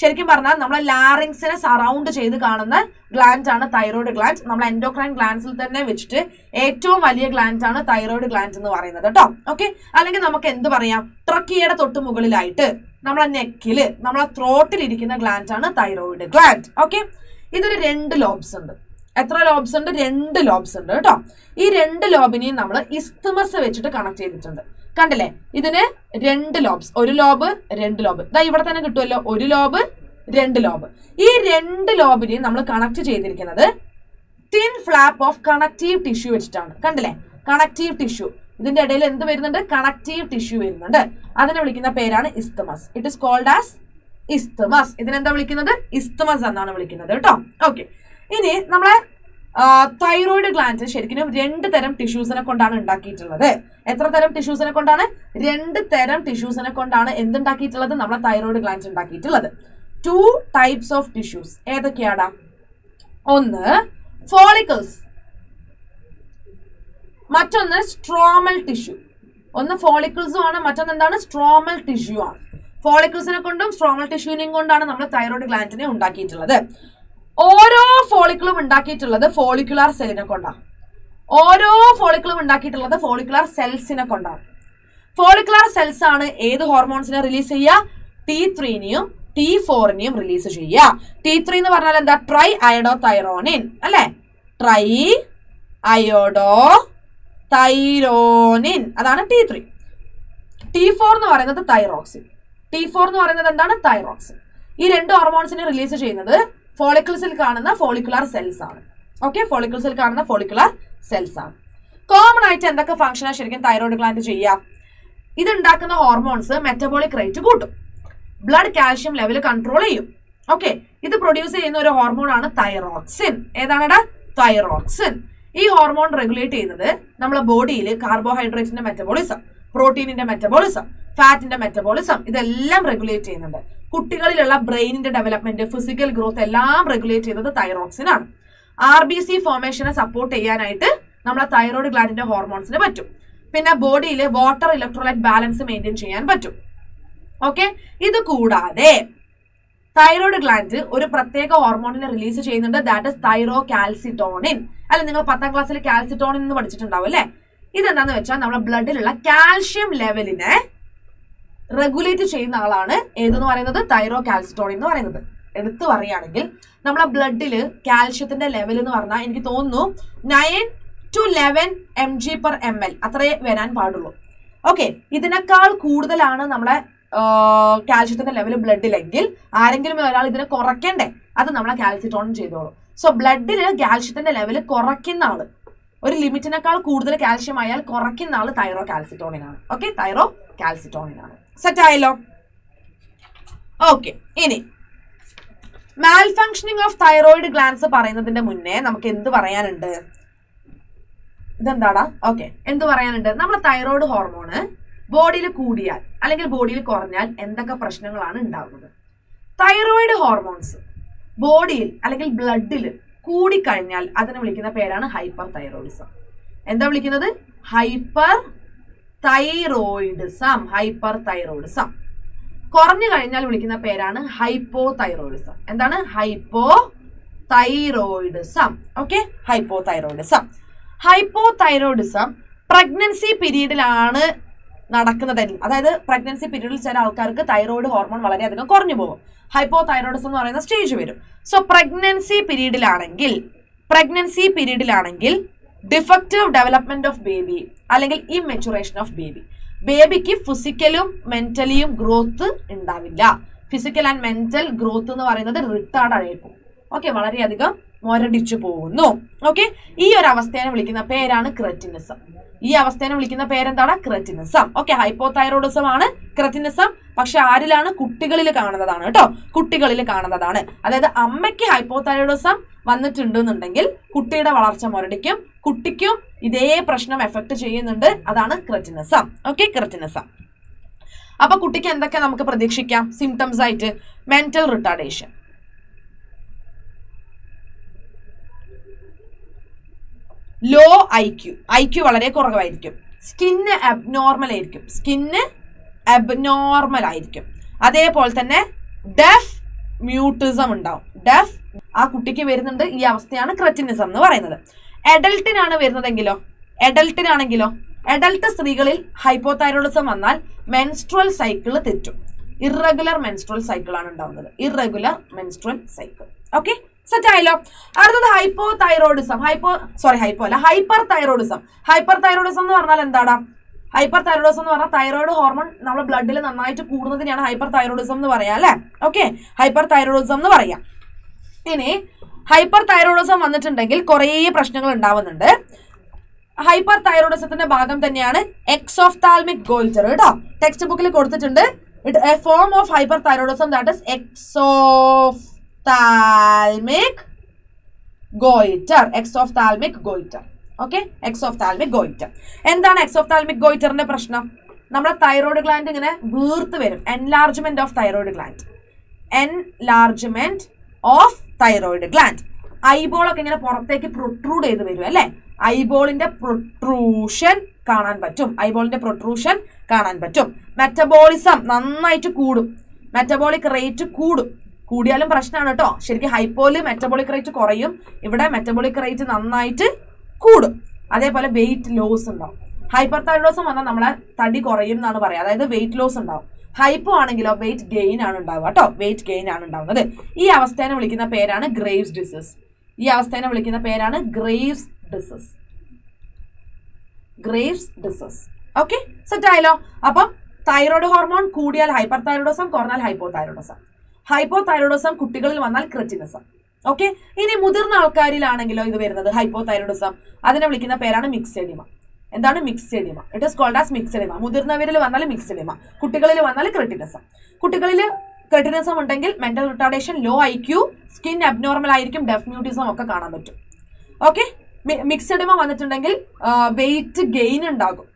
ശരിക്കും പറഞ്ഞാൽ നമ്മളെ ലാറിങ്സിനെ സറൗണ്ട് ചെയ്ത് കാണുന്ന ഗ്ലാൻഡ് ആണ് തൈറോയിഡ് ഗ്ലാൻഡ്. നമ്മൾ എൻഡോക്രൈൻ ഗ്ലാൻഡ്സിൽ തന്നെ വെച്ചിട്ട് ഏറ്റവും വലിയ ഗ്ലാൻഡ് ആണ് തൈറോയിഡ് ഗ്ലാൻഡ് എന്ന് പറയുന്നത് കേട്ടോ. ഓക്കെ, അല്ലെങ്കിൽ നമുക്ക് എന്ത് പറയാം, ട്രക്കിയയുടെ തൊട്ട് മുകളിലായിട്ട് നമ്മളെ നെക്കില്, നമ്മളെ ത്രോട്ടിൽ ഇരിക്കുന്ന ഗ്ലാൻഡ് ആണ് തൈറോയിഡ് ഗ്ലാൻഡ്. ഓക്കെ, ഇതിന് 2 ലോബ്സ് ഉണ്ട്. എത്ര ലോബ്സ് ഉണ്ട്? 2 ലോബ്സ് ഉണ്ട് കേട്ടോ. ഈ 2 ലോബിനെയും നമ്മൾ ഇസ്തമസ് വെച്ചിട്ട് കണക്ട് ചെയ്തിട്ടുണ്ട്. കണ്ടില്ലേ, ഇതിന് 2 ലോബ്സ്, 1 ലോബ് 2 ലോബ്. ഇതാ ഇവിടെ തന്നെ കിട്ടുമല്ലോ, 1 ലോബ് 2 ലോബ്. ഈ 2 ലോബിനെയും നമ്മൾ കണക്ട് ചെയ്തിരിക്കുന്നത് thin flap of connective tissue വെച്ചിട്ടാണ്. കണ്ടില്ലേ, കണക്റ്റീവ് ടിഷ്യൂ. ഇതിന്റെ ഇടയിൽ എന്ത് വരുന്നുണ്ട്? കണക്റ്റീവ് ടിഷ്യൂ വരുന്നുണ്ട്. അതിനെ വിളിക്കുന്ന പേരാണ് isthmus. It is called as isthmus. ഇതിനെന്താ വിളിക്കുന്നത്? ഇസ്തമസ് എന്നാണ് വിളിക്കുന്നത് കേട്ടോ. ഓക്കെ, ഇനി നമ്മളെ തൈറോയിഡ് ഗ്ലാൻഡ് ശരിക്കും 2 തരം ടിഷ്യൂസിനെ കൊണ്ടാണ് ഉണ്ടാക്കിയിട്ടുള്ളത്. എത്ര തരം ടിഷ്യൂസിനെ കൊണ്ടാണ്? 2 തരം ടിഷ്യൂസിനെ കൊണ്ടാണ് എന്തുണ്ടാക്കിയിട്ടുള്ളത്? നമ്മളെ തൈറോയിഡ് ഗ്ലാൻഡ് ഉണ്ടാക്കിയിട്ടുള്ളത്. 2 types ഓഫ് ടിഷ്യൂസ്. ഏതൊക്കെയാടാ? ഒന്ന് ഫോളിക്കിൾസ്, മറ്റൊന്ന് സ്ട്രോമൽ ടിഷ്യൂ. ഒന്ന് ഫോളിക്കിൾസും ആണ്, മറ്റൊന്ന് എന്താണ്? സ്ട്രോമൽ ടിഷ്യൂ ആണ്. ഫോളിക്കിൾസിനെ കൊണ്ടും സ്ട്രോമൽ ടിഷ്യൂവിനെയും കൊണ്ടാണ് നമ്മൾ തൈറോയിഡ് ഗ്ലാൻഡിനെ ഉണ്ടാക്കിയിട്ടുള്ളത്. ഓരോ ഫോളിക്കിളും ഉണ്ടാക്കിയിട്ടുള്ളത് ഫോളിക്കുലാർ സെല്ലിനെ കൊണ്ടാണ്. ഓരോ ഫോളിക്കിളും ഉണ്ടാക്കിയിട്ടുള്ളത് ഫോളിക്കുലാർ സെൽസിനെ കൊണ്ടാണ്. ഫോളിക്കുലാർ സെൽസ് ആണ് ഏത് ഹോർമോൺസിനെ റിലീസ് ചെയ്യുക? T3നെയും T4നെയും റിലീസ് ചെയ്യുക. T3 എന്ന് പറഞ്ഞാൽ എന്താ? ട്രൈ അയോഡോ തൈറോണിൻ അല്ലെ? ട്രൈ അയോഡോ തൈറോണിൻ, അതാണ് T3. T4 എന്ന് പറയുന്നത് തൈറോക്സിൻ. T4 എന്ന് പറയുന്നത് എന്താണ്? തൈറോക്സിൻ. ഈ 2 ഹോർമോൺസിനെ റിലീസ് ചെയ്യുന്നത് ഫോളിക്കിൾസിൽ കാണുന്ന ഫോളിക്കുലാർ സെൽസ് ആണ്. ഓക്കെ, ഫോളിക്കിൾസിൽ കാണുന്ന ഫോളിക്കുലാർ സെൽസ് ആണ്. കോമൺ ആയിട്ട് എന്തൊക്കെ ഫംഗ്ഷനാണ് ശരിക്കും തൈറോയിഡ് ഗ്ലാൻഡ് ചെയ്യുക? ഇത് ഉണ്ടാക്കുന്ന ഹോർമോൺസ് മെറ്റബോളിക് റേറ്റ് കൂട്ടും, ബ്ലഡ് കാൽഷ്യം ലെവൽ കൺട്രോൾ ചെയ്യും. ഓക്കെ, ഇത് പ്രൊഡ്യൂസ് ചെയ്യുന്ന ഒരു ഹോർമോൺ ആണ് തൈറോക്സിൻ. ഏതാണ്? തൈറോക്സിൻ. ഈ ഹോർമോൺ റെഗുലേറ്റ് ചെയ്യുന്നത് നമ്മുടെ ബോഡിയിൽ കാർബോഹൈഡ്രേറ്റിന്റെ മെറ്റബോളിസം, പ്രോട്ടീനിന്റെ മെറ്റബോളിസം, ഫാറ്റിന്റെ മെറ്റബോളിസം ഇതെല്ലാം റെഗുലേറ്റ് ചെയ്യുന്നുണ്ട്. കുട്ടികളിലുള്ള ബ്രെയിനിന്റെ ഡെവലപ്മെന്റ്, ഫിസിക്കൽ ഗ്രോത്ത് എല്ലാം റെഗുലേറ്റ് ചെയ്യുന്നത് തൈറോക്സിൻ ആണ്. RBC ഫോർമേഷനെ സപ്പോർട്ട് ചെയ്യാനായിട്ട് നമ്മളെ തൈറോയിഡ് ഗ്ലാൻഡിന്റെ ഹോർമോൺസിന് പറ്റും. പിന്നെ ബോഡിയിൽ വാട്ടർ ഇലക്ട്രോലൈറ്റ് ബാലൻസ് മെയിൻറ്റെയിൻ ചെയ്യാൻ പറ്റും. ഓക്കെ, ഇത് കൂടാതെ തൈറോയിഡ് ഗ്ലാൻഡ് ഒരു പ്രത്യേക ഹോർമോണിനെ റിലീസ് ചെയ്യുന്നുണ്ട്, ദാറ്റ് ഇസ് തൈറോകാൽസിറ്റോണിൻ. അല്ലെ, നിങ്ങൾ 10ാം ക്ലാസ്സിൽ കാൽസിറ്റോണിൻ എന്ന് പഠിച്ചിട്ടുണ്ടാവും അല്ലെ? ഇതെന്താന്ന് വെച്ചാൽ നമ്മുടെ ബ്ലഡിലുള്ള കാൽഷ്യം ലെവലിനെ റെഗുലേറ്റ് ചെയ്യുന്ന ആളാണ് ഏതെന്ന് പറയുന്നത്? തൈറോകാൽസിറ്റോണിൻ എന്ന് പറയുന്നത്. എടുത്തു പറയുകയാണെങ്കിൽ നമ്മളെ ബ്ലഡില് കാൽഷ്യത്തിന്റെ ലെവൽ എന്ന് പറഞ്ഞാൽ എനിക്ക് തോന്നുന്നു 9 to 11 mg/ml അത്രേ വരാൻ പാടുള്ളൂ. ഓക്കെ, ഇതിനേക്കാൾ കൂടുതലാണ് നമ്മളെ കാൽഷ്യത്തിന്റെ ലെവൽ ബ്ലഡിലെങ്കിൽ ആരെങ്കിലും ഒരാൾ ഇതിനെ കുറയ്ക്കണ്ടേ? അത് നമ്മളെ കാൽസിറ്റോണിൻ ചെയ്തോളൂ. സോ ബ്ലഡില് കാൽഷ്യത്തിന്റെ ലെവൽ കുറയ്ക്കുന്ന ആള്, ഒരു ലിമിറ്റിനേക്കാൾ കൂടുതൽ കാൽഷ്യം ആയാൽ കുറയ്ക്കുന്ന ആള് തൈറോകാൽസിറ്റോണിൻ ആണ്. ഓക്കെ, തൈറോകാൽസിറ്റോണിൻ ആണ്. സെറ്റ് ആയല്ലോ? ഓക്കെ, ഇനി മാൽ ഫങ്ഷനിങ് ഓഫ് തൈറോയിഡ് ഗ്ലാൻഡ്സ് പറയുന്നതിന്റെ മുന്നേ നമുക്ക് എന്ത് പറയാനുണ്ട്? ഇതെന്താടാ? ഓക്കെ, എന്ത് പറയാനുണ്ട്? നമ്മുടെ തൈറോയിഡ് ഹോർമോണ് ബോഡിയിൽ കൂടിയാൽ അല്ലെങ്കിൽ ബോഡിയിൽ കുറഞ്ഞാൽ എന്തൊക്കെ പ്രശ്നങ്ങളാണ് ഉണ്ടാകുന്നത്? തൈറോയിഡ് ഹോർമോൺസ് ബോഡിയിൽ അല്ലെങ്കിൽ ബ്ലഡിൽ കൂടിക്കഴിഞ്ഞാൽ അതിനെ വിളിക്കുന്ന പേരാണ് ഹൈപ്പർ തൈറോയിഡിസം. എന്താ വിളിക്കുന്നത്? Hyperthyroidism. Hyperthyroidism. കുറഞ്ഞു കഴിഞ്ഞാൽ വിളിക്കുന്ന പേരാണ് ഹൈപ്പോ തൈറോയിഡിസം. എന്താണ്? Hypothyroidism. Okay, hypothyroidism. Hypothyroidism pregnancy പീരീഡിലാണ് നടക്കുന്നത്. അതായത് പ്രഗ്നൻസി പീരീഡിൽ ചില ആൾക്കാർക്ക് തൈറോയിഡ് ഹോർമോൺ വളരെയധികം കുറഞ്ഞു പോകും, ഹൈപ്പോ തൈറോയിഡിസം എന്ന് പറയുന്ന സ്റ്റേജ് വരും. സോ പ്രഗ്നൻസി പീരീഡിലാണെങ്കിൽ ഡിഫക്റ്റീവ് ഡെവലപ്മെന്റ് ഓഫ് ബേബി അല്ലെങ്കിൽ ഇംമെച്ചുറേഷൻ ഓഫ് ബേബി, ബേബിക്ക് ഫിസിക്കലും മെന്റലിയും ഗ്രോത്ത് ഉണ്ടാവില്ല. ഫിസിക്കൽ ആൻഡ് മെന്റൽ ഗ്രോത്ത് എന്ന് പറയുന്നത് റിട്ടാർഡ് ആയിരിക്കും. ഓക്കെ, വളരെയധികം മൊരടിച്ചു പോകുന്നു. ഓക്കെ, ഈ ഒരു അവസ്ഥയെ വിളിക്കുന്ന പേരാണ് ക്രെറ്റിനിസം. ഈ അവസ്ഥയെ വിളിക്കുന്ന പേരെന്താണ്? ക്രെറ്റിനിസം. ഓക്കെ, ഹൈപ്പോതൈറോയിഡിസം ആണ് ക്രെറ്റിനിസം. പക്ഷെ ആരിലാണ്? കുട്ടികളിൽ കാണുന്നതാണ് കേട്ടോ, കുട്ടികളിൽ കാണുന്നതാണ്. അതായത് അമ്മയ്ക്ക് ഹൈപ്പോതൈറോയിഡിസം വന്നിട്ടുണ്ടെന്നുണ്ടെങ്കിൽ കുട്ടിയുടെ വളർച്ച മുരടിക്കും, കുട്ടിക്കും ഇതേ പ്രശ്നം എഫക്ട് ചെയ്യുന്നുണ്ട്. അതാണ് ക്രെറ്റിനിസം. Okay, cretinism. അപ്പൊ കുട്ടിക്ക് എന്തൊക്കെ നമുക്ക് പ്രതീക്ഷിക്കാം സിംറ്റംസ് ആയിട്ട്? മെന്റൽ റിട്ടാർഡേഷൻ, ലോ IQ വളരെ കുറവായിരിക്കും, സ്കിന്ന് അബ്നോർമൽ ആയിരിക്കും, അതേപോലെ തന്നെ ഡെഫ് മ്യൂട്ടിസം ഉണ്ടാവും. ഡെഫ് ആ കുട്ടിക്ക് വരുന്നുണ്ട്. ഈ അവസ്ഥയാണ് ക്രെറ്റിനിസം എന്ന് പറയുന്നത്. അഡൽട്ടിനാണ് വരുന്നതെങ്കിലോ, അഡൽട്ട് സ്ത്രീകളിൽ ഹൈപ്പോതൈറോയിഡിസം വന്നാൽ മെൻസ്ട്രുവൽ സൈക്കിൾ തെറ്റും. ഇറഗുലർ മെൻസ്ട്രുവൽ സൈക്കിൾ ആണ് ഉണ്ടാവുന്നത്. Irregular menstrual cycle. Okay, set ആയല്ലോ? അടുത്തത് ഹൈപ്പർ തൈറോയിഡിസം എന്ന് പറഞ്ഞാൽ എന്താടാ? ഹൈപ്പർ തൈറോയിഡിസം എന്ന് പറഞ്ഞാൽ തൈറോയിഡ് ഹോർമോൺ നമ്മുടെ ബ്ലഡിൽ നന്നായിട്ട് കൂടുന്നതിനാണ് ഹൈപ്പർ തൈറോയിഡിസം എന്ന് പറയാം അല്ലെ? ഓക്കെ, ഹൈപ്പർ തൈറോയിഡിസം എന്ന് പറയാം. ഇനി ഹൈപ്പർ തൈറോയിഡിസം വന്നിട്ടുണ്ടെങ്കിൽ കുറേ പ്രശ്നങ്ങൾ ഉണ്ടാവുന്നുണ്ട്. ഹൈപ്പർ തൈറോയിഡിസത്തിന്റെ ഭാഗം തന്നെയാണ് എക്സോഫ്താൽമിക് ഗോയിറ്റർ കേട്ടോ. ടെക്സ്റ്റ് ബുക്കിൽ കൊടുത്തിട്ടുണ്ട്. A form of hyperthyroidism that is exophthalmic goitre, exophthalmic goitre. Okay, exophthalmic goitre. എന്താണ് എക്സോഫ്താൽമിക് ഗോയിറ്ററിന്റെ പ്രശ്നം? നമ്മുടെ തൈറോയ്ഡ് ഗ്ലാൻഡ് ഇങ്ങനെ വീർത്ത് വരും. Enlargement of thyroid gland, enlargement of thyroid gland. ഐബോളൊക്കെ ഇങ്ങനെ പുറത്തേക്ക് പ്രൊട്രൂഡ് ചെയ്ത് വരും അല്ലെ. ഐബോളിന്റെ പ്രൊട്രൂഷൻ കാണാൻ പറ്റും, ഐബോളിന്റെ പ്രൊട്രൂഷൻ കാണാൻ പറ്റും. മെറ്റബോളിസം നന്നായിട്ട് കൂടും, മെറ്റബോളിക് റേറ്റ് കൂടും. കൂടിയാലും പ്രശ്നമാണ് കേട്ടോ. ശരിക്കും ഹൈപ്പോയില് മെറ്റബോളിക് റേറ്റ് കുറയും, ഇവിടെ മെറ്റബോളിക് റേറ്റ് നന്നായിട്ട് കൂടും. അതേപോലെ വെയിറ്റ് ലോസ് ഉണ്ടാവും. ഹൈപ്പർ തൈറോയിഡിസം വന്നാൽ നമ്മളെ തടി കുറയും എന്നാണ് പറയുക, അതായത് വെയിറ്റ് ലോസ് ഉണ്ടാവും. ഹൈപ്പോ ആണെങ്കിലോ വെയിറ്റ് ഗെയിൻ ആണ് ഉണ്ടാവുക കേട്ടോ, വെയിറ്റ് ഗെയിൻ ആണ് ഉണ്ടാവുന്നത്. ഈ അവസ്ഥയെ വിളിക്കുന്ന പേരാണ് ഗ്രേവ്സ് ഡിസീസ്. ഈ അവസ്ഥയെ വിളിക്കുന്ന പേരാണ് Graves disease, Graves disease. Okay, set ആയല്ലോ. അപ്പം തൈറോയ്ഡ് ഹോർമോൺ കൂടിയാൽ ഹൈപ്പർ തൈറോയിഡിസം, കുറഞ്ഞാൽ ഹൈപ്പോ തൈറോയിഡിസം. ഹൈപ്പോ തൈറോയിഡിസം കുട്ടികളിൽ വന്നാൽ ക്രെറ്റിനിസം. ഓക്കെ, ഇനി മുതിർന്ന ആൾക്കാരിലാണെങ്കിലോ ഇത് വരുന്നത് ഹൈപ്പോ തൈറോയിഡിസം, അതിനെ വിളിക്കുന്ന പേരാണ് മിക്സെഡിമ. എന്താണ് myxoedema? It is called as myxoedema. മുതിർന്നവരിൽ വന്നാൽ മിക്സെഡിമ, കുട്ടികളിൽ വന്നാൽ ക്രെറ്റിനിസം. കുട്ടികളിൽ ക്രെറ്റിനിസം ഉണ്ടെങ്കിൽ mental retardation, low IQ, skin abnormal ആയിരിക്കും, ഡെഫ് മ്യൂട്ടിസം ഒക്കെ കാണാൻ പറ്റും. ഓക്കെ, മിക്സെഡിമ വന്നിട്ടുണ്ടെങ്കിൽ വെയിറ്റ് ഗെയിൻ ഉണ്ടാകും.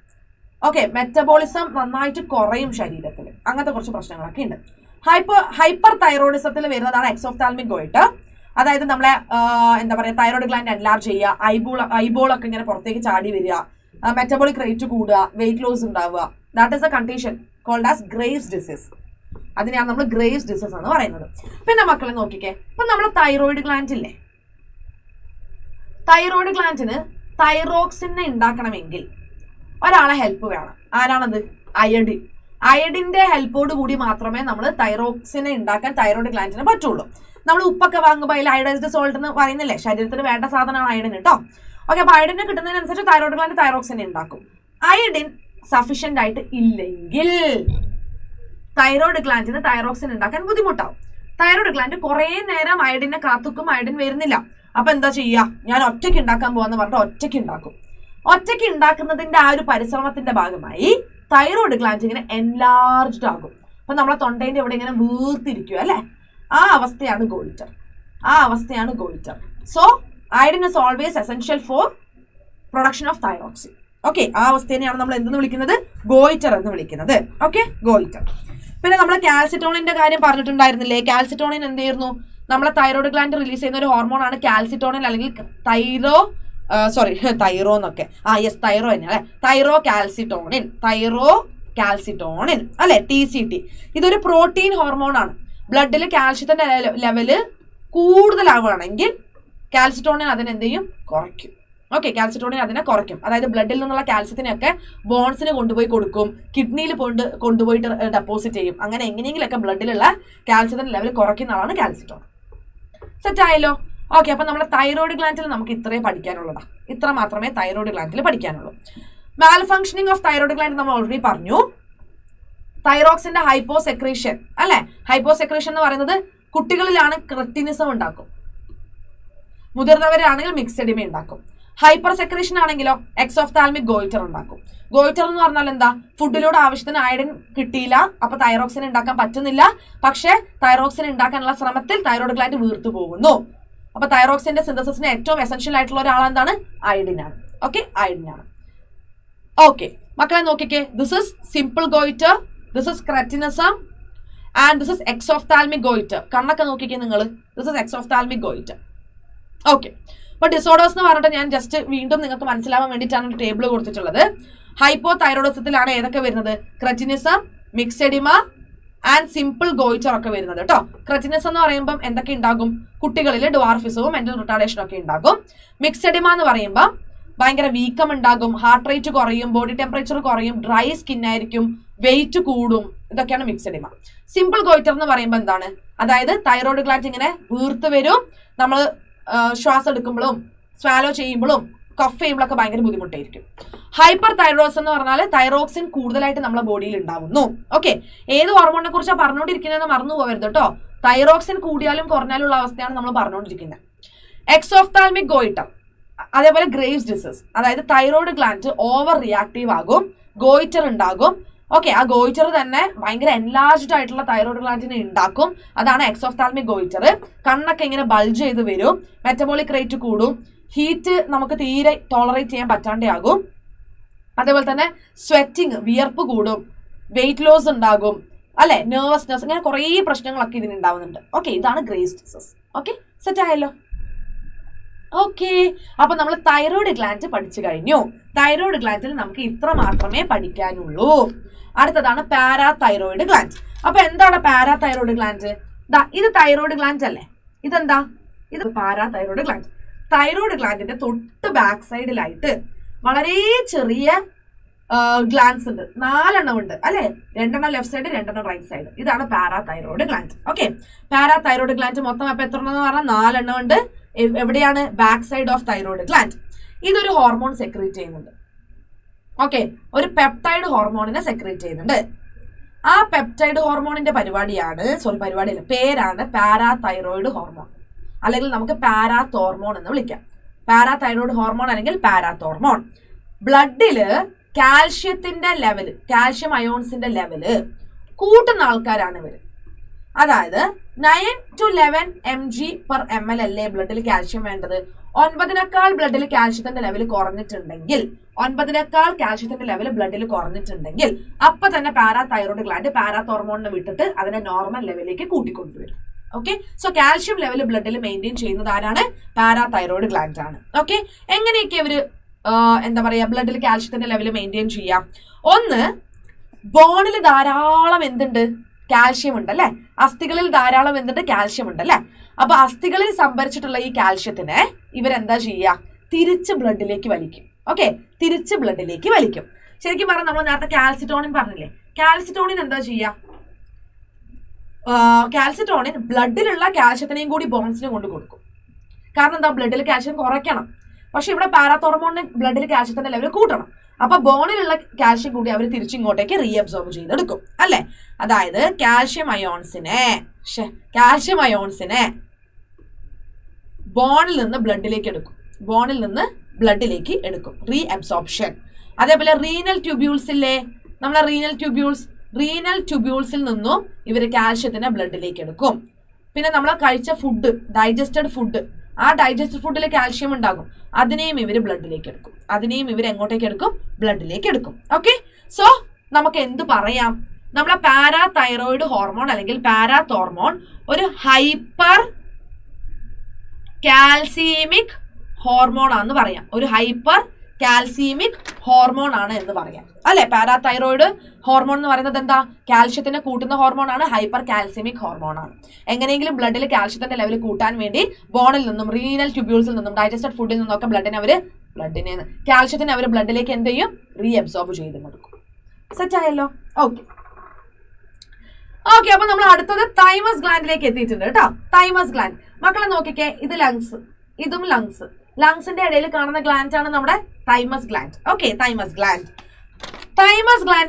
ഓക്കെ, മെറ്റബോളിസം നന്നായിട്ട് കുറയും ശരീരത്തിൽ. അങ്ങനത്തെ കുറച്ച് പ്രശ്നങ്ങളൊക്കെ ഉണ്ട്. ഹൈപ്പർ തൈറോയിഡിസത്തിൽ വരുന്നതാണ് എക്സോഫ്താൽമിക് ഗോയിറ്റർ. അതായത് നമ്മളെ എന്താ പറയുക, തൈറോയ്ഡ് ഗ്ലാൻഡ് എൻലാർജ് ചെയ്യുക, ഐബോളൊക്കെ ഇങ്ങനെ പുറത്തേക്ക് ചാടി വരിക, മെറ്റബോളിക് റേറ്റ് കൂടുക, വെയിറ്റ് ലോസ് ഉണ്ടാവുക. That is a condition called as Graves disease. അതിനെയാണ് നമ്മൾ ഗ്രേവ്സ് ഡിസീസ് എന്ന് പറയുന്നത്. പിന്നെ മക്കളെ നോക്കിക്കേ, ഇപ്പൊ നമ്മളെ തൈറോയ്ഡ് ഗ്ലാൻഡ് ഇല്ലേ, തൈറോയ്ഡ് ഗ്ലാൻഡിന് തൈറോക്സിനെ ഉണ്ടാക്കണമെങ്കിൽ ഒരാളെ ഹെൽപ്പ് വേണം. ആരാണത്? അയഡിൻ. അയഡിന്റെ ഹെൽപ്പോട് കൂടി മാത്രമേ നമ്മൾ തൈറോക്സിനെ ഉണ്ടാക്കാൻ തൈറോയ്ഡ് ഗ്ലാൻഡിന് പറ്റുള്ളൂ. നമ്മൾ ഉപ്പൊക്കെ വാങ്ങുമ്പോൾ അതിൽ അയഡൈസ്ഡ് സോൾട്ട് എന്ന് പറയുന്നില്ലേ, ശരീരത്തിന് വേണ്ട സാധനമാണ് അയഡിൻ കേട്ടോ. ഓക്കെ, അപ്പൊ അയഡിന് കിട്ടുന്നതിനനുസരിച്ച് തൈറോയ്ഡ് ഗ്ലാൻഡ് തൈറോക്സിനെ ഉണ്ടാക്കും. അയഡിൻ സഫീഷ്യന്റ് ആയിട്ട് ഇല്ലെങ്കിൽ തൈറോയ്ഡ് ഗ്ലാൻഡിന് തൈറോക്സിൻ ഉണ്ടാക്കാൻ ബുദ്ധിമുട്ടാവും. തൈറോയ്ഡ് ഗ്ലാൻഡ് കുറെ നേരം അയഡിനെ കാത്തുക്കും, അയഡിൻ വരുന്നില്ല. അപ്പൊ എന്താ ചെയ്യുക? ഞാൻ ഒറ്റയ്ക്ക് ഉണ്ടാക്കാൻ പോവാന്ന് പറഞ്ഞിട്ട് ഒറ്റയ്ക്ക് ഉണ്ടാക്കും. ഒറ്റയ്ക്ക് ഉണ്ടാക്കുന്നതിന്റെ ആ ഒരു പരിശ്രമത്തിന്റെ ഭാഗമായി തൈറോയ്ഡ് ഗ്ലാൻഡ് ഇങ്ങനെ എൻലാർജ്ഡ് ആകും. അപ്പൊ നമ്മളെ തൊണ്ടേന്റെ ഇവിടെ ഇങ്ങനെ വീർത്തിരിക്കും അല്ലെ. ആ അവസ്ഥയാണ് ഗോയിറ്റർ, ആ അവസ്ഥയാണ് goitre. So iodine is always essential for production of thyroxine. Okay, ആ അവസ്ഥേനെയാണ് നമ്മൾ എന്തെന്ന് വിളിക്കുന്നത്? ഗോയിറ്റർ എന്ന് വിളിക്കുന്നത്. Okay, goitre. പിന്നെ നമ്മൾ കാൽസിറ്റോണിന്റെ കാര്യം പറഞ്ഞിട്ടുണ്ടായിരുന്നില്ലേ? കാൽസിറ്റോണിൻ എന്ത് ചെയ്യുന്നു? നമ്മളെ തൈറോയ്ഡ് ഗ്ലാൻഡ് റിലീസ് ചെയ്യുന്ന ഒരു ഹോർമോൺ ആണ് കാൽസിറ്റോണിൻ, അല്ലെങ്കിൽ തൈറോ എന്നൊക്കെ. യെസ്, തൈറോ തന്നെ അല്ലെ. തൈറോ കാൽസിറ്റോണിൻ അല്ലെ, TCT. ഇതൊരു പ്രോട്ടീൻ ഹോർമോൺ ആണ്. ബ്ലഡിൽ കാൽഷ്യത്തിന്റെ ലെവല് കൂടുതലാവുകയാണെങ്കിൽ കാൽസിറ്റോണിൻ അതിനെന്ത് ചെയ്യും? കുറയ്ക്കും. ഓക്കെ, കാൽസിറ്റോണിൻ അതിനെ കുറയ്ക്കും. അതായത് ബ്ലഡിൽ നിന്നുള്ള കാൽസ്യത്തിനൊക്കെ ബോൺസിന് കൊണ്ടുപോയി കൊടുക്കും, കിഡ്നിയിൽ കൊണ്ടുപോയിട്ട് ഡെപ്പോസിറ്റ് ചെയ്യും. അങ്ങനെ എങ്ങനെയെങ്കിലൊക്കെ ബ്ലഡിലുള്ള കാൽസ്യത്തിന്റെ ലെവൽ കുറയ്ക്കുന്ന ആളാണ് കാൽസിറ്റോണിൻ. സെറ്റ് ആയല്ലോ. ഓക്കെ, അപ്പൊ നമ്മുടെ തൈറോയ്ഡ് ഗ്ലാൻഡിൽ നമുക്ക് ഇത്രേ പഠിക്കാനുള്ളതാ. ഇത്ര മാത്രമേ തൈറോയ്ഡ് ഗ്ലാൻഡിൽ പഠിക്കാനുള്ളൂ. Malfunctioning of thyroid gland നമ്മൾ ഓൾറെഡി പറഞ്ഞു. തൈറോക്സിന്റെ ഹൈപ്പോസെക്രീഷൻ അല്ലെ. ഹൈപ്പോസെക്രീഷൻ എന്ന് പറയുന്നത് കുട്ടികളിലാണ് ക്രെറ്റിനിസം ഉണ്ടാക്കും, മുതിർന്നവരാണെങ്കിൽ മിക്സെഡിമ ഉണ്ടാക്കും. ഹൈപ്പർ സെക്രീഷൻ ആണെങ്കിലോ എക്സോഫ്താൽമിക് ഗോയിറ്റർ ഉണ്ടാക്കും. ഗോയിറ്റർ എന്ന് പറഞ്ഞാൽ എന്താ? ഫുഡിലൂടെ ആവശ്യത്തിന് അയഡിൻ കിട്ടിയില്ല, അപ്പൊ തൈറോക്സിൻ ഉണ്ടാക്കാൻ പറ്റുന്നില്ല. പക്ഷെ തൈറോക്സിൻ ഉണ്ടാക്കാനുള്ള ശ്രമത്തിൽ തൈറോയ്ഡ് ഗ്ലാൻഡ് വീർത്തു പോകുന്നു. അപ്പൊ തൈറോക്സിന്റെ സിന്തസിസിന് ഏറ്റവും എസെൻഷ്യൽ ആയിട്ടുള്ള ഒരാളെന്താണ്? അയഡിനാണ്. ഓക്കെ, അയഡിനാണ്. ഓക്കെ മക്കളെ നോക്കിക്കേ, this is simple goitre, this is cretinism and this is exophthalmic goitre. കണ്ണൊക്കെ നോക്കിക്കേ നിങ്ങൾ, this is exophthalmic goitre. Okay, അപ്പൊ ഡിസോർഡേഴ്സ് എന്ന് പറഞ്ഞിട്ട് ഞാൻ ജസ്റ്റ് വീണ്ടും നിങ്ങൾക്ക് മനസ്സിലാവാൻ വേണ്ടിയിട്ടാണ് ഒരു ടേബിൾ കൊടുത്തിട്ടുള്ളത്. ഹൈപ്പോ തൈറോയിഡിസത്തിലാണ് ഏതൊക്കെ വരുന്നത്? ക്രെറ്റിനിസം, മിക്സെഡിമ ആൻഡ് സിമ്പിൾ ഗോയിറ്റർ ഒക്കെ വരുന്നത് കേട്ടോ. ക്രെറ്റിനിസം എന്ന് പറയുമ്പോൾ എന്തൊക്കെ ഉണ്ടാകും? കുട്ടികളിൽ ഡ്വാർഫിസവും മെന്റൽ റിട്ടാർഡേഷനും ഒക്കെ ഉണ്ടാകും. മിക്സെഡിമ എന്ന് പറയുമ്പോൾ ഭയങ്കര വീക്കം ഉണ്ടാകും, ഹാർട്ട് റേറ്റ് കുറയും, ബോഡി ടെമ്പറേച്ചർ കുറയും, ഡ്രൈ സ്കിൻ ആയിരിക്കും, വെയിറ്റ് കൂടും. ഇതൊക്കെയാണ് മിക്സെഡിമ. സിമ്പിൾ ഗോയിറ്റർ എന്ന് പറയുമ്പോൾ എന്താണ്? അതായത് തൈറോയ്ഡ് ഗ്ലാൻഡ് ഇങ്ങനെ വീർത്ത് വരും, നമ്മൾ ശ്വാസം എടുക്കുമ്പോഴും സ്വാലോ ചെയ്യുമ്പോഴും കഫ് ചെയ്യുമ്പോഴൊക്കെ ഭയങ്കര ബുദ്ധിമുട്ടായിരിക്കും. ഹൈപ്പർ തൈറോയിഡിസം എന്ന് പറഞ്ഞാൽ തൈറോക്സിൻ കൂടുതലായിട്ട് നമ്മുടെ ബോഡിയിൽ ഉണ്ടാവുന്നു. ഓക്കെ, ഏത് ഹോർമോണിനെ കുറിച്ചാണ് പറഞ്ഞുകൊണ്ടിരിക്കുന്നതെന്ന് മറന്നു പോകരുത് കേട്ടോ. തൈറോക്സിൻ കൂടിയാലും കുറഞ്ഞാലും ഉള്ള അവസ്ഥയാണ് നമ്മൾ പറഞ്ഞുകൊണ്ടിരിക്കുന്നത്. എക്സോഫ്താൽമിക് ഗോയിറ്റർ, അതേപോലെ ഗ്രേവ്സ് ഡിസീസ്, അതായത് തൈറോയ്ഡ് ഗ്ലാൻഡ് ഓവർ റിയാക്റ്റീവ് ആകും, ഗോയിറ്റർ ഉണ്ടാകും. ഓക്കെ, ആ ഗോയിറ്റർ തന്നെ ഭയങ്കര എൻലാർജ്ഡ് ആയിട്ടുള്ള തൈറോയ്ഡ് ഗ്ലാൻഡിനെ ഉണ്ടാക്കും. അതാണ് എക്സോഫ്താൽമിക് ഗോയിറ്റർ. കണ്ണൊക്കെ ഇങ്ങനെ ബൾജ് ചെയ്ത് വരും, മെറ്റബോളിക് റേറ്റ് കൂടും, ഹീറ്റ് നമുക്ക് തീരെ ടോളറേറ്റ് ചെയ്യാൻ പറ്റാണ്ടാകും. അതേപോലെ തന്നെ സ്വെറ്റിങ്, വിയർപ്പ് കൂടും, വെയിറ്റ് ലോസ് ഉണ്ടാകും, അല്ലെ, നെർവസ്നെസ്, ഇങ്ങനെ കുറേ പ്രശ്നങ്ങളൊക്കെ ഇതിനുണ്ടാവുന്നുണ്ട്. ഓക്കെ, ഇതാണ് ഗ്രേസ് ഡിസീസ്. ഓക്കെ, സെറ്റ് ആയല്ലോ. ഓക്കെ, അപ്പൊ നമ്മൾ തൈറോയ്ഡ് ഗ്ലാൻഡ് പഠിച്ചു കഴിഞ്ഞു. തൈറോയ്ഡ് ഗ്ലാൻഡിൽ നമുക്ക് ഇത്ര മാത്രമേ പഠിക്കാനുള്ളൂ. അടുത്തതാണ് പാരാതൈറോയ്ഡ് ഗ്ലാൻഡ്. അപ്പൊ എന്താണ് പാരാതൈറോയ്ഡ് ഗ്ലാൻഡ്? ഇത് തൈറോയ്ഡ് ഗ്ലാൻഡ് അല്ലേ, ഇതെന്താ, ഇത് പാരാതൈറോയ്ഡ് ഗ്ലാൻഡ്. തൈറോയ്ഡ് ഗ്ലാൻഡിന്റെ തൊട്ട് ബാക്ക് സൈഡിലായിട്ട് വളരെ ചെറിയ ഗ്ലാൻഡ്സ് ഉണ്ട്, 4 എണ്ണം ഉണ്ട് അല്ലെ, 2 എണ്ണം ലെഫ്റ്റ് സൈഡ്, 2 എണ്ണം റൈറ്റ് സൈഡ്. ഇതാണ് parathyroid gland. Okay, parathyroid gland മൊത്തം അപ്പൊ എത്ര എന്ന് പറഞ്ഞാൽ 4 എണ്ണം ഉണ്ട്. എവിടെയാണ്? Back side of thyroid gland. ഇതൊരു ഹോർമോൺ സെക്രീറ്റ് ചെയ്യുന്നുണ്ട്. ഓക്കെ, ഒരു പെപ്റ്റൈഡ് ഹോർമോണിനെ സെക്രീറ്റ് ചെയ്യുന്നുണ്ട്. ആ പെപ്റ്റൈഡ് ഹോർമോണിന്റെ പേരാണ് പാരാതൈറോയ്ഡ് ഹോർമോൺ, അല്ലെങ്കിൽ നമുക്ക് പാരാതോർമോൺ എന്ന് വിളിക്കാം. പാരാതൈറോയ്ഡ് ഹോർമോൺ അല്ലെങ്കിൽ പാരാതോർമോൺ. ബ്ലഡില് കാൽഷ്യത്തിന്റെ ലെവല്, കാൽഷ്യം അയോൺസിന്റെ ലെവല് കൂട്ടുന്ന ആൾക്കാരാണ് ഇവര്. അതായത് 9 to 11 mg/ml അല്ലേ ബ്ലഡിൽ കാൽഷ്യം വേണ്ടത്. 9-നേക്കാൾ ബ്ലഡിൽ കാൽഷ്യത്തിന്റെ ലെവൽ കുറഞ്ഞിട്ടുണ്ടെങ്കിൽ, 9-നേക്കാൾ കാൽഷ്യത്തിന്റെ ലെവൽ ബ്ലഡിൽ കുറഞ്ഞിട്ടുണ്ടെങ്കിൽ അപ്പൊ തന്നെ പാരാതൈറോയ്ഡ് ഗ്ലാൻഡ് പാരാതോർമോണിനെ വിട്ടിട്ട് അതിനെ നോർമൽ ലെവലിലേക്ക് കൂട്ടിക്കൊണ്ടുവരും. ഓക്കെ, സോ കാൽഷ്യം ലെവൽ ബ്ലഡിൽ മെയിൻറ്റെയിൻ ചെയ്യുന്നത് ആരാണ്? പാരാതൈറോയ്ഡ് ഗ്ലാൻഡ് ആണ്. ഓക്കെ, എങ്ങനെയൊക്കെ ഇവര് എന്താ പറയാ ബ്ലഡിൽ കാൽഷ്യത്തിന്റെ ലെവൽ മെയിൻറ്റെയിൻ ചെയ്യാം? ഒന്ന്, ബോണിൽ ധാരാളം എന്തുണ്ട്? കാൽഷ്യം ഉണ്ട് അല്ലെ. അസ്ഥികളിൽ ധാരാളം എന്തുണ്ട്? കാൽഷ്യം ഉണ്ട് അല്ലെ. അപ്പൊ അസ്ഥികളിൽ സംഭരിച്ചിട്ടുള്ള ഈ കാൽഷ്യത്തിനെ ഇവരെന്താ ചെയ്യുക? തിരിച്ച് ബ്ലഡിലേക്ക് വലിക്കും. ഓക്കെ, തിരിച്ച് ബ്ലഡിലേക്ക് വലിക്കും. ശരിക്കും പറഞ്ഞാൽ നമ്മൾ നേരത്തെ കാൽസിറ്റോണിൻ പറഞ്ഞില്ലേ, കാൽസിറ്റോണിൻ എന്താ ചെയ്യുക? കാൽസിറ്റോണിൻ ബ്ലഡിലുള്ള കാൽഷ്യത്തിനെയും കൂടി ബോൺസിന് കൊണ്ട് കൊടുക്കും. കാരണം എന്താ? ബ്ലഡിൽ കാൽഷ്യം കുറയ്ക്കണം. പക്ഷെ ഇവിടെ പാരാതോർമോണിന് ബ്ലഡിൽ കാൽഷ്യത്തിന്റെ ലെവൽ കൂട്ടണം. അപ്പൊ ബോണിലുള്ള കാൽഷ്യം കൂടി അവർ തിരിച്ചിങ്ങോട്ടേക്ക് റീഅബ്സോർബ് ചെയ്തെടുക്കും അല്ലെ. അതായത് കാൽഷ്യം അയോൺസിനെ ബോണിൽ നിന്ന് ബ്ലഡിലേക്ക് എടുക്കും, റീഅബ്സോർപ്ഷൻ. അതേപോലെ റീനൽ ട്യൂബ്യൂൾസ് ഇല്ലേ, നമ്മളെ റീനൽ ട്യൂബ്യൂൾസിൽ നിന്നും ഇവർ കാൽഷ്യത്തിനെ ബ്ലഡിലേക്ക് എടുക്കും. പിന്നെ നമ്മൾ കഴിച്ച ഫുഡ്, ഡൈജസ്റ്റഡ് ഫുഡ്, ആ ഡൈജസ്റ്റഡ് ഫുഡിൽ കാൽഷ്യം ഉണ്ടാകും, അതിനെയും ഇവർ ബ്ലഡിലേക്ക് എടുക്കും. എങ്ങോട്ടേക്ക് എടുക്കും? ബ്ലഡിലേക്ക് എടുക്കും. ഓക്കെ, സോ നമുക്ക് എന്ത് പറയാം? നമ്മളെ പാരാതൈറോയ്ഡ് ഹോർമോൺ അല്ലെങ്കിൽ പാരാതോർമോൺ ഒരു ഹൈപ്പർ കാൽസീമിക് ഹോർമോൺ ആണെന്ന് പറയാം. ഒരു ഹൈപ്പർ കാൽസീമിക് ഹോർമോൺ ആണ് എന്ന് പറയാം അല്ലെ. പാരാതൈറോയ്ഡ് ഹോർമോൺ എന്ന് പറയുന്നത് എന്താ? കാൽഷ്യത്തിനെ കൂട്ടുന്ന ഹോർമോൺ ആണ്, ഹൈപ്പർ കാൽസ്യമിക് ഹോർമോൺ ആണ്. എങ്ങനെയെങ്കിലും ബ്ലഡിൽ കാൽഷ്യത്തിന്റെ ലെവൽ കൂട്ടാൻ വേണ്ടി ബോണിൽ നിന്നും റീനൽ ട്യൂബ്യൂൾസിൽ നിന്നും ഡൈജസ്റ്റഡ് ഫുഡിൽ നിന്നൊക്കെ കാൽഷ്യത്തിനെ അവർ ബ്ലഡിലേക്ക് എന്ത് ചെയ്യും? റീഅബ്സോർബ് ചെയ്ത് കൊടുക്കും. സെറ്റ് ആയല്ലോ. ഓക്കെ, അപ്പൊ നമ്മൾ അടുത്തത് തൈമസ് ഗ്ലാൻഡിലേക്ക് എത്തിയിട്ടുണ്ട് കേട്ടോ. തൈമസ് ഗ്ലാൻഡ് മക്കളെ നോക്കിക്കേ, ഇത് ലങ്സ്, ഇതും ലങ്സ്. ലങ്സിന്റെ ഇടയിൽ കാണുന്ന ഗ്ലാൻഡ് ആണ് നമ്മുടെ thymus gland. Okay, thymus gland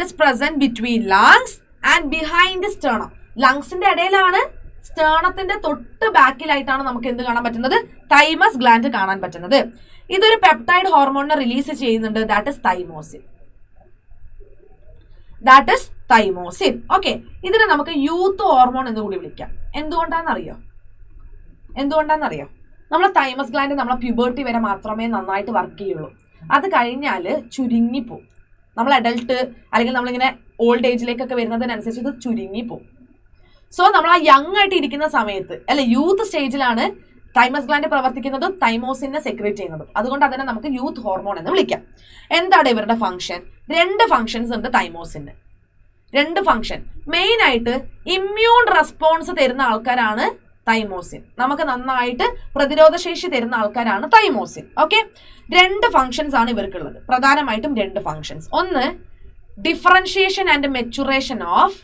is present between lungs and behind sternum. ലങ്സിന്റെ ഇടയിലാണ്, സ്റ്റേർണത്തിന്റെ തൊട്ട് ബാക്കിലായിട്ടാണ് നമുക്ക് എന്ത് കാണാൻ പറ്റുന്നത്? തൈമസ് ഗ്ലാൻഡ് കാണാൻ പറ്റുന്നത്. ഇതൊരു പെപ്റ്റൈഡ് ഹോർമോണിനെ റിലീസ് ചെയ്യുന്നുണ്ട്, ദാറ്റ് ഇസ് തൈമോസിൻ. ഓക്കെ, ഇതിനെ നമുക്ക് യൂത്ത് ഹോർമോൺ എന്ന് കൂടി വിളിക്കാം. എന്തുകൊണ്ടാണെന്നറിയോ? നമ്മളെ തൈമസ് ഗ്ലാൻഡ് നമ്മളെ പ്യൂബർട്ടി വരെ മാത്രമേ നന്നായിട്ട് വർക്ക് ചെയ്യുള്ളൂ. അത് കഴിഞ്ഞാൽ ചുരുങ്ങിപ്പോവും. നമ്മൾ അഡൽട്ട് അല്ലെങ്കിൽ നമ്മളിങ്ങനെ ഓൾഡ് ഏജിലേക്കൊക്കെ വരുന്നതിനനുസരിച്ച് ഇത് ചുരുങ്ങിപ്പോവും. സോ നമ്മൾ ആ യങ് ആയിട്ട് ഇരിക്കുന്ന സമയത്ത് അല്ലെ, യൂത്ത് സ്റ്റേജിലാണ് തൈമസ് ഗ്ലാൻഡ് പ്രവർത്തിക്കുന്നതും തൈമോസിനെ സെക്രീറ്റ് ചെയ്യുന്നതും. അതുകൊണ്ട് അതിനെ നമുക്ക് യൂത്ത് ഹോർമോൺ എന്ന് വിളിക്കാം. എന്താണ് ഇവരുടെ ഫംഗ്ഷൻ? 2 ഫംഗ്ഷൻസ് ഉണ്ട് തൈമോസിന്. 2 ഫംഗ്ഷൻ. മെയിൻ ആയിട്ട് ഇമ്മ്യൂൺ റെസ്പോൺസ് തരുന്ന ആൾക്കാരാണ് തൈമോസിൻ. നമുക്ക് നന്നായിട്ട് പ്രതിരോധശേഷി തരുന്ന ആൾക്കാരാണ് തൈമോസിൻ. ഓക്കെ, 2 ഫംഗ്ഷൻസ് ആണ് ഇവർക്കുള്ളത്, പ്രധാനമായിട്ടും 2 ഫംഗ്ഷൻസ്. ഒന്ന്, differentiation and maturation of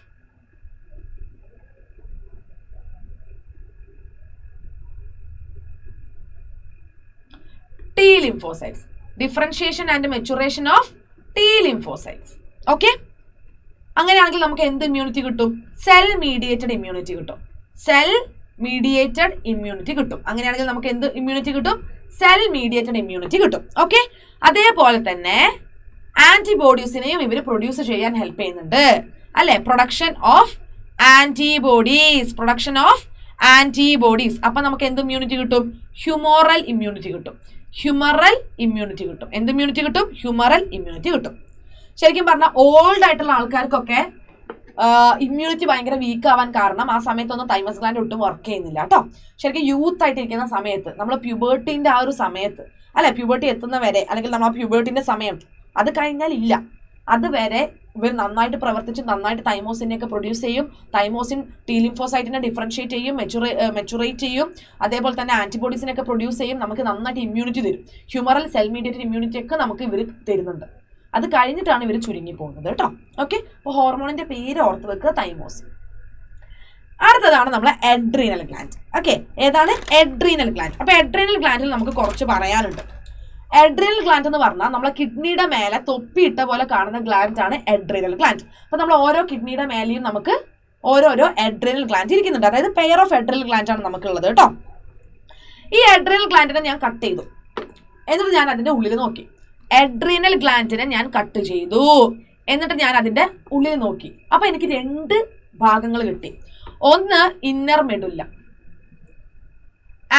T lymphocytes. Differentiation and maturation of T lymphocytes. Okay? അങ്ങനെയാണെങ്കിൽ നമുക്ക് എന്ത് ഇമ്മ്യൂണിറ്റി കിട്ടും? സെൽ മീഡിയേറ്റഡ് ഇമ്മ്യൂണിറ്റി കിട്ടും. അങ്ങനെയാണെങ്കിൽ നമുക്ക് എന്ത് ഇമ്മ്യൂണിറ്റി കിട്ടും? സെൽ മീഡിയേറ്റഡ് ഇമ്മ്യൂണിറ്റി കിട്ടും. ഓക്കെ, അതേപോലെ തന്നെ ആന്റിബോഡീസിനെയും ഇവർ പ്രൊഡ്യൂസ് ചെയ്യാൻ ഹെൽപ്പ് ചെയ്യുന്നുണ്ട് അല്ലെ. Production of antibodies. അപ്പൊ നമുക്ക് എന്ത് ഇമ്മ്യൂണിറ്റി കിട്ടും? ഹ്യൂമറൽ ഇമ്മ്യൂണിറ്റി കിട്ടും. എന്ത് ഇമ്മ്യൂണിറ്റി കിട്ടും? ഹ്യൂമറൽ ഇമ്മ്യൂണിറ്റി കിട്ടും. ശരിക്കും പറഞ്ഞാൽ ഓൾഡ് ആയിട്ടുള്ള ആൾക്കാർക്കൊക്കെ ഇമ്മ്യൂണിറ്റി ഭയങ്കര വീക്ക് ആവാൻ കാരണം ആ സമയത്തൊന്നും തൈമസ് ഗ്ലാൻഡ് ഒട്ടും വർക്ക് ചെയ്യുന്നില്ല കേട്ടോ. ശരിക്കും യൂത്ത് ആയിട്ടിരിക്കുന്ന സമയത്ത്, നമ്മൾ പ്യൂബേർട്ടിന്റെ ആ ഒരു സമയത്ത് അല്ലെ, പ്യൂബേർട്ടി എത്തുന്ന വരെ, അല്ലെങ്കിൽ നമ്മൾ ആ പ്യൂബേർട്ടിന്റെ സമയം അത് കഴിഞ്ഞാൽ ഇല്ല, അതുവരെ ഇവർ നന്നായിട്ട് പ്രവർത്തിച്ച് നന്നായിട്ട് തൈമോസിനെയൊക്കെ പ്രൊഡ്യൂസ് ചെയ്യും. തൈമോസിൻ ടി ലിംഫോസൈറ്റിനെ ഡിഫറൻഷിയേറ്റ് ചെയ്യും, മെച്ചുറേറ്റ് ചെയ്യും. അതേപോലെ തന്നെ ആന്റിബോഡീസിനൊക്കെ പ്രൊഡ്യൂസ് ചെയ്യും. നമുക്ക് നന്നായിട്ട് ഇമ്മ്യൂണിറ്റി തരും. ഹ്യൂമറൽ സെൽ മീഡിയേറ്റഡ് ഇമ്മ്യൂണിറ്റി ഒക്കെ നമുക്ക് ഇവർ തരുന്നുണ്ട്. അത് കഴിഞ്ഞിട്ടാണ് ഇവർ ചുരുങ്ങി പോകുന്നത് കേട്ടോ. ഓക്കെ, അപ്പോൾ ഹോർമോണിന്റെ പേര് ഓർത്ത് വെക്കുക, തൈമോസിൻ. അടുത്തതാണ് നമ്മളെ അഡ്രീനൽ ഗ്ലാൻഡ്. ഓക്കെ, ഏതാണ്? Adrenal gland. അപ്പൊ അഡ്രീനൽ ഗ്ലാൻഡിൽ നമുക്ക് കുറച്ച് പറയാനുണ്ട്. അഡ്രീനൽ ഗ്ലാൻഡ് എന്ന് പറഞ്ഞാൽ നമ്മളെ കിഡ്നിയുടെ മേലെ തൊപ്പിയിട്ട പോലെ കാണുന്ന ഗ്ലാൻഡ് ആണ് അഡ്രീനൽ ഗ്ലാൻഡ്. അപ്പൊ നമ്മൾ ഓരോ കിഡ്നിയുടെ മേലെയും നമുക്ക് ഓരോരോ അഡ്രീനൽ ഗ്ലാൻഡ് ഇരിക്കുന്നുണ്ട്. അതായത് പെയർ ഓഫ് അഡ്രീനൽ ഗ്ലാൻഡ് ആണ് നമുക്കുള്ളത് കേട്ടോ. ഈ അഡ്രീനൽ ഗ്ലാൻഡിനെ ഞാൻ കട്ട് ചെയ്തു, എന്നിട്ട് ഞാൻ അതിന്റെ ഉള്ളിൽ നോക്കി. അഡ്രീനൽ ഗ്ലാൻഡിനെ ഞാൻ കട്ട് ചെയ്തു, എന്നിട്ട് ഞാൻ അതിന്റെ ഉള്ളിൽ നോക്കി. അപ്പൊ എനിക്ക് 2 ഭാഗങ്ങൾ കിട്ടി. ഒന്ന് inner medulla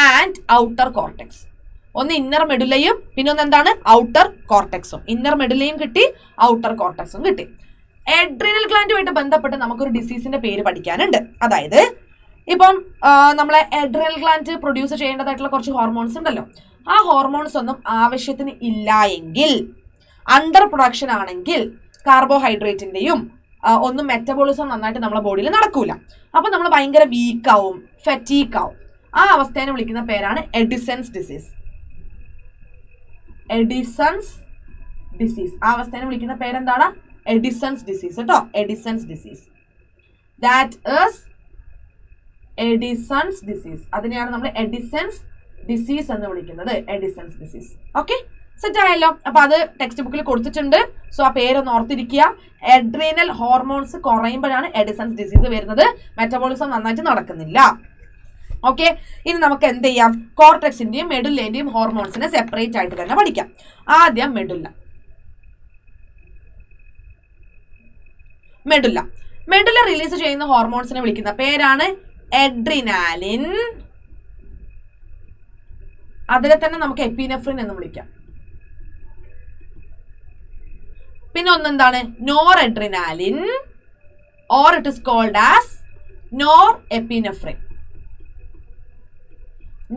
and outer cortex. ഒന്ന് ഇന്നർ മെഡുലയും പിന്നെ ഒന്ന് എന്താണ്? ഔട്ടർ കോർട്ടെക്സും. ഇന്നർ മെഡുലയും കിട്ടി, ഔട്ടർ കോർട്ടെക്സും കിട്ടി. അഡ്രീനൽ ഗ്ലാൻഡുമായിട്ട് ബന്ധപ്പെട്ട് നമുക്കൊരു ഡിസീസിന്റെ പേര് പഠിക്കാനുണ്ട്. അതായത് ഇപ്പം നമ്മളെ അഡ്രീനൽ ഗ്ലാൻഡ് പ്രൊഡ്യൂസ് ചെയ്യേണ്ടതായിട്ടുള്ള കുറച്ച് ഹോർമോൺസ് ഉണ്ടല്ലോ. ആ ഹോർമോൺസ് ഒന്നും ആവശ്യത്തിന് ഇല്ല എങ്കിൽ, അണ്ടർ പ്രൊഡക്ഷൻ ആണെങ്കിൽ, കാർബോഹൈഡ്രേറ്റിന്റെയും ഒന്നും മെറ്റബോളിസം നന്നായിട്ട് നമ്മുടെ ബോഡിയിൽ നടക്കൂല. അപ്പൊ നമ്മൾ ഭയങ്കര വീക്കാവും, ഫറ്റീക്ക് ആവും. ആ അവസ്ഥയെ വിളിക്കുന്ന പേരാണ് എഡിസൺസ് ഡിസീസ്. ആ അവസ്ഥയെ വിളിക്കുന്ന പേരെന്താണ്? എഡിസൺസ് ഡിസീസ് കേട്ടോ. Addison's disease. That is Addison's disease. അതിനെയാണ് നമ്മൾ എഡിസൺസ് ഡിസീസ് എന്ന് വിളിക്കുന്നത്. എഡിസൺസ് ഡിസീസ്. ഓക്കെ, സെറ്റ് ആയല്ലോ. അപ്പൊ അത് ടെക്സ്റ്റ് ബുക്കിൽ കൊടുത്തിട്ടുണ്ട്. സോ ആ പേരൊന്ന് ഓർത്തിരിക്കുക. അഡ്രീനൽ ഹോർമോൺസ് കുറയുമ്പോഴാണ് എഡിസൺസ് ഡിസീസ് വരുന്നത്. മെറ്റബോളിസം നന്നായിട്ട് നടക്കുന്നില്ല. ഓക്കെ, ഇനി നമുക്ക് എന്ത് ചെയ്യാം? കോർട്ടെക്സിന്റെയും മെഡുല്ലേന്റെയും ഹോർമോൺസിനെ സെപ്പറേറ്റ് ആയിട്ട് തന്നെ പഠിക്കാം. ആദ്യം മെഡുല്ല റിലീസ് ചെയ്യുന്ന ഹോർമോൺസിനെ വിളിക്കുന്ന പേരാണ് അഡ്രിനാലിൻ. അതിനെ തന്നെ നമുക്ക് എപ്പിനെഫ്രിൻ എന്ന് വിളിക്കാം. പിന്നെ ഒന്നെന്താണ്? Noradrenaline, or it is called as norepinephrine.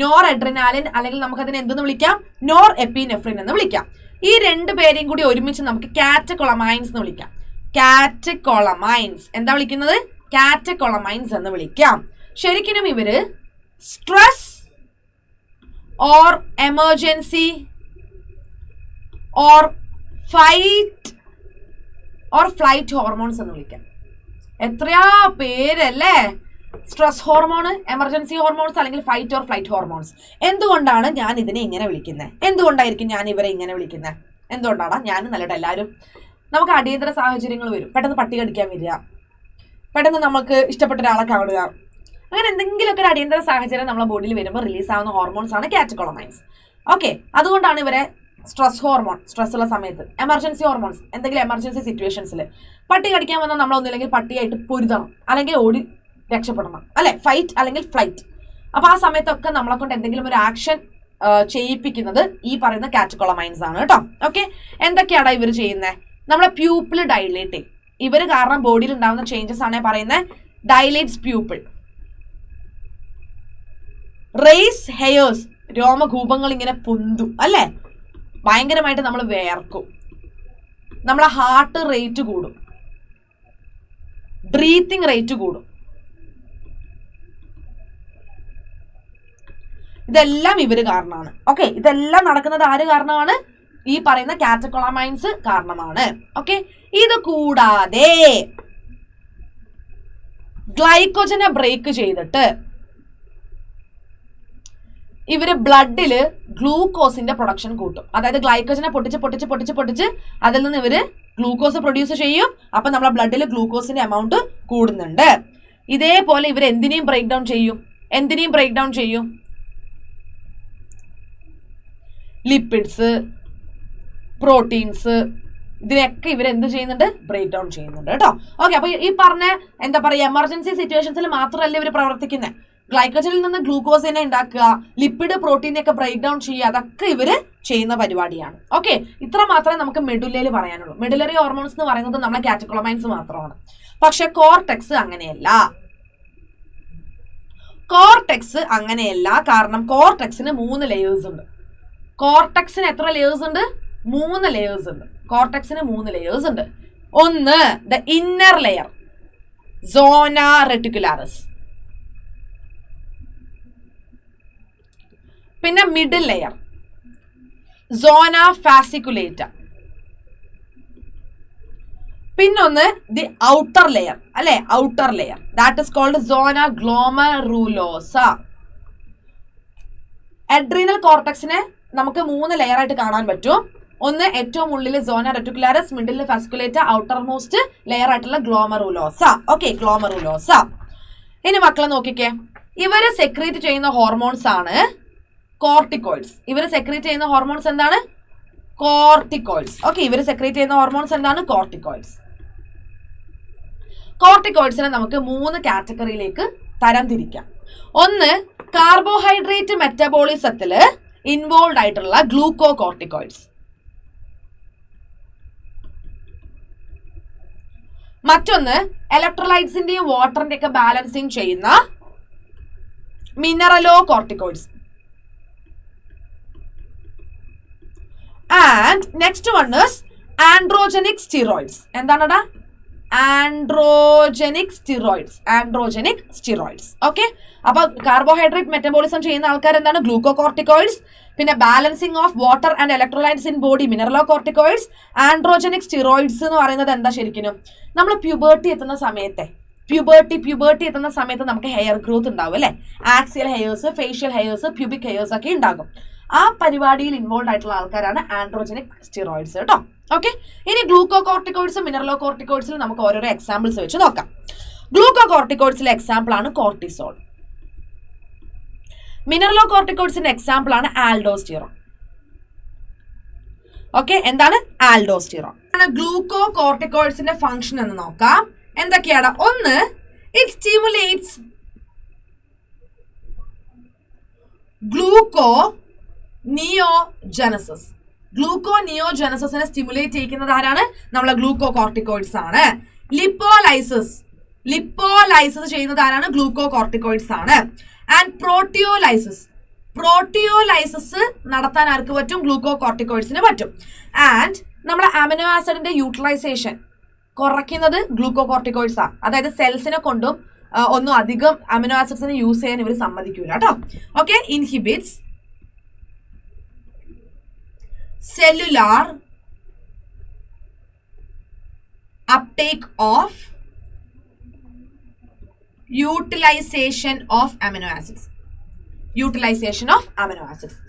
Noradrenaline അല്ലെങ്കിൽ നമുക്ക് അതിനെ എന്തെന്ന് വിളിക്കാം? നോർ എപ്പിനെഫ്രിൻ എന്ന് വിളിക്കാം. ഈ 2 പേരെയും കൂടി ഒരുമിച്ച് നമുക്ക് കാറ്റകൊളമൈൻസ് എന്ന് വിളിക്കാം. കാറ്റകൊളമൈൻസ് എന്താ വിളിക്കുന്നത്? കാറ്റകൊളമൈൻസ് എന്ന് വിളിക്കാം. ശരിക്കും ഇവര് stress or emergency or flight hormones എന്ന് വിളിക്കാം. എത്രയാ പേരല്ലേ? സ്ട്രെസ് ഹോർമോൺ, എമർജൻസി ഹോർമോൺസ് അല്ലെങ്കിൽ ഫൈറ്റ് ഓർ ഫ്ലൈറ്റ് ഹോർമോൺസ്. എന്തുകൊണ്ടാണ് ഞാൻ ഇതിനെ ഇങ്ങനെ വിളിക്കുന്നത്? എന്തുകൊണ്ടായിരിക്കും ഞാൻ ഇവരെ ഇങ്ങനെ വിളിക്കുന്നത്? എന്തുകൊണ്ടാണ്? ഞാൻ നല്ലത് എല്ലാവരും നമുക്ക് അടിയന്തര സാഹചര്യങ്ങൾ വരും. പെട്ടെന്ന് പട്ടി കടിക്കാൻ വരിക, പെട്ടെന്ന് നമുക്ക് ഇഷ്ടപ്പെട്ട ഒരാളെ കാണുക, അങ്ങനെ എന്തെങ്കിലുമൊക്കെ ഒരു അടിയന്തര സാഹചര്യം നമ്മളെ ബോഡിയിൽ വരുമ്പോൾ റിലീസ് ആവുന്ന ഹോർമോൺസ് ആണ് കാറ്റകൊളമൈൻസ്. ഓക്കെ, അതുകൊണ്ടാണ് ഇവരെ സ്ട്രെസ് ഹോർമോൺ, സ്ട്രെസ് ഉള്ള സമയത്ത്, എമർജൻസി ഹോർമോൺസ്, എന്തെങ്കിലും എമർജൻസി സിറ്റുവേഷൻസിൽ പട്ടി കടിക്കാൻ വന്നാൽ നമ്മളൊന്നില്ലെങ്കിൽ പട്ടിയായിട്ട് പൊരുതണം, അല്ലെങ്കിൽ ഓടി രക്ഷപ്പെടണം, അല്ലെ? ഫൈറ്റ് അല്ലെങ്കിൽ ഫ്ലൈറ്റ്. അപ്പൊ ആ സമയത്തൊക്കെ നമ്മളെ കൊണ്ട് എന്തെങ്കിലും ഒരു ആക്ഷൻ ചെയ്യിപ്പിക്കുന്നത് ഈ പറയുന്ന കാറ്റകൊളമൈൻസ് ആണ് കേട്ടോ. ഓക്കെ, എന്തൊക്കെയാണ് ഇവർ ചെയ്യുന്നത്? നമ്മളെ പ്യൂപ്പിൾ ഡൈലേറ്റ് ചെയ്യും. ഇവര് കാരണം ബോഡിയിൽ ഉണ്ടാകുന്ന ചേഞ്ചസ് ആണ് പറയുന്നത്. ഡൈലേറ്റ്സ് പ്യൂപ്പിൾ, റേസ് ഹെയേഴ്സ്, രോമകൂപങ്ങൾ ഇങ്ങനെ പൊന്തും, അല്ലെ? ഭയങ്കരമായിട്ട് നമ്മൾ വേർക്കും, നമ്മളെ ഹാർട്ട് റേറ്റ് കൂടും, ബ്രീത്തിങ് റേറ്റ് കൂടും. ഇതെല്ലാം ഇവര് കാരണമാണ്. ഓക്കെ, ഇതെല്ലാം നടക്കുന്നത് ആര് കാരണമാണ്? ഈ പറയുന്ന കാറ്റകൊളമൈൻസ് കാരണമാണ്. ഓക്കെ, ഇത് കൂടാതെ ഗ്ലൈക്കോജനെ ബ്രേക്ക് ചെയ്തിട്ട് ഇവര് ബ്ലഡില് ഗ്ലൂക്കോസിന്റെ പ്രൊഡക്ഷൻ കൂട്ടും. അതായത് ഗ്ലൈക്കോജനെ പൊട്ടിച്ച് അതിൽ നിന്ന് ഇവര് ഗ്ലൂക്കോസ് പ്രൊഡ്യൂസ് ചെയ്യും. അപ്പൊ നമ്മളെ ബ്ലഡിൽ ഗ്ലൂക്കോസിന്റെ എമൗണ്ട് കൂടുന്നുണ്ട്. ഇതേപോലെ ഇവർ എന്തിനേയും ബ്രേക്ക് ഡൗൺ ചെയ്യും? ലിപ്പിഡ്സ്, പ്രോട്ടീൻസ്, ഇതിനൊക്കെ ഇവരെന്ത് ചെയ്യുന്നുണ്ട്? ബ്രേക്ക് ഡൗൺ ചെയ്യുന്നുണ്ട് കേട്ടോ. ഓക്കെ, അപ്പൊ ഈ പറഞ്ഞ എന്താ പറയുക, എമർജൻസി സിറ്റുവേഷൻസിൽ മാത്രമല്ല ഇവർ പ്രവർത്തിക്കുന്നത്. ഗ്ലൈക്കോജനിൽ നിന്ന് ഗ്ലൂക്കോസിനെ ഉണ്ടാക്കുക, ലിപ്പിഡ് പ്രോട്ടീനൊക്കെ ബ്രേക്ക് ഡൗൺ ചെയ്യുക, അതൊക്കെ ഇവര് ചെയ്യുന്ന പരിപാടിയാണ്. ഓക്കെ, ഇത്ര മാത്രമേ നമുക്ക് മെഡുലയിൽ പറയാനുള്ളൂ. മെഡുലറി ഹോർമോൺസ് എന്ന് പറയുന്നത് നമ്മളെ കാറ്റക്കോളമൈൻസ് മാത്രമാണ്. പക്ഷെ കോർട്ടെക്സ് അങ്ങനെയല്ല. കോർട്ടെക്സ് അങ്ങനെയല്ല, കാരണം കോർട്ടെക്സിന് 3 ലെയേഴ്സ് ഉണ്ട്. കോർട്ടെക്സിന് എത്ര ലെയേഴ്സ് ഉണ്ട്? 3 ലെയേഴ്സ് ഉണ്ട്. കോർട്ടെക്സിന് 3 ലെയേഴ്സ് ഉണ്ട്. ഒന്ന് the inner layer, zona reticularis. പിന്നെ മിഡിൽ ലെയർ, സോന ഫാസിക്കുലേറ്റ. പിന്നൊന്ന് ദി ഔട്ടർ ലെയർ, അല്ലെ, outer layer, that is called zona glomerulosa. Adrenal കോർട്ടെക്സിനെ നമുക്ക് 3 ലെയർ ആയിട്ട് കാണാൻ പറ്റും. ഒന്ന് ഏറ്റവും ഉള്ളിൽ zona reticularis, middle fasciculata, outermost layer ആയിട്ടുള്ള ഗ്ലോമറുലോസ. ഓക്കെ, ഗ്ലോമറുലോസ. ഇനി മക്കളെ നോക്കിക്കേ, ഇവര് സെക്രീറ്റ് ചെയ്യുന്ന ഹോർമോൺസ് ആണ് കോർട്ടിക്കോയിഡ്സ്. ഇവര് സെക്രീറ്റ് ചെയ്യുന്ന ഹോർമോൺസ് എന്താണ്? കോർട്ടിക്കോയിഡ്സ്. ഓക്കെ, ഇവര് സെക്രീറ്റ് ചെയ്യുന്ന ഹോർമോൺസ് എന്താണ്? കോർട്ടിക്കോയിഡ്സ്. കോർട്ടിക്കോയിഡ്സിനെ നമുക്ക് 3 കാറ്റഗറിയിലേക്ക് തരം തിരിക്കാം. ഒന്ന്, കാർബോഹൈഡ്രേറ്റ് മെറ്റബോളിസത്തില് ഇൻവോൾവ് ആയിട്ടുള്ള ഗ്ലൂക്കോ കോർട്ടിക്കോയിഡ്സ്. മറ്റൊന്ന്, ഇലക്ട്രോലൈറ്റ്സിന്റെയും വാട്ടറിന്റെ ഒക്കെ ബാലൻസിങ് ചെയ്യുന്ന mineralocorticoids. And next one is androgenic steroids. എന്താണടാ? Androgenic steroids. Androgenic steroids. Okay, അപ്പൊ കാർബോഹൈഡ്രേറ്റ് മെറ്റബോളിസം ചെയ്യുന്ന ആൾക്കാർ എന്താണ്? Glucocorticoids. പിന്നെ balancing of water and electrolytes in body, mineralocorticoids. Androgenic steroids എന്ന് പറയുന്നത് എന്താ ശരിക്കും? നമ്മൾ പ്യൂബേർട്ടി എത്തുന്ന സമയത്തെ പ്യൂബേർട്ടി എത്തുന്ന സമയത്ത് നമുക്ക് ഹെയർ ഗ്രോത്ത് ഉണ്ടാവും, അല്ലെ? Axial hairs, facial hairs, pubic hairs ഒക്കെ ഉണ്ടാകും. ആ പരിപാടിയിൽ ഇൻവോൾവ് ആയിട്ടുള്ള ആൾക്കാരാണ് ആൻഡ്രോജനിക് സ്റ്റിറോയിഡ്സ് കേട്ടോ. ഓക്കെ, ഇനി ഗ്ലൂക്കോ കോർട്ടിക്കോയിഡ്സും മിനറലോ കോർട്ടിക്കോയിഡ്സിൽ നമുക്ക് ഓരോരോ എക്സാമ്പിൾസ് വെച്ച് നോക്കാം. ഗ്ലൂക്കോ കോർട്ടിക്കോയിഡ്സിലെ എക്സാമ്പിൾ ആണ് കോർട്ടിസോൾ. മിനറലോ കോർട്ടിക്കോയിഡ്സിന്റെ എക്സാമ്പിൾ ആണ് ആൽഡോസ്റ്റിറോൺ. ഓക്കെ, എന്താണ്? ആൽഡോസ്റ്റിറോൺ. ഗ്ലൂക്കോ കോർട്ടിക്കോയിഡ്സിന്റെ ഫംഗ്ഷൻ എന്ന് നോക്കാം. എന്തൊക്കെയാണ്? ഒന്ന്, ഇറ്റ് സ്റ്റിമുലേറ്റ്സ് ഗ്ലൂക്കോ നിയോജനസിസ്. ഗ്ലൂക്കോ നിയോജനസിനെ സ്റ്റിമുലേറ്റ് ചെയ്യുന്നത് ആരാണ്? നമ്മളെ ഗ്ലൂക്കോ കോർട്ടിക്കോയിഡ്സ് ആണ്. ലിപ്പോലൈസിസ് ചെയ്യുന്നത് ആരാണ്? ഗ്ലൂക്കോ കോർട്ടിക്കോയിഡ്സ് ആണ്. ആൻഡ് പ്രോട്ടിയോലൈസിസ് നടത്താൻ ആർക്ക് പറ്റും? ഗ്ലൂക്കോ കോർട്ടിക്കോയിഡ്സിന് പറ്റും. ആൻഡ് നമ്മുടെ അമിനോ ആസിഡിന്റെ യൂട്ടിലൈസേഷൻ കുറയ്ക്കുന്നത് ഗ്ലൂക്കോ കോർട്ടിക്കോയിഡ്സ് ആണ്. അതായത് സെൽസിനെ കൊണ്ടും ഒന്നും അധികം അമിനോ ആസിഡ്സിനെ യൂസ് ചെയ്യാൻ ഇവർ സമ്മതിക്കൂല കേട്ടോ. Okay, inhibits cellular uptake of utilization of amino acids.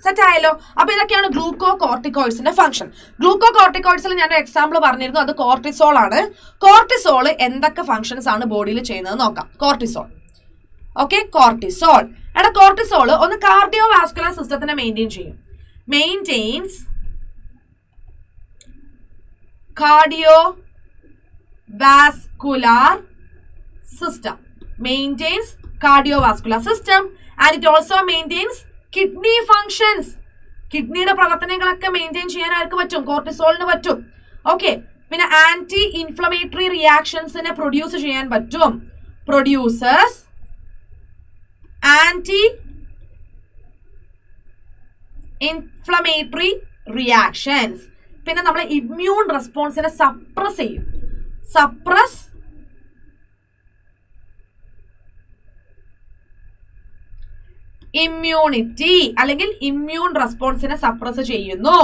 Set ആയല്ലോ. അപ്പൊ ഇതൊക്കെയാണ് ഗ്ലൂക്കോ കോർട്ടിക്കോയിഡ്സിന്റെ ഫംഗ്ഷൻ. ഗ്ലൂക്കോ കോർട്ടിക്കോയിഡ്സിൽ ഞാൻ ഒരു എക്സാമ്പിൾ പറഞ്ഞിരുന്നു, അത് കോർട്ടിസോൾ ആണ്. കോർട്ടിസോൾ എന്തൊക്കെ ഫംഗ്ഷൻസ് ആണ് ബോഡിയിൽ ചെയ്യുന്നത് നോക്കാം. കോർട്ടിസോൾ. Okay, cortisol. എടാ, കോർട്ടിസോൾ ഒന്ന് കാർഡിയോ വാസ്കുലർ സിസ്റ്റത്തിനെ maintains cardiovascular system and it also maintains kidney functions. കിഡ്നിയുടെ പ്രവർത്തനങ്ങളൊക്കെ മെയിൻറ്റെയിൻ ചെയ്യാൻ ആർക്ക് പറ്റും? കോർട്ടിസോളിന് പറ്റും. ഓക്കെ, പിന്നെ ആന്റി ഇൻഫ്ലമേറ്ററി റിയാക്ഷൻസിനെ പ്രൊഡ്യൂസ് ചെയ്യാൻ പറ്റും. Producers anti inflammatory reactions. പിന്നെ നമ്മൾ ഇമ്മ്യൂൺ റെസ്പോൺസിനെ സപ്രസ് ചെയ്യും. ഇമ്മ്യൂണിറ്റി അല്ലെങ്കിൽ ഇമ്മ്യൂൺ റെസ്പോൺസിനെ സപ്രസ് ചെയ്യുന്നു.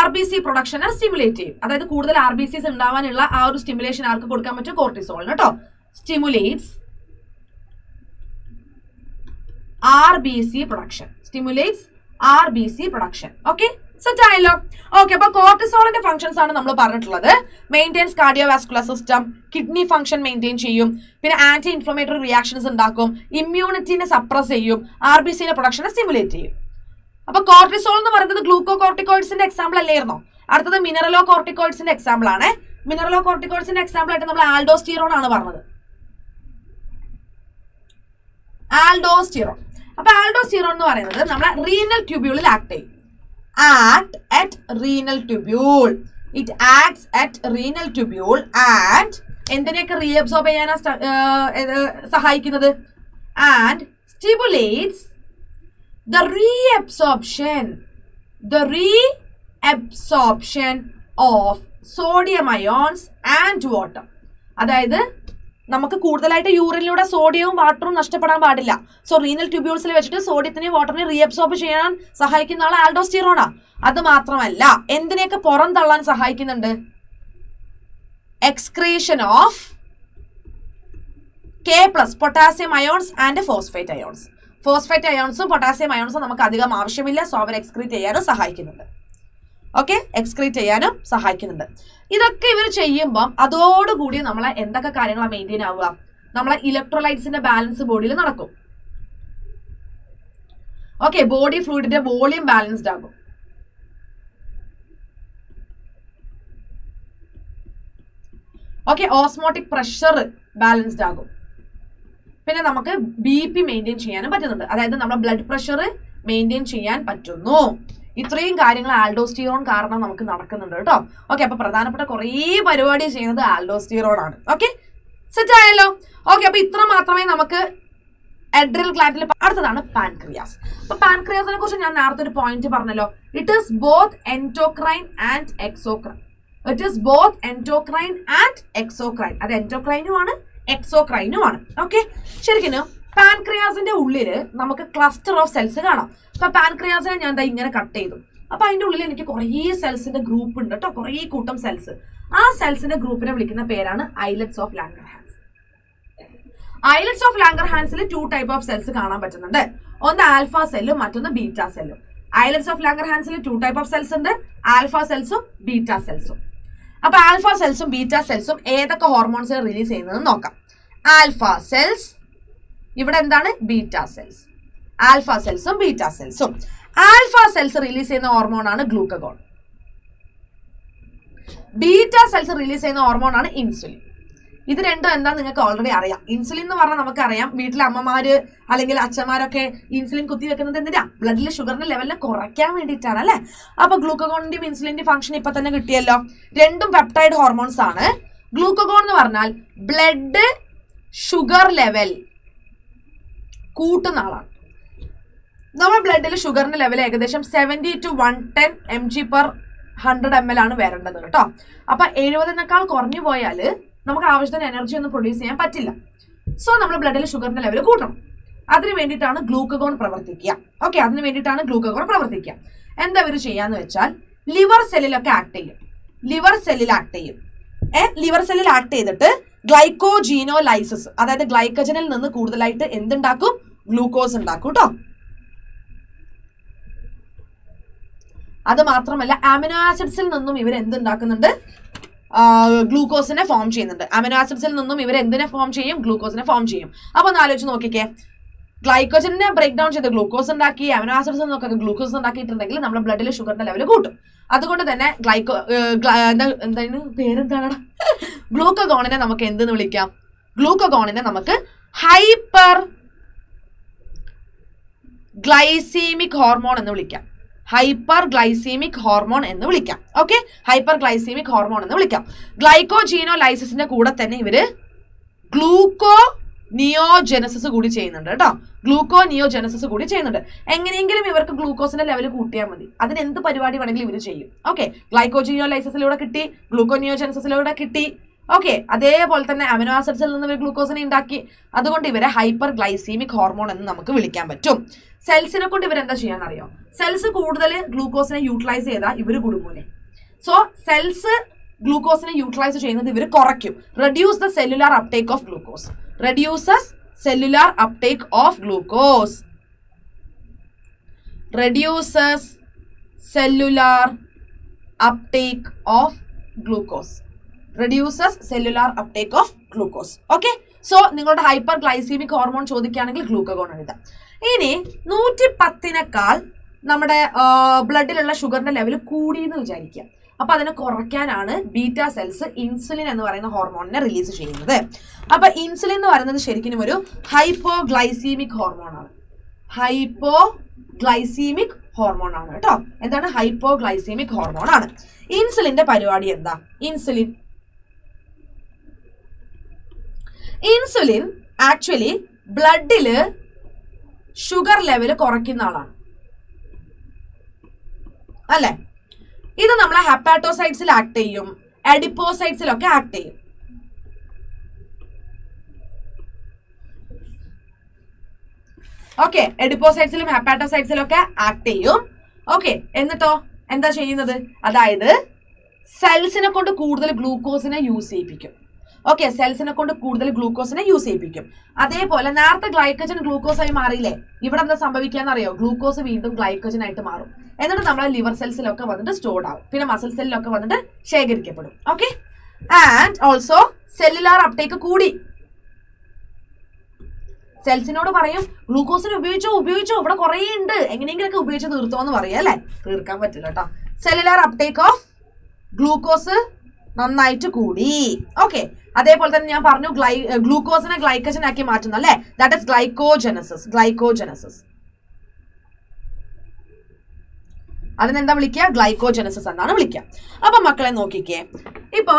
RBC പ്രൊഡക്ഷനെ സ്റ്റിമുലേറ്റ് ചെയ്യും. അതായത് കൂടുതൽ RBCs ഉണ്ടാവാനുള്ള ആ ഒരു സ്റ്റിമുലേഷൻ ആർക്ക് കൊടുക്കാൻ പറ്റും? കോർട്ടിസോളിന് കേട്ടോ. Stimulates RBC production. Okay, set ആയല്ലോ. ഓക്കെ, അപ്പൊ കോർട്ടിസോളിന്റെ ഫംഗ്ഷൻസ് ആണ് നമ്മൾ പറഞ്ഞിട്ടുള്ളത്. Maintains cardiovascular system, kidney function maintain ചെയ്യും, പിന്നെ ആന്റി ഇൻഫ്ലമേറ്ററി റിയാക്ഷൻസ് ഉണ്ടാക്കും, ഇമ്മ്യൂണിറ്റിനെ സപ്രസ് ചെയ്യും, RBCന്റെ പ്രൊഡക്ഷനെ സ്റ്റിമുലേറ്റ് ചെയ്യും. അപ്പൊ കോർട്ടിസോൾ എന്ന് പറയുന്നത് ഗ്ലൂക്കോ കോർട്ടിക്കോയിഡ്സിന്റെ എക്സാമ്പിൾ അല്ലായിരുന്നോ? അടുത്തത് മിനറലോ കോർട്ടിക്കോയിഡ്സിന്റെ എക്സാമ്പിൾ ആണ്. മിനറലോ കോർട്ടിക്കോയിഡ്സിന്റെ എക്സാമ്പിൾ ആയിട്ട് നമ്മൾ ആൽഡോസ്റ്റിറോൺ ആണ് പറഞ്ഞത്. ആൽഡോസ്റ്റിറോൺ. അപ്പൊ ആൽഡോസ്റ്റിറോൺ എന്ന് പറയുന്നത് നമ്മളെ റീനൽ ട്യൂബ്യൂളിൽ ആക്ട് ചെയ്യും. Act at renal tubule. It acts at renal tubule and എന്തിനെയൊക്കെ റീഅബ്സോർബ് ചെയ്യാനാ സഹായിക്കുന്നത്? And stimulates the reabsorption of sodium ions and water. അതായത് നമുക്ക് കൂടുതലായിട്ട് യൂറിനിലൂടെ സോഡിയവും വാട്ടറും നഷ്ടപ്പെടാൻ പാടില്ല. സോ റീനൽ ട്യൂബ്യൂൾസിൽ വെച്ചിട്ട് സോഡിയത്തിനെയും വാട്ടറിനെയും റീഅബ്സോർബ് ചെയ്യാൻ സഹായിക്കുന്ന ആൾ ആൽഡോസ്റ്റിറോണാ. അത് മാത്രമല്ല എന്തിനെയൊക്കെ പുറം തള്ളാൻ സഹായിക്കുന്നുണ്ട്? Excretion of K+ potassium ions and phosphate ions. Phosphate അയോൺസും പൊട്ടാസ്യം അയോൺസും നമുക്ക് അധികം ആവശ്യമില്ല. സോ അവർ എക്സ്ക്രീറ്റ് ചെയ്യാനും സഹായിക്കുന്നുണ്ട്. ഓക്കെ, എക്സ്ക്രീറ്റ് ചെയ്യാനും സഹായിക്കുന്നുണ്ട്. ഇതൊക്കെ ഇവർ ചെയ്യുമ്പം അതോടുകൂടി നമ്മളെ എന്തൊക്കെ കാര്യങ്ങളാണ് മെയിൻറ്റെയിൻ ആവുക? നമ്മളെ ഇലക്ട്രോലൈറ്റ്സിന്റെ ബാലൻസ് ബോഡിയിൽ നടക്കും. ഓക്കെ, ബോഡി ഫ്ലൂയിഡിന്റെ വോളിയം ബാലൻസ്ഡ് ആകും. ഓക്കെ, ഓസ്മോട്ടിക് പ്രഷർ ബാലൻസ്ഡ് ആകും. പിന്നെ നമുക്ക് BP മെയിൻറ്റെയിൻ ചെയ്യാനും പറ്റുന്നുണ്ട്. അതായത് നമ്മുടെ ബ്ലഡ് പ്രഷർ മെയിൻറ്റെയിൻ ചെയ്യാൻ പറ്റുന്നു. ഇത്രയും കാര്യങ്ങൾ ആൽഡോസ്റ്റിറോൺ കാരണം നമുക്ക് നടക്കുന്നുണ്ട് കേട്ടോ. ഓക്കെ, അപ്പൊ പ്രധാനപ്പെട്ട കുറേ പരിപാടി ചെയ്യുന്നത് ആൽഡോസ്റ്റിറോൺ ആണ്. ഓക്കെ, സെറ്റ് ആയല്ലോ. ഓക്കെ, അപ്പൊ ഇത്ര മാത്രമേ നമുക്ക് അഡ്രിനൽ ഗ്ലാൻഡിൽ. അടുത്തതാണ് പാൻക്രിയാസ്. അപ്പൊ പാൻക്രിയാസിനെ കുറിച്ച് ഞാൻ നേരത്തെ ഒരു പോയിന്റ് പറഞ്ഞല്ലോ. It is both endocrine and exocrine. It is both endocrine and exocrine. അത് എൻഡോക്രൈനും ആണ് എക്സോക്രൈനും ആണ്. ഓക്കെ, ശരിക്കും പാൻക്രിയാസിന്റെ ഉള്ളില് നമുക്ക് ക്ലസ്റ്റർ ഓഫ് സെൽസ് കാണാം. അപ്പൊ പാൻക്രിയാസിനെ ഞാൻ ഇങ്ങനെ കട്ട് ചെയ്തു. അപ്പൊ അതിന്റെ ഉള്ളിൽ എനിക്ക് കുറേ സെൽസിന്റെ ഗ്രൂപ്പ് ഉണ്ട് കേട്ടോ, കുറേ കൂട്ടം സെൽസ്. ആ സെൽസിന്റെ ഗ്രൂപ്പിനെ വിളിക്കുന്ന പേരാണ് islets of Langerhans. Islets of ലാംഗർഹാൻസിൽ 2 ടൈപ്പ് ഓഫ് സെൽസ് കാണാൻ പറ്റുന്നുണ്ട്. ഒന്ന് ആൽഫ സെല്ലും മറ്റൊന്ന് ബീറ്റ സെല്ലും. ഐലറ്റ്സ് ഓഫ് ലാംഗർഹാൻസിൽ 2 ടൈപ്പ് ഓഫ് സെൽസ് ഉണ്ട്, ആൽഫ സെൽസും ബീറ്റ സെൽസും. അപ്പൊ ആൽഫ സെൽസും ബീറ്റ സെൽസും ഏതൊക്കെ ഹോർമോൺസ് റിലീസ് ചെയ്യുന്നതെന്ന് നോക്കാം. ആൽഫ സെൽസ്, ഇവിടെ എന്താണ്? Beta cells. ആൽഫ സെൽസും ബീറ്റ സെൽസും. ആൽഫ സെൽസ് റിലീസ് ചെയ്യുന്ന ഹോർമോൺ ആണ് ഗ്ലൂക്കഗോൺ. ബീറ്റ സെൽസ് റിലീസ് ചെയ്യുന്ന ഹോർമോൺ ആണ് ഇൻസുലിൻ. ഇത് രണ്ടും എന്താ നിങ്ങൾക്ക് ഓൾറെഡി അറിയാം. ഇൻസുലിൻ എന്ന് പറഞ്ഞാൽ നമുക്കറിയാം, വീട്ടിലെ അമ്മമാര് അല്ലെങ്കിൽ അച്ഛന്മാരൊക്കെ ഇൻസുലിൻ കുത്തി വെക്കുന്നത് എന്തിനാ? ബ്ലഡിലെ ഷുഗറിന്റെ ലെവലിനെ കുറയ്ക്കാൻ വേണ്ടിയിട്ടാണ് അല്ലെ. അപ്പൊ ഗ്ലൂക്കഗോണിന്റെയും ഇൻസുലിന്റെയും ഫംഗ്ഷൻ ഇപ്പൊ തന്നെ കിട്ടിയല്ലോ. രണ്ടും പെപ്റ്റൈഡ് ഹോർമോൺസ് ആണ്. ഗ്ലൂക്കഗോൺ എന്ന് പറഞ്ഞാൽ ബ്ലഡ് ഷുഗർ ലെവൽ കൂട്ടുന്ന ആളാണ്. നമ്മുടെ ബ്ലഡിൽ ഷുഗറിന്റെ ലെവൽ ഏകദേശം 70 to 110 mg/100 ml ആണ് വരേണ്ടത് കേട്ടോ. അപ്പൊ 70-നേക്കാൾ കുറഞ്ഞു പോയാൽ നമുക്ക് ആവശ്യത്തിന് എനർജി ഒന്നും പ്രൊഡ്യൂസ് ചെയ്യാൻ പറ്റില്ല. സോ നമ്മൾ ബ്ലഡിൽ ഷുഗറിന്റെ ലെവൽ കൂട്ടണം. അതിന് വേണ്ടിയിട്ടാണ് ഗ്ലൂക്കഗോൺ പ്രവർത്തിക്കുക. ഓക്കെ, അതിന് വേണ്ടിയിട്ടാണ് ഗ്ലൂക്കഗോൺ പ്രവർത്തിക്കുക. എന്താ ഇവർ ചെയ്യാന്ന് വെച്ചാൽ ലിവർ സെല്ലിലൊക്കെ ആക്ട് ചെയ്യും. ലിവർ സെല്ലിൽ ആക്ട് ചെയ്യും. ലിവർ സെല്ലിൽ ആക്ട് ചെയ്തിട്ട് ഗ്ലൈക്കോജീനോലൈസിസ്, അതായത് ഗ്ലൈക്കജനിൽ നിന്ന് കൂടുതലായിട്ട് എന്തുണ്ടാക്കും? ഗ്ലൂക്കോസ് ഉണ്ടാക്കും കേട്ടോ. അത് മാത്രമല്ല അമിനോ ആസിഡ്സിൽ നിന്നും ഇവർ എന്തുണ്ടാക്കുന്നുണ്ട്? ഗ്ലൂക്കോസിനെ ഫോം ചെയ്യുന്നുണ്ട്. അമിനോ ആസിഡ്സിൽ നിന്നും ഇവർ എന്തിനെ ഫോം ചെയ്യും? ഗ്ലൂക്കോസിനെ ഫോം ചെയ്യും. അപ്പൊ ഒന്ന് ആലോചിച്ച് നോക്കിക്കേ, ഗ്ലൈക്കോജനെ ബ്രേക്ക് ഡൗൺ ചെയ്ത് ഗ്ലൂക്കോസ് ഉണ്ടാക്കി, അമിനോ ആസിഡ്സിൽ നിന്നൊക്കെ ഗ്ലൂക്കോസ് ഉണ്ടാക്കിയിട്ടുണ്ടെങ്കിൽ നമ്മുടെ ബ്ലഡിൽ ഷുഗറിന്റെ ലെവൽ കൂട്ടും. അതുകൊണ്ട് തന്നെ പേരെന്താണ്? ഗ്ലൂക്കഗോണിനെ നമുക്ക് എന്തെന്ന് വിളിക്കാം? ഗ്ലൂക്കഗോണിനെ നമുക്ക് ഹൈപ്പർ ഗ്ലൈസീമിക് ഹോർമോൺ എന്ന് വിളിക്കാം. ഹൈപ്പർ ഗ്ലൈസീമിക് ഹോർമോൺ എന്ന് വിളിക്കാം. ഓക്കെ, ഹൈപ്പർ ഗ്ലൈസീമിക് ഹോർമോൺ എന്ന് വിളിക്കാം. ഗ്ലൈക്കോജീനോലൈസിന്റെ കൂടെ തന്നെ ഇവര് ഗ്ലൂക്കോ നിയോജെനസിസ് കൂടി ചെയ്യുന്നുണ്ട് കേട്ടോ. ഗ്ലൂക്കോ നിയോജെനസിസ് കൂടി ചെയ്യുന്നുണ്ട്. എങ്ങനെയെങ്കിലും ഇവർക്ക് ഗ്ലൂക്കോസിന്റെ ലെവൽ കൂട്ടിയാൽ മതി. അതിന് എന്ത് പരിപാടി വേണമെങ്കിലും ഇവർ ചെയ്യും. ഓക്കെ, ഗ്ലൈക്കോജീനോലൈസിസിലൂടെ കിട്ടി, ഗ്ലൂക്കോ നിയോജെനസിസിലൂടെ കിട്ടി. ഓക്കെ, അതേപോലെ തന്നെ അമിനോ ആസിഡ്സിൽ നിന്ന് ഇവർ ഗ്ലൂക്കോസിനെ ഉണ്ടാക്കി. അതുകൊണ്ട് ഇവരെ ഹൈപ്പർ ഗ്ലൈസീമിക് ഹോർമോൺ എന്ന് നമുക്ക് വിളിക്കാൻ പറ്റും. സെൽസിനെ കൊണ്ട് ഇവരെന്താ ചെയ്യാന്നറിയോ? സെൽസ് കൂടുതൽ ഗ്ലൂക്കോസിനെ യൂട്ടിലൈസ് ചെയ്താൽ ഇവർ കുടുങ്ങൂലെ. സോ സെൽസ് ഗ്ലൂക്കോസിനെ യൂട്ടിലൈസ് ചെയ്യുന്നത് ഇവർ കുറയ്ക്കും. Reduce the cellular uptake of glucose. reduces cellular uptake of glucose. Reduces cellular uptake of glucose. Reduces cellular uptake of glucose. Okay. So, നിങ്ങളുടെ ഹൈപ്പർ ഗ്ലൈസീമിക് ഹോർമോൺ ചോദിക്കുകയാണെങ്കിൽ glucagon എഴുതാം. ഇനി 110-നേക്കാൾ നമ്മുടെ ബ്ലഡിലുള്ള ഷുഗറിന്റെ ലെവൽ കൂടി എന്ന് വിചാരിക്കുക. അപ്പൊ അതിനെ കുറയ്ക്കാനാണ് ബീറ്റാ സെൽസ് ഇൻസുലിൻ എന്ന് പറയുന്ന ഹോർമോണിനെ റിലീസ് ചെയ്യുന്നത്. അപ്പൊ ഇൻസുലിൻ എന്ന് പറയുന്നത് ശരിക്കും ഒരു ഹൈപ്പോഗ്ലൈസീമിക് ഹോർമോണാണ്. ഹൈപ്പോഗ്ലൈസീമിക് ഹോർമോൺ ആണ് കേട്ടോ. എന്താണ്? ഹൈപ്പോഗ്ലൈസീമിക് ഹോർമോൺ ആണ്. ഇൻസുലിന്റെ പരിപാടി എന്താ? ഇൻസുലിൻ ആക്ച്വലി ബ്ലഡില് ഷുഗർ ലെവൽ കുറയ്ക്കുന്ന ആളാണ് അല്ലെ? ഇത് നമ്മളെ ഹെപ്പാറ്റോസൈറ്റ്സിൽ ആക്ട് ചെയ്യും, അഡിപ്പോസൈറ്റ്സിലൊക്കെ ആക്ട് ചെയ്യും. ഓക്കെ, എഡിപ്പോസൈറ്റ്സിലും ഹെപ്പാറ്റോസൈറ്റ്സിലും ഒക്കെ ആക്ട് ചെയ്യും. ഓക്കെ, എന്നിട്ടോ എന്താ ചെയ്യുന്നത്? അതായത് സെൽസിനെ കൊണ്ട് കൂടുതൽ ഗ്ലൂക്കോസിനെ യൂസ് ചെയ്യിപ്പിക്കും. ഓക്കെ, സെൽസിനെ കൊണ്ട് കൂടുതൽ ഗ്ലൂക്കോസിനെ യൂസ് ചെയ്യിപ്പിക്കും. അതേപോലെ നേരത്തെ ഗ്ലൈക്കോജൻ ഗ്ലൂക്കോസ് ആയി മാറിയില്ലേ? ഇവിടെ എന്താ സംഭവിക്കാന്നറിയോ? ഗ്ലൂക്കോസ് വീണ്ടും ഗ്ലൈക്കോജൻ ആയിട്ട് മാറും. എന്നിട്ട് നമ്മളെ ലിവർ സെൽസിലൊക്കെ വന്നിട്ട് സ്റ്റോർഡ് ആവും, പിന്നെ മസിൽ സെല്ലിലൊക്കെ വന്നിട്ട് ശേഖരിക്കപ്പെടും. Okay, and also cellular uptake കൂടി. സെൽസിനോട് പറയും ഗ്ലൂക്കോസിനെ ഉപയോഗിച്ചോ ഇവിടെ കുറേ ഉണ്ട്, എങ്ങനെയെങ്കിലൊക്കെ ഉപയോഗിച്ച് തീർത്തോ എന്ന് പറയാം അല്ലെ? തീർക്കാൻ പറ്റില്ല കേട്ടോ. സെല്ലുലാർ അപ്ടേക്ക് ഓഫ് ഗ്ലൂക്കോസ് നന്നായിട്ട് കൂടി. ഓക്കെ, അതേപോലെ തന്നെ ഞാൻ പറഞ്ഞു ഗ്ലൂക്കോസിനെ ഗ്ലൈക്കോജൻ ആക്കി മാറ്റുന്നു അല്ലെ? That is glycogenesis. അതിനെന്താ വിളിക്കുക? ഗ്ലൈക്കോജനസിസ് എന്നാണ് വിളിക്കുക. അപ്പൊ മക്കളെ നോക്കിക്കേ, ഇപ്പൊ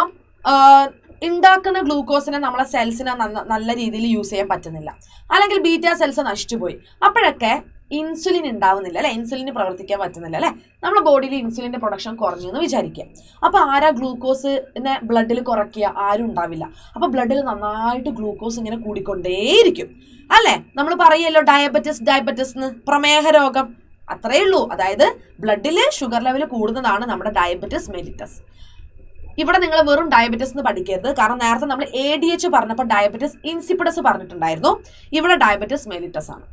ഉണ്ടാക്കുന്ന ഗ്ലൂക്കോസിനെ നമ്മളെ സെൽസിനെ നല്ല രീതിയിൽ യൂസ് ചെയ്യാൻ പറ്റുന്നില്ല, അല്ലെങ്കിൽ ബീറ്റാ സെൽസ് നശിച്ചുപോയി. അപ്പോഴൊക്കെ ഇൻസുലിൻ ഉണ്ടാവുന്നില്ല അല്ലെ? ഇൻസുലിന് പ്രവർത്തിക്കാൻ പറ്റുന്നില്ല അല്ലെ? നമ്മുടെ ബോഡിയിൽ ഇൻസുലിന്റെ പ്രൊഡക്ഷൻ കുറഞ്ഞു എന്ന് വിചാരിക്കുക. അപ്പൊ ആരാ ഗ്ലൂക്കോസിനെ ബ്ലഡിൽ കുറയ്ക്കുക? ആരും ഉണ്ടാവില്ല. അപ്പൊ ബ്ലഡിൽ നന്നായിട്ട് ഗ്ലൂക്കോസ് ഇങ്ങനെ കൂടിക്കൊണ്ടേയിരിക്കും അല്ലെ? നമ്മൾ പറയല്ലോ ഡയബറ്റിസ് എന്ന്, പ്രമേഹ രോഗം, അത്രേ ഉള്ളൂ. അതായത് ബ്ലഡിൽ ഷുഗർ ലെവൽ കൂടുന്നതാണ് നമ്മുടെ ഡയബറ്റിസ് മെലിറ്റസ്. ഇവിടെ നിങ്ങൾ വെറും ഡയബറ്റിസ് എന്ന് പഠിക്കരുത്, കാരണം നേരത്തെ നമ്മൾ ADH പറഞ്ഞപ്പോൾ ഡയബറ്റിസ് ഇൻസിപ്പിഡസ് പറഞ്ഞിട്ടുണ്ടായിരുന്നു. ഇവിടെ ഡയബറ്റിസ് മെലിറ്റസ് ആണ്.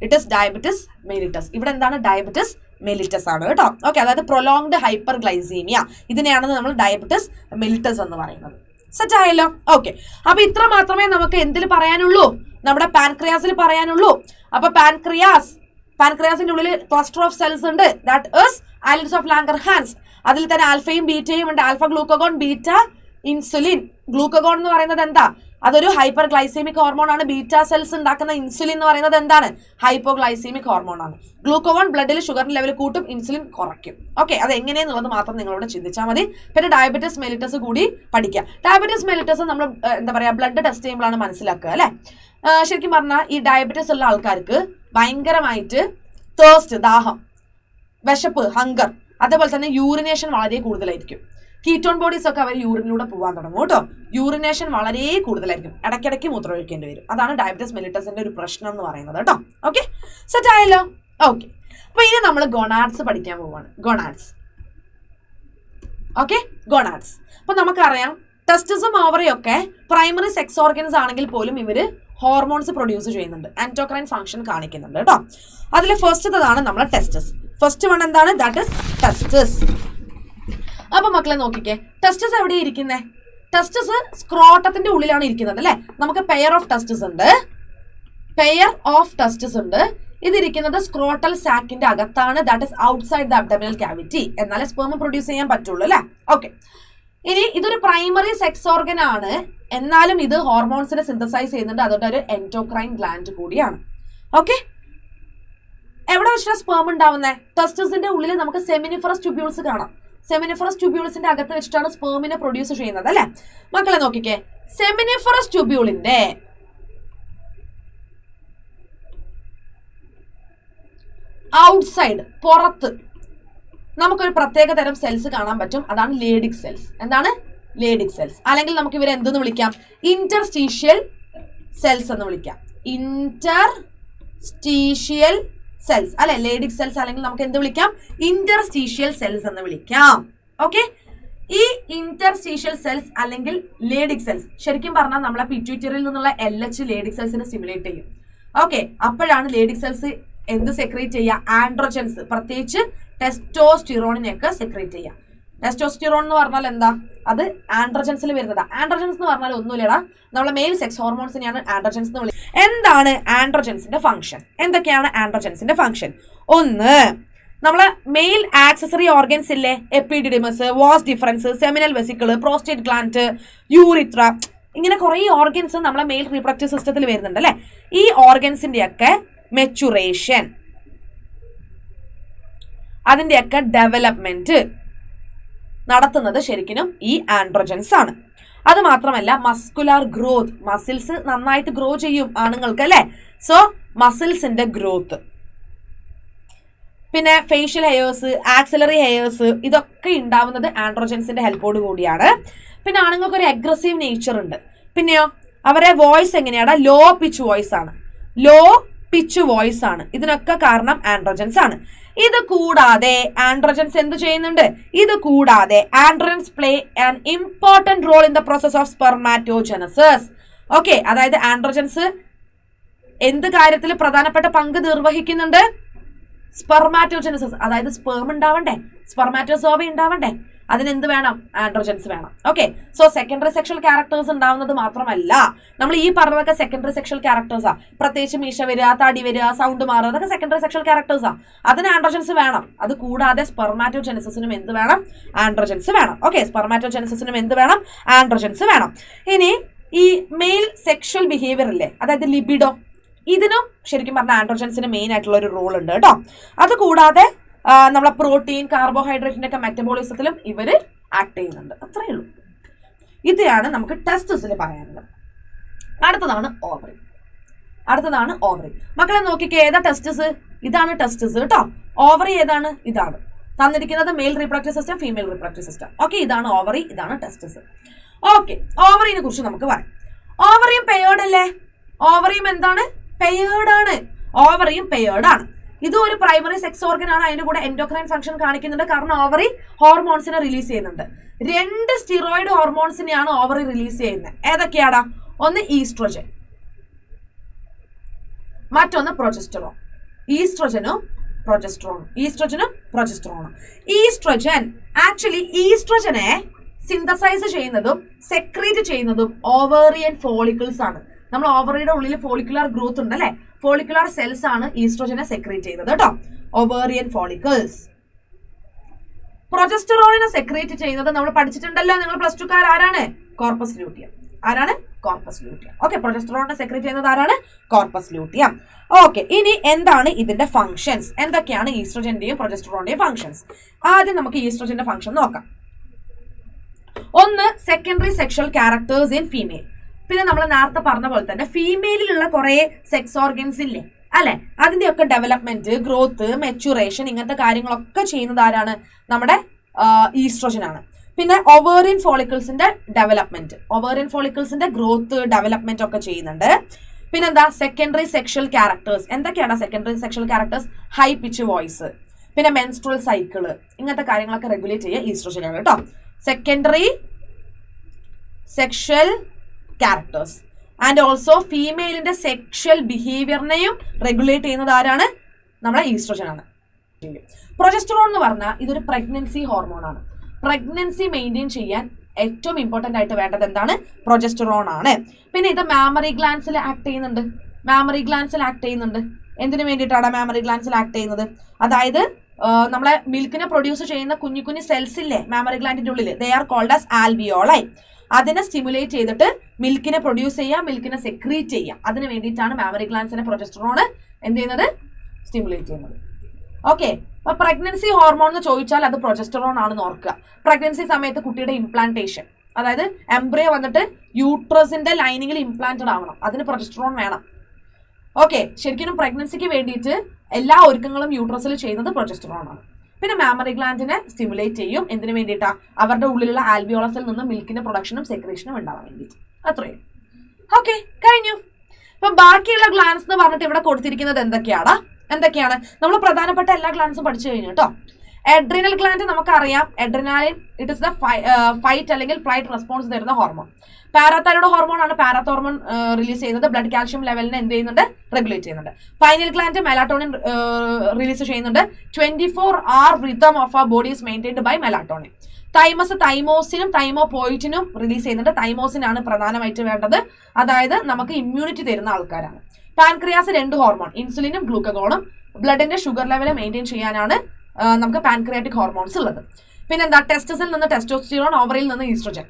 It is diabetes mellitus. ഇവിടെ എന്താണ്? ഡയബറ്റിസ് മെലിറ്റസ് ആണ് കേട്ടോ. ഓക്കെ, അതായത് പ്രൊലോങ്ഡ് ഹൈപ്പർ ഗ്ലൈസീമിയ, ഇതിനെയാണ് നമ്മൾ ഡയബറ്റിസ് മെലിറ്റസ് എന്ന് പറയുന്നത്. സെറ്റ് ആയല്ലോ? ഓക്കെ, അപ്പൊ ഇത്ര മാത്രമേ നമുക്ക് എന്തിൽ പറയാനുള്ളൂ? നമ്മുടെ പാൻക്രിയാസിൽ പറയാനുള്ളൂ. അപ്പൊ പാൻക്രിയാസിന്റെ ഉള്ളിൽ ക്ലസ്റ്റർ ഓഫ് സെൽസ് ഉണ്ട്, that is islands of Langerhans. അതിൽ തന്നെ ആൽഫയും ബീറ്റയും ഉണ്ട്. Alpha glucagon, beta insulin. Glucagon എന്ന് പറയുന്നത് എന്താ? അതൊരു ഹൈപ്പർ ഗ്ലൈസീമിക് ഹോർമോൺ ആണ്. ബീറ്റാ സെൽസ് ഉണ്ടാക്കുന്ന ഇൻസുലിൻ എന്ന് പറയുന്നത് എന്താണ്? ഹൈപ്പോഗ്ലൈസീമിക് ഹോർമോൺ ആണ്. ഗ്ലൂക്കഗോൺ ബ്ലഡിൽ ഷുഗർ ലെവൽ കൂട്ടും, ഇൻസുലിൻ കുറയ്ക്കും. ഓക്കെ, അത് എങ്ങനെയെന്നുള്ളത് മാത്രം നിങ്ങളോട് ചിന്തിച്ചാൽ മതി. പിന്നെ ഡയബറ്റിസ് മെലിറ്റസ് കൂടി പഠിക്കുക. ഡയബറ്റിസ് മെലിറ്റസ് നമ്മൾ എന്താ പറയാ, ബ്ലഡ് ടെസ്റ്റ് ചെയ്യുമ്പോഴാണ് മനസ്സിലാക്കുക അല്ലെ? ശരിക്കും പറഞ്ഞാൽ ഈ ഡയബറ്റിസ് ഉള്ള ആൾക്കാർക്ക് ഭയങ്കരമായിട്ട് തേഴ്സ്റ്റ്, ദാഹം, വിശപ്പ്, ഹങ്കർ, അതേപോലെ തന്നെ യൂറിനേഷൻ വളരെ കൂടുതലായിരിക്കും. കീറ്റോൺ ബോഡീസ് ഒക്കെ അവർ യൂറിനിലൂടെ പോകാൻ തുടങ്ങും കേട്ടോ. യൂറിനേഷൻ വളരെ കൂടുതലായിരിക്കും, ഇടയ്ക്കിടയ്ക്ക് മൂത്രം ഒഴിക്കേണ്ടി വരും. അതാണ് ഡയബറ്റിസ് മെലിറ്റസിന്റെ ഒരു പ്രശ്നം എന്ന് പറയുന്നത് കേട്ടോ. ഓക്കെ, സെറ്റ് ആയല്ലോ? ഓക്കെ, അപ്പൊ ഇനി നമ്മൾ ഗൊണാഡ്സ് പഠിക്കാൻ പോവാണ്. ഗൊണാഡ്സ്. Okay, gonads. അപ്പൊ നമുക്കറിയാം ടെസ്റ്റിസും ഓവറിയും ഒക്കെ പ്രൈമറി സെക്സ് ഓർഗൻസ് ആണെങ്കിൽ പോലും ഇവര് ഹോർമോൺസ് പ്രൊഡ്യൂസ് ചെയ്യുന്നുണ്ട്, ആൻറ്റോക്രൈൻ ഫംഗ്ഷൻ കാണിക്കുന്നുണ്ട് കേട്ടോ. അതിൽ ഫസ്റ്റതാണ് നമ്മളെ ടെസ്റ്റസ്. ഫസ്റ്റ് വൺ എന്താണ്? That is tests. അപ്പൊ മക്കളെ നോക്കിക്കേ, ടെസ്റ്റസ് എവിടെയാണ് ഇരിക്കുന്നത്? ടെസ്റ്റസ് സ്ക്രോട്ടത്തിന്റെ ഉള്ളിലാണ് ഇരിക്കുന്നത് അല്ലെ? നമുക്ക് പെയർ ഓഫ് ടെസ്റ്റസ് ഉണ്ട്. ഇതിരിക്കുന്നത് സ്ക്രോട്ടൽ സാക്കിന്റെ അകത്താണ്, that is outside the abdominal cavity. എന്നാലേ സ്പേം പ്രൊഡ്യൂസ് ചെയ്യാൻ പറ്റുള്ളൂ അല്ലെ? ഓക്കെ, ഇനി ഇതൊരു പ്രൈമറി സെക്സ് ഓർഗൻ ആണ്, എന്നാലും ഇത് ഹോർമോൺസിനെ സിന്തസൈസ് ചെയ്യുന്നുണ്ട്. അതുകൊണ്ട് ഒരു എൻഡോക്രൈൻ ഗ്ലാൻഡ് കൂടിയാണ്. ഓക്കെ, എവിടെ വെച്ചിട്ടാണ് സ്പേം ഉണ്ടാവുന്നത്? ടെസ്റ്റസിന്റെ ഉള്ളിൽ നമുക്ക് സെമിനിഫറസ് ട്യൂബ്യൂൾസ് കാണാം. സെമിനിഫറസ് ട്യൂബ്യൂൾസിന്റെ അകത്ത് വെച്ചിട്ടാണ് സ്പേമിനെ പ്രൊഡ്യൂസ് ചെയ്യുന്നത് അല്ലെ? മക്കളെ നോക്കിക്കേ, സെമിനിഫറസ് ട്യൂബ്യൂളിന്റെ ഔട്ട്സൈഡ്, പുറത്ത് നമുക്കൊരു പ്രത്യേക തരം സെൽസ് കാണാൻ പറ്റും. അതാണ് ലേഡിക് സെൽസ്. എന്താണ്? Leydig cells. അല്ലെങ്കിൽ നമുക്ക് ഇവരെ എന്തെന്ന് വിളിക്കാം? ഇന്റർസ്റ്റീഷ്യൽ സെൽസ് എന്ന് വിളിക്കാം. ഇന്റർസ്റ്റീഷ്യൽ സെൽസ് അല്ലെ? ലേഡിക് സെൽസ് അല്ലെങ്കിൽ നമുക്ക് എന്ത് വിളിക്കാം? ഇന്റർസ്റ്റീഷ്യൽ സെൽസ് എന്ന് വിളിക്കാം. ഓക്കെ, ഈ ഇന്റർസ്റ്റീഷ്യൽ സെൽസ് അല്ലെങ്കിൽ ലേഡിക് സെൽസ് ശരിക്കും പറഞ്ഞാൽ നമ്മളെ പിറ്റ്യൂട്ടറിയിൽ നിന്നുള്ള LH ലേഡിക് സെൽസിനെ സ്റ്റിമുലേറ്റ് ചെയ്യും. ഓക്കെ, അപ്പോഴാണ് ലേഡിക് സെൽസ് എന്ത് സെക്രീറ്റ് ചെയ്യുക? ആൻഡ്രോജൻസ്, പ്രത്യേകിച്ച് ടെസ്റ്റോസ്റ്റിറോണിനെയൊക്കെ സെക്രീറ്റ് ചെയ്യുക. ടെസ്റ്റോസ്റ്റിറോൺ എന്ന് പറഞ്ഞാൽ എന്താ? അത് ആൻഡ്രോജൻസിൽ വരുന്നതാ. ആൻഡ്രോജൻസ് എന്ന് പറഞ്ഞാൽ ഒന്നുമില്ലടാ, നമ്മളെ മെയിൽ സെക്സ് ഹോർമോൺസിനെയാണ് ആൻഡ്രോജൻസ് എന്ന് വിളിക്കുന്നത്. എന്താണ് ആൻഡ്രോജൻസിന്റെ ഫംഗ്ഷൻ? എന്തൊക്കെയാണ് ആൻഡ്രോജൻസിന്റെ ഫംഗ്ഷൻ? ഒന്ന്, നമ്മളെ മെയിൽ ആക്സസറി ഓർഗൻസ് ഇല്ലേ, epididymis, vas deferens, seminal vesicle, prostate gland, urethra, ഇങ്ങനെ കുറെ ഓർഗൻസ് നമ്മളെ മെയിൽ റീപ്രൊഡക്റ്റീവ് സിസ്റ്റത്തിൽ വരുന്നുണ്ട് അല്ലെ. ഈ ഓർഗൻസിന്റെയൊക്കെ മെച്ചുറേഷൻ, അതിന്റെയൊക്കെ ഡെവലപ്മെന്റ് നടത്തുന്നത് ശരിക്കും ഈ ആൻഡ്രോജൻസ് ആണ്. അത് മാത്രമല്ല മസ്കുലാർ ഗ്രോത്ത്, മസിൽസ് നന്നായിട്ട് ഗ്രോ ചെയ്യും ആണുങ്ങൾക്ക് അല്ലെ. സോ മസിൽസിന്റെ ഗ്രോത്ത്, പിന്നെ ഫേഷ്യൽ ഹെയേഴ്സ്, ആക്സിലറി ഹെയേഴ്സ്, ഇതൊക്കെ ഉണ്ടാവുന്നത് ആൻഡ്രോജൻസിന്റെ ഹെൽപ്പോട് കൂടിയാണ്. പിന്നെ ആണുങ്ങൾക്ക് ഒരു അഗ്രസീവ് നേച്ചർ ഉണ്ട്. പിന്നെയോ അവരെ വോയിസ് എങ്ങനെയാണ്, ലോ പിച്ച് വോയിസ് ആണ്, ലോ പിച്ച് വോയിസ് ആണ്. ഇതിനൊക്കെ കാരണം ആൻഡ്രോജൻസ് ആണ്. ഇത് കൂടാതെ ആൻഡ്രോജൻസ് എന്ത് ചെയ്യുന്നുണ്ട്, ഇത് കൂടാതെ androgens play an important role in the process of spermatogenesis. Okay, അതായത് ആൻഡ്രോജൻസ് എന്ത് കാര്യത്തിൽ പ്രധാനപ്പെട്ട പങ്ക് നിർവഹിക്കുന്നുണ്ട്, സ്പെർമാറ്റോജനസിസ്, അതായത് സ്പേം ഉണ്ടാവണ്ടേ, സ്പെർമാറ്റോസോവ ഉണ്ടാവണ്ടേ, അതിനെന്ത് വേണം, ആൻഡ്രോജൻസ് വേണം. Okay, so secondary sexual characters ഉണ്ടാവുന്നത് മാത്രമല്ല, നമ്മൾ ഈ പറഞ്ഞതൊക്കെ സെക്കൻഡറി സെക്ഷൽ ക്യാരക്ടേഴ്സാ. പ്രത്യേകിച്ച് മീശ വരിക, തടി വരിക, സൗണ്ട് മാറുക, അതൊക്കെ സെക്കൻഡറി സെക്ഷൽ ക്യാരക്ടേഴ്സാ. അതിന് ആൻഡ്രോജൻസ് വേണം. അത് കൂടാതെ സ്പെർമാറ്റോജനസിസിനും എന്ത് വേണം, ആൻഡ്രോജൻസ് വേണം. ഓക്കെ, സ്പെർമാറ്റോജനസിസിനും എന്ത് വേണം, ആൻഡ്രോജൻസ് വേണം. ഇനി ഈ മെയിൽ സെക്ഷൽ ബിഹേവിയർ ഇല്ലേ, അതായത് ലിബിഡോ, ഇതിനും ശരിക്കും പറഞ്ഞ ആൻഡ്രോജൻസിന് മെയിൻ ആയിട്ടുള്ള ഒരു റോൾ ഉണ്ട് കേട്ടോ. അത് കൂടാതെ നമ്മളെ പ്രോട്ടീൻ, കാർബോഹൈഡ്രേറ്റിന്റെ ഒക്കെ മെറ്റബോളിസത്തിലും ഇവര് ആക്ട് ചെയ്യുന്നുണ്ട്. അത്രയേ ഉള്ളൂ. ഇതാണ് നമുക്ക് ടെസ്റ്റസിൽ പറയാനുള്ളത്. അടുത്തതാണ് ഓവറി. അടുത്തതാണ് ഓവറി. മക്കളെ നോക്കിക്കേ, ഏതാ ടെസ്റ്റസ്, ഇതാണ് ടെസ്റ്റസ് കേട്ടോ. ഓവറി ഏതാണ്, ഇതാണ് തന്നിരിക്കുന്നത്. Mail reproductive system, female reproductive system. Okay, ഇതാണ് ഓവറി, ഇതാണ് ടെസ്റ്റസ്. ഓക്കെ, ഓവറിനെ കുറിച്ച് നമുക്ക് പറയാം. ഓവറിയും പെയേർഡ് അല്ലേ, ഓവറിയും എന്താണ്, പെയേർഡ് ആണ്. ഓവറിയും പെയേർഡ് ആണ്. ഇതും ഒരു പ്രൈമറി സെക്സ് ഓർഗൻ ആണ്. അതിന്റെ കൂടെ എൻഡോക്രൈൻ ഫംഗ്ഷൻ കാണിക്കുന്നുണ്ട്. കാരണം ഓവറി ഹോർമോൺസിനെ റിലീസ് ചെയ്യുന്നുണ്ട്. 2 സ്റ്റിറോയിഡ് ഹോർമോൺസിനെയാണ് ഓവറി റിലീസ് ചെയ്യുന്നത്. ഏതൊക്കെയാടാ, ഒന്ന് ഈസ്ട്രോജൻ, മറ്റൊന്ന് പ്രൊജസ്റ്ററോൺ. ഈസ്ട്രോജനും പ്രൊജസ്റ്ററോണും, ഈസ്ട്രോജനും പ്രൊജസ്റ്ററോണും. ഈസ്ട്രോജൻ ആക്ച്വലി ഈസ്ട്രോജനെ സിന്തസൈസ് ചെയ്യുന്നതും സെക്രീറ്റ് ചെയ്യുന്നതും ഓവേറിയൻ ഫോളിക്കിൾസ് ആണ്. നമ്മൾ ഓവറിയുടെ ഉള്ളിൽ ഫോളിക്കുലാർ ഗ്രോത്ത് ഉണ്ട് അല്ലെ, ഫോളിക്കുലാർ സെൽസ് ആണ് ഈസ്ട്രോജനെ സെക്രീറ്റ് ചെയ്യുന്നത് കേട്ടോ, ഓവേറിയൻ ഫോളിക്കിൾസ്. പ്രൊജസ്റ്ററോണിനെ സെക്രീറ്റ് ചെയ്യുന്നത് നമ്മൾ പഠിച്ചിട്ടുണ്ടല്ലോ, നിങ്ങൾ പ്ലസ് ടുക്കാർ, ആരാണ്, കോർപ്പസ് ലൂട്ടിയം. ആരാണ്, കോർപ്പസ് ലൂട്ടിയം. ഓക്കെ, പ്രൊജസ്റ്ററോണിനെ സെക്രീറ്റ് ചെയ്യുന്നത് ആരാണ്, കോർപ്പസ് ലൂട്ടിയം. ഓക്കെ, ഇനി എന്താണ് ഇതിന്റെ ഫംഗ്ഷൻസ്, എന്തൊക്കെയാണ് ഈസ്ട്രോജന്റെയും പ്രൊജസ്റ്ററോണിന്റെയും ഫംഗ്ഷൻസ്. ആദ്യം നമുക്ക് ഈസ്ട്രോജന്റെ ഫംഗ്ഷൻ നോക്കാം. ഒന്ന്, secondary sexual characters in female. പിന്നെ നമ്മൾ നേരത്തെ പറഞ്ഞ പോലെ തന്നെ ഫീമെയിലുള്ള കുറെ സെക്സ് ഓർഗൻസ് ഇല്ലേ അല്ലെ, അതിന്റെയൊക്കെ ഡെവലപ്മെന്റ്, ഗ്രോത്ത്, മെച്ചുറേഷൻ, ഇങ്ങനത്തെ കാര്യങ്ങളൊക്കെ ചെയ്യുന്നത് ആരാണ്, നമ്മുടെ ഈസ്ട്രോജൻ ആണ്. പിന്നെ ഒവേറിയൻ ഫോളിക്കിൾസിന്റെ ഡെവലപ്മെന്റ്, ഒവേറിയൻ ഫോളിക്കിൾസിന്റെ ഗ്രോത്ത്, ഡെവലപ്മെന്റ് ഒക്കെ ചെയ്യുന്നുണ്ട്. പിന്നെന്താ, സെക്കൻഡറി സെക്ഷൽ ക്യാരക്ടേഴ്സ്. എന്തൊക്കെയാണ് secondary sexual characters, high pitch voice, പിന്നെ മെൻസ്ട്രുവൽ സൈക്കിള്, ഇങ്ങനത്തെ കാര്യങ്ങളൊക്കെ റെഗുലേറ്റ് ചെയ്യുക ഈസ്ട്രോജൻ ആണ് കേട്ടോ. Secondary sexual characters and also ഫീമെയിലിന്റെ സെക്ഷൽ ബിഹേവിയറിനെയും റെഗുലേറ്റ് ചെയ്യുന്നത് ആരാണ്, നമ്മളെ ഈസ്ട്രോജൻ ആണ്. പ്രൊജസ്റ്ററോൺ എന്ന് പറഞ്ഞാൽ ഇതൊരു പ്രഗ്നൻസി ഹോർമോൺ ആണ്. പ്രഗ്നൻസി മെയിൻറ്റെയിൻ ചെയ്യാൻ ഏറ്റവും ഇമ്പോർട്ടന്റ് ആയിട്ട് വേണ്ടത് എന്താണ്, പ്രൊജസ്റ്ററോൺ ആണ്. പിന്നെ ഇത് മാമറി ഗ്ലാൻസിൽ ആക്ട് ചെയ്യുന്നുണ്ട്. മാമറി ഗ്ലാൻസിൽ ആക്ട് ചെയ്യുന്നുണ്ട്. എന്തിനു വേണ്ടിയിട്ടാണ് മാമറി ഗ്ലാൻസിൽ ആക്ട് ചെയ്യുന്നത്, അതായത് നമ്മളെ മിൽക്കിനെ പ്രൊഡ്യൂസ് ചെയ്യുന്ന കുഞ്ഞു കുഞ്ഞു സെൽസ് ഇല്ലേ മാമറി ഗ്ലാൻഡിന്റെ ഉള്ളിൽ, they are called as alveoli. അതിനെ സ്റ്റിമുലേറ്റ് ചെയ്തിട്ട് മിൽക്കിനെ പ്രൊഡ്യൂസ് ചെയ്യാം, മിൽക്കിനെ സെക്രീറ്റ് ചെയ്യാം. അതിന് വേണ്ടിയിട്ടാണ് മാമറി ഗ്ലാൻസിനെ പ്രൊജസ്റ്ററോൺ എന്ത് ചെയ്യുന്നത്, സ്റ്റിമുലേറ്റ് ചെയ്യുന്നത്. ഓക്കെ, അപ്പൊ പ്രഗ്നൻസി ഹോർമോൺ എന്ന് ചോദിച്ചാൽ അത് പ്രൊജസ്റ്ററോൺ ആണെന്ന് ഓർക്കുക. പ്രഗ്നൻസി സമയത്ത് കുട്ടിയുടെ ഇംപ്ലാന്റേഷൻ, അതായത് എംബ്രിയോ വന്നിട്ട് യൂട്രസിന്റെ ലൈനിങ്ങിൽ ഇംപ്ലാന്റഡ് ആവണം, അതിന് പ്രൊജസ്റ്ററോൺ വേണം. ഓക്കെ, ശരിക്കും പ്രഗ്നൻസിക്ക് വേണ്ടിയിട്ട് എല്ലാ ഒരുക്കങ്ങളും യൂട്രസിൽ ചെയ്യുന്നത് പ്രൊജസ്റ്ററോൺ ആണ്. പിന്നെ മാമറി ഗ്ലാൻഡിനെ സ്റ്റിമുലേറ്റ് ചെയ്യും, എന്തിനു വേണ്ടിയിട്ടാ, അവരുടെ ഉള്ളിലുള്ള ആൽവിയോളസിൽ നിന്ന് മിൽക്കിന്റെ പ്രൊഡക്ഷനും സെക്രീഷനും ഉണ്ടാവാൻ വേണ്ടിയിട്ട്. അത്രയും. ഓക്കെ, കഴിഞ്ഞു. ഇപ്പൊ ബാക്കിയുള്ള ഗ്ലാൻസ് എന്ന് പറഞ്ഞിട്ട് ഇവിടെ കൊടുത്തിരിക്കുന്നത് എന്തൊക്കെയാണ് നമ്മൾ പ്രധാനപ്പെട്ട എല്ലാ ഗ്ലാൻസും പഠിച്ചു കഴിഞ്ഞു കേട്ടോ. എഡ്രിനൽ ഗ്ലാൻഡ് നമുക്കറിയാം, adrenaline it is the fight അല്ലെങ്കിൽ ഫ്ലൈറ്റ് റെസ്പോൺസ് തരുന്ന ഹോർമോൺ. പാരാതൈറോയ്ഡ് ഹോർമോൺ ആണ് പാരാതോർമോൺ റിലീസ് ചെയ്യുന്നത്, ബ്ലഡ് കാൽഷ്യം ലെവലിനെ എന്ത് ചെയ്യുന്നുണ്ട്, റെഗുലേറ്റ് ചെയ്യുന്നുണ്ട്. പൈനൽ ഗ്ലാൻഡ് മെലാറ്റോണിൻ റിലീസ് ചെയ്യുന്നുണ്ട്. 24 hour rhythm of our body is maintained by melatonin. Thymus തൈമോസിനും തൈമോപോയിറ്റിനും റിലീസ് ചെയ്യുന്നുണ്ട്. തൈമോസിനാണ് പ്രധാനമായിട്ട് വേണ്ടത്, അതായത് നമുക്ക് ഇമ്മ്യൂണിറ്റി തരുന്ന ആൾക്കാരാണ്. പാൻക്രിയാസ് 2 ഹോർമോൺ, ഇൻസുലിനും ഗ്ലൂക്കഗോണും, ബ്ലഡിന്റെ ഷുഗർ ലെവൽ മെയിൻറ്റെയിൻ ചെയ്യാനാണ് നമുക്ക് പാൻക്രിയാറ്റിക് ഹോർമോൺസ് ഉള്ളത്. പിന്നെന്താ, ടെസ്റ്റസിൽ നിന്ന് ടെസ്റ്റോസ്റ്റിറോൺ, ഓവറിയിൽ നിന്ന് ഈസ്ട്രോജൻ.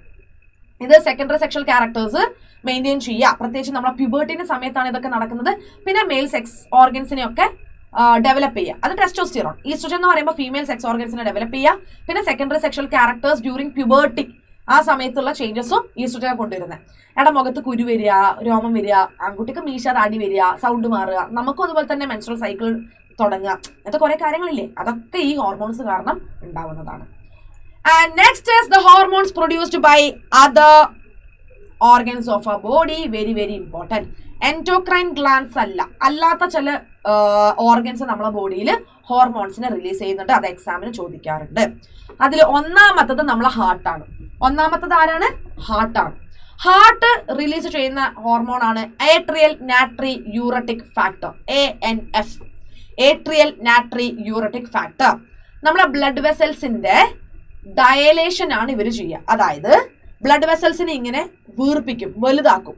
ഇത് സെക്കൻഡറി സെക്ഷൽ ക്യാരക്ടേഴ്സ് മെയിൻറ്റെയിൻ ചെയ്യുക. പ്രത്യേകിച്ച് നമ്മളെ പ്യൂബർട്ടിന്റെ സമയത്താണ് ഇതൊക്കെ നടക്കുന്നത്. പിന്നെ മെയിൽ സെക്സ് ഓർഗൻസിനെയൊക്കെ ഡെവലപ്പ് ചെയ്യുക, അത് ടെസ്റ്റോസ്റ്റിറോൺ. ഈസ്ട്രോജൻ എന്ന് പറയുമ്പോൾ ഫീമെയിൽ സെക്സ് ഓർഗൻസിനെ ഡെവലപ്പ് ചെയ്യുക. പിന്നെ secondary sexual characters during puberty, ആ സമയത്തുള്ള ചേഞ്ചസും ഈസ്ട്രോജനെ കൊണ്ടുവരുന്നത്. എടാ മുഖത്ത് കുരു വരിക, രോമം വരിക, ആൺകുട്ടിക്ക് മീശ താടി വരിക, സൗണ്ട് മാറുക, നമുക്കും അതുപോലെ തന്നെ മെൻസ്ട്രൽ സൈക്കിൾ തുടങ്ങുക, അങ്ങനത്തെ കുറെ കാര്യങ്ങളില്ലേ, അതൊക്കെ ഈ ഹോർമോൺസ് കാരണം ഉണ്ടാവുന്നതാണ്. And next is the hormones produced by other organs of our body. Very very important. Endocrine glands അല്ലാത്ത ചില ഓർഗൻസ് നമ്മളെ ബോഡിയിൽ ഹോർമോൺസിനെ റിലീസ് ചെയ്യുന്നുണ്ട്. അത് എക്സാമിന് ചോദിക്കാറുണ്ട്. അതിൽ ഒന്നാമത്തത് നമ്മളെ ഹാർട്ടാണ്. ഒന്നാമത്തത് ആരാണ്? ഹാർട്ടാണ്. ഹാർട്ട് റിലീസ് ചെയ്യുന്ന ഹോർമോൺ ആണ് atrial natriuretic factor, ANF. Atrial natriuretic factor നമ്മളെ ബ്ലഡ് വെസൽസിന്റെ ഡയലേഷൻ ആണ് ഇവർ ചെയ്യുക. അതായത് ബ്ലഡ് വെസൽസിനെ ഇങ്ങനെ വീർപ്പിക്കും, വലുതാക്കും.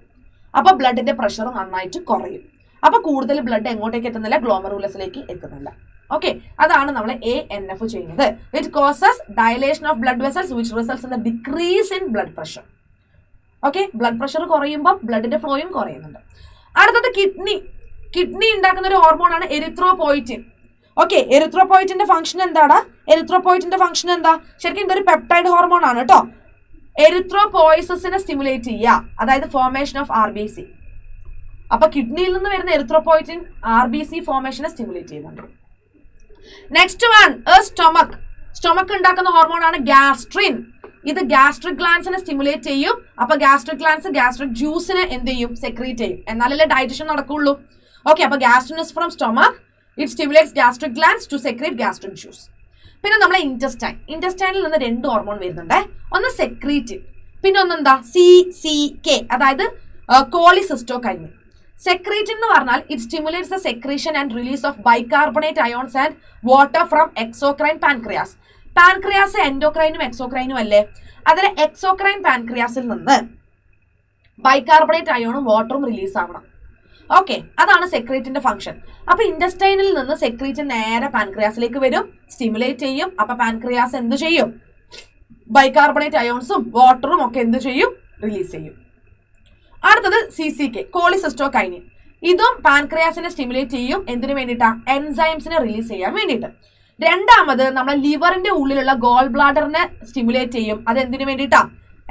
അപ്പൊ ബ്ലഡിന്റെ പ്രഷർ നന്നായിട്ട് കുറയും. അപ്പൊ കൂടുതൽ ബ്ലഡ് എങ്ങോട്ടേക്ക് എത്തുന്നില്ല? ഗ്ലോമറുലസിലേക്ക് എത്തുന്നില്ല. ഓക്കെ, അതാണ് നമ്മൾ ANF ചെയ്യുന്നത്. It causes dilation of blood vessels which results in the decrease in blood pressure. Okay, blood pressure കുറയുമ്പോൾ ബ്ലഡിന്റെ ഫ്ലോയും കുറയുന്നുണ്ട്. അടുത്തത് കിഡ്നി ഉണ്ടാക്കുന്ന ഒരു ഹോർമോൺ ആണ് എരിത്രോപോയിറ്റിൻ. ഓക്കെ, എരിത്രോപോയിറ്റിന്റെ ഫംഗ്ഷൻ എന്താടാ? എരിത്രോപോയിറ്റിന്റെ ഫംഗ്ഷൻ എന്താ? ശരിക്കും ഇതൊരു പെപ്റ്റൈഡ് ഹോർമോൺ ആണ് കേട്ടോ. എരിത്രോപോയിസിനെ സ്റ്റിമുലേറ്റ് ചെയ്യുക, അതായത് ഫോർമേഷൻ ഓഫ് RBC. അപ്പൊ കിഡ്നിയിൽ നിന്ന് വരുന്ന എരിത്രോപോയിറ്റിൻ RBC ഫോർമേഷനെ സ്റ്റിമുലേറ്റ് ചെയ്യുന്നുണ്ട്. Next one stomach. സ്റ്റൊമക് ഉണ്ടാക്കുന്ന ഹോർമോൺ ആണ് ഗ്യാസ്ട്രിൻ. ഇത് ഗ്യാസ്ട്രിക് ഗ്ലാൻസിനെ സ്റ്റിമുലേറ്റ് ചെയ്യും. അപ്പൊ ഗ്യാസ്ട്രിക് ഗ്ലാൻസ് ഗ്യാസ്ട്രിക് ജ്യൂസിനെ എന്ത് ചെയ്യും? സെക്രീറ്റ് ചെയ്യും. എന്നാലല്ലേ ഡൈജഷൻ നടക്കുള്ളൂ. ഓക്കെ, അപ്പൊ gastrin is from stomach. It stimulates gastric glands to secrete gastric juice. പിന്നെ നമ്മളെ ഇന്റസ്റ്റൈനിൽ നിന്ന് 2 ഹോർമോൺ വരുന്നുണ്ട്. ഒന്ന് സെക്രീറ്റിൻ, പിന്നെ ഒന്നെന്താ CCK, അതായത് കോളിസിസ്റ്റോകൈനിൻ. സെക്രീറ്റിൻ എന്ന് പറഞ്ഞാൽ it stimulates the secretion and release of bicarbonate ions and water from exocrine pancreas. Pancreas എൻഡോക്രൈനും എക്സോക്രൈനും അല്ലേ? അതിലെ എക്സോക്രൈൻ പാൻക്രിയാസിൽ നിന്ന് ബൈകാർബണേറ്റ് അയോണും വാട്ടറും റിലീസ് ആവണം. ഓക്കെ, അതാണ് സെക്രീറ്റിന്റെ ഫംഗ്ഷൻ. അപ്പൊ ഇന്റസ്റ്റൈനിൽ നിന്ന് സെക്രീറ്റ് നേരെ പാൻക്രിയാസിലേക്ക് വരും, സ്റ്റിമുലേറ്റ് ചെയ്യും. അപ്പൊ പാൻക്രിയാസ് എന്ത് ചെയ്യും? ബൈകാർബണേറ്റ് അയോൺസും വാട്ടറും ഒക്കെ എന്ത് ചെയ്യും? റിലീസ് ചെയ്യും. അടുത്തത് CCK, കോളിസിസ്റ്റോകൈനിൻ. ഇതും പാൻക്രിയാസിനെ സ്റ്റിമുലേറ്റ് ചെയ്യും. എന്തിനു വേണ്ടിയിട്ടാ? എൻസൈംസിനെ റിലീസ് ചെയ്യാൻ വേണ്ടിയിട്ട്. രണ്ടാമത് നമ്മളെ ലിവറിന്റെ ഉള്ളിലുള്ള ഗോൾ ബ്ലാഡറിനെ സ്റ്റിമുലേറ്റ് ചെയ്യും. അത് എന്തിനു വേണ്ടിയിട്ടാ?